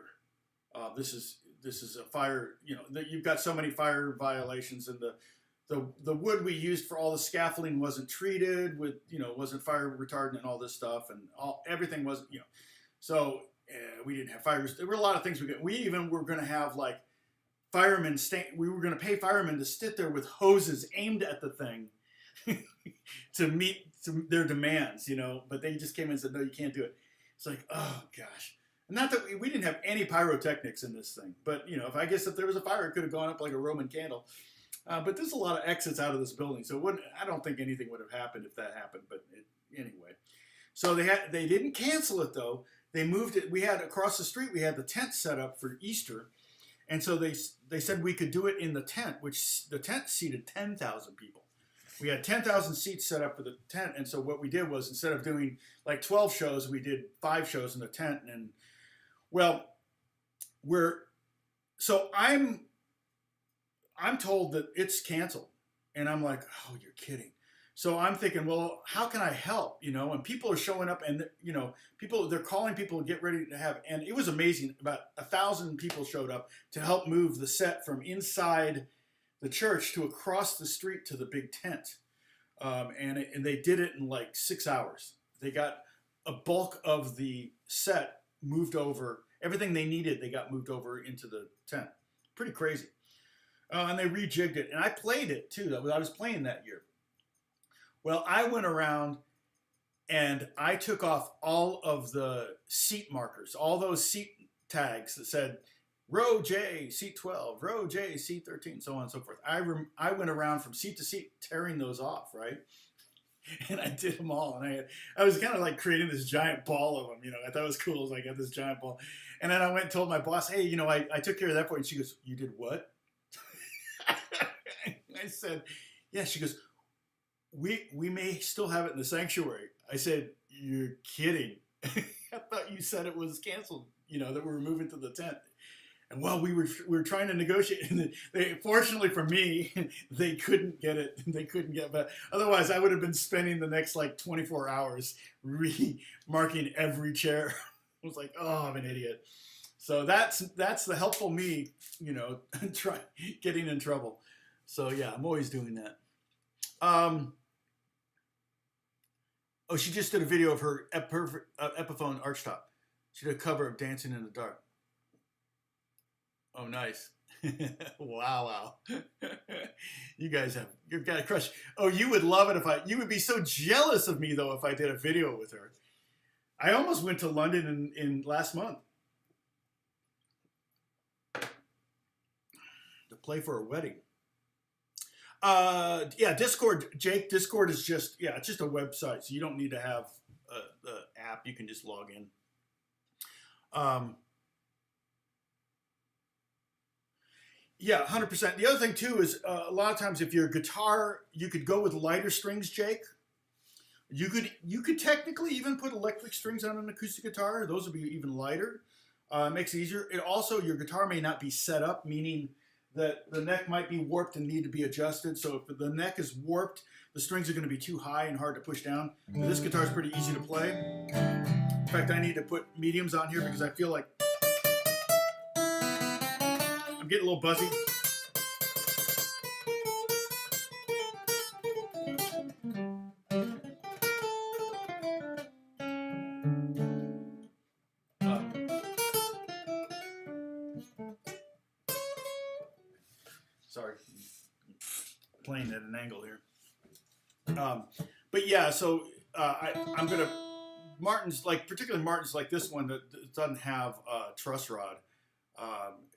This is a fire, you've got so many fire violations, and the wood we used for all the scaffolding wasn't treated with, wasn't fire retardant and all this stuff, and everything wasn't, so we didn't have fires. There were a lot of things we even were going to have like firemen we were going to pay firemen to sit there with hoses aimed at the thing to meet their demands, but they just came in and said, no, you can't do it. It's like, oh gosh. Not that we didn't have any pyrotechnics in this thing, but if there was a fire, it could have gone up like a Roman candle. But there's a lot of exits out of this building, so I don't think anything would have happened if that happened. But anyway, so they didn't cancel it though. They moved it. We had across the street. We had the tent set up for Easter, and so they said we could do it in the tent, which the tent seated 10,000 people. We had 10,000 seats set up for the tent, and so what we did was instead of doing like 12 shows, we did 5 shows in the tent. And I'm told that it's canceled, and I'm like, oh, you're kidding. So I'm thinking, well, how can I help? And people are showing up, and they're calling people to get ready to have, and it was amazing. About 1,000 people showed up to help move the set from inside the church to across the street to the big tent, and they did it in like 6 hours. They got a bulk of the set moved over. Everything they needed, they got moved over into the tent. Pretty crazy. And they rejigged it. And I played it too. I was playing that year. Well, I went around and I took off all of the seat markers, all those seat tags that said row J, seat 12, row J, seat 13, so on and so forth. I went around from seat to seat tearing those off, right? And I did them all. And I was kind of like creating this giant ball of them. I thought it was cool. I was like, I got this giant ball. And then I went and told my boss, hey, I took care of that for you. And she goes, you did what? I said, yeah. She goes, we may still have it in the sanctuary. I said, you're kidding. I thought you said it was canceled, that we were moving to the tent. And we were trying to negotiate, and fortunately for me, they couldn't get it. They couldn't get, but otherwise I would have been spending the next like 24 hours marking every chair. I was like, oh, I'm an idiot. So that's the helpful me, getting in trouble. So yeah, I'm always doing that. Oh, she just did a video of her Epiphone archtop. She did a cover of Dancing in the Dark. Oh, nice. Wow. You've got a crush. Oh, you would love it you would be so jealous of me though if I did a video with her. I almost went to London in last month to play for a wedding. Yeah, Discord, Jake. Discord is just it's just a website, so you don't need to have the app. You can just log in. Yeah, 100%. The other thing too is a lot of times if your guitar, you could go with lighter strings, Jake. You could technically even put electric strings on an acoustic guitar. Those would be even lighter. It makes it easier. It also, your guitar may not be set up, meaning that the neck might be warped and need to be adjusted. So if the neck is warped, the strings are going to be too high and hard to push down. But this guitar is pretty easy to play. In fact, I need to put mediums on here because I feel like I'm getting a little buzzy. Sorry, playing at an angle here. But yeah, so I'm gonna Martin's, like particularly Martin's like this one that doesn't have a truss rod.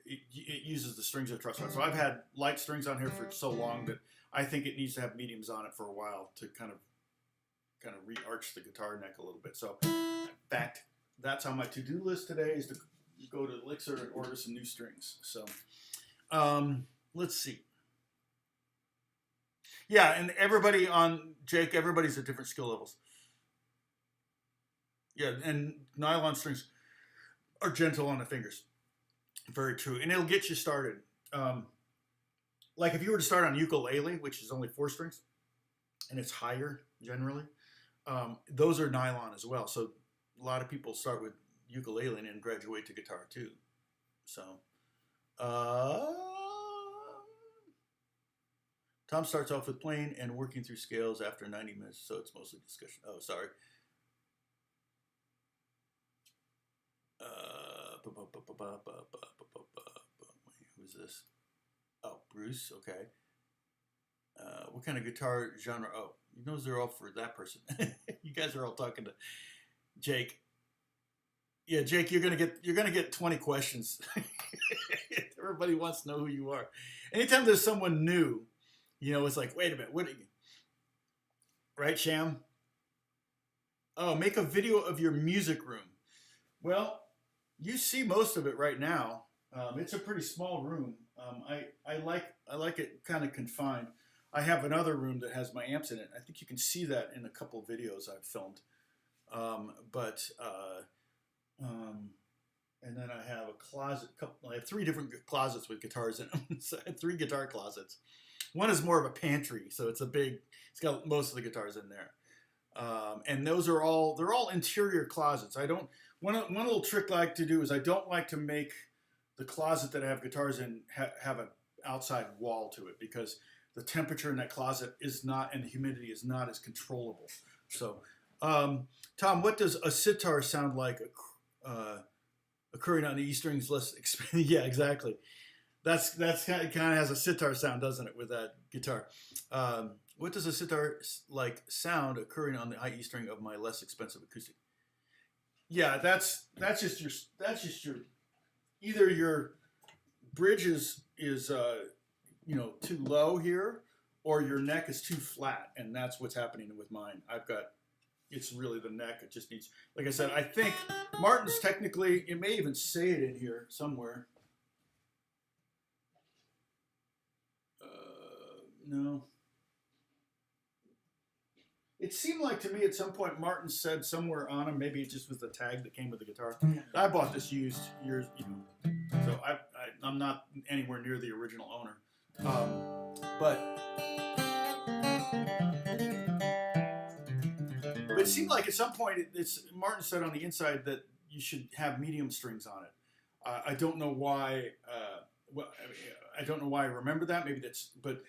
It uses the strings of truss rod. So I've had light strings on here for so long that I think it needs to have mediums on it for a while to kind of re-arch the guitar neck a little bit. So in fact, that's on my to-do list today, is to go to Elixir and order some new strings. So let's see. Yeah, and everybody on Jake, everybody's at different skill levels. Yeah, and nylon strings are gentle on the fingers. Very true, and it'll get you started. Like if you were to start on ukulele, which is only 4 strings, and it's higher generally, those are nylon as well. So a lot of people start with ukulele and then graduate to guitar too. So, Tom starts off with playing and working through scales after 90 minutes, so it's mostly discussion. Oh, sorry. Who's this? Oh, Bruce. Okay. What kind of guitar genre? Oh, he knows they're all for that person. You guys are all talking to Jake. Yeah, Jake, you're gonna get 20 questions. Everybody wants to know who you are. Anytime there's someone new, you know, it's like, wait a minute, what are you? Right, Sham? Oh, make a video of your music room. Well, you see most of it right now. It's a pretty small room. I like it kind of confined. I have another room that has my amps in it. I think you can see that in a couple of videos I've filmed. And then I have a closet. I have 3 different closets with guitars in them. So I have 3 guitar closets. One is more of a pantry, so it's got most of the guitars in there. And they're all interior closets. One little trick I like to do is I don't like to make the closet that I have guitars in have an outside wall to it, because the temperature in that closet is not, and the humidity is not as controllable. So, Tom, what does a sitar sound like occurring on the E strings less expanded? Yeah, exactly. That's kind of has a sitar sound, doesn't it, with that guitar? What does a sitar like sound occurring on the high E string of my less expensive acoustic? Yeah, that's just your either your bridge is too low here, or your neck is too flat, and that's what's happening with mine. It's really the neck. It just needs, like I said, I think Martin's technically, it may even say it in here somewhere. No. It seemed like to me at some point Martin said somewhere on him, maybe it just was the tag that came with the guitar. I bought this used years, so I'm not anywhere near the original owner. But it seemed like at some point Martin said on the inside that you should have medium strings on it. I don't know why. I don't know why I remember that. Maybe that's, but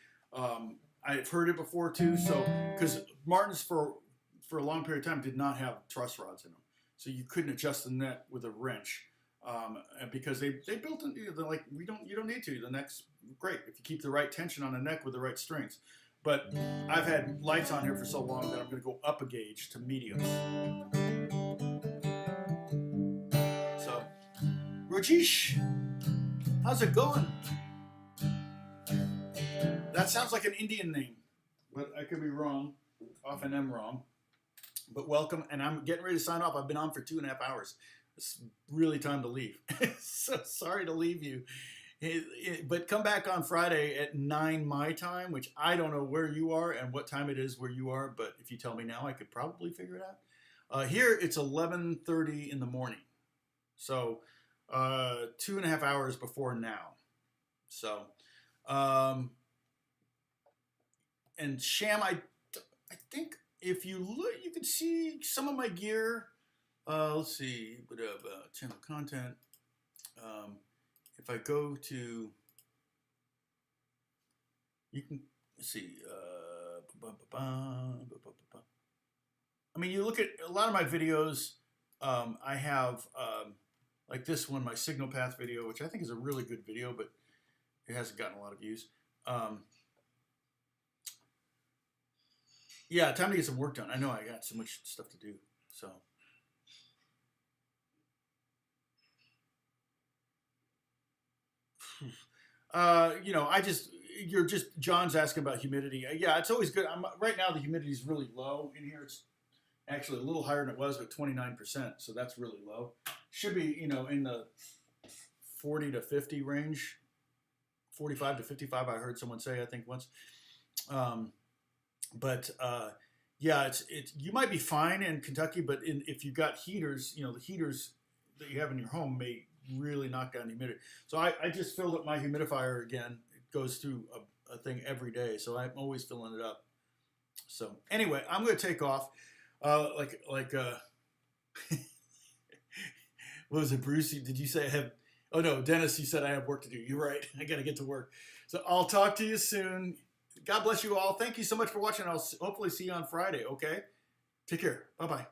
I've heard it before too. So because Martin's for a long period of time did not have truss rods in them, so you couldn't adjust the neck with a wrench, because they built it. They're like, you don't need to. The neck's great if you keep the right tension on the neck with the right strings. But I've had lights on here for so long that I'm going to go up a gauge to medium. So, Rajesh, how's it going? That sounds like an Indian name, but I could be wrong. Often am wrong. But welcome, and I'm getting ready to sign off. I've been on for 2.5 hours. It's really time to leave. So sorry to leave you But come back on Friday at 9 my time, which I don't know where you are and what time it is where you are, but if you tell me now, I could probably figure it out. Here it's 11:30 in the morning, so 2.5 hours before now. So, and Sham, I think if you look, you can see some of my gear. Let's see, channel content. If I go to, you can see. I mean, you look at a lot of my videos. I have like this one, my signal path video, which I think is a really good video, but it hasn't gotten a lot of views. Yeah, time to get some work done. I know I got so much stuff to do. So. You know, John's asking about humidity. Yeah, it's always good. Right now the humidity is really low in here. It's actually a little higher than it was at 29%, so that's really low. Should be, you know, in the 40 to 50 range, 45 to 55. I heard someone say, I think once. Yeah, it's you might be fine in Kentucky, but if you've got heaters, you know, the heaters that you have in your home may really knock down humidity. So I just filled up my humidifier again. It goes through a thing every day, so I'm always filling it up. So anyway, I'm going to take off. What was it, Bruce? Did you say I have? Oh no, Dennis, you said I have work to do. You're right. I got to get to work. So I'll talk to you soon. God bless you all. Thank you so much for watching. I'll hopefully see you on Friday. Okay. Take care. Bye bye.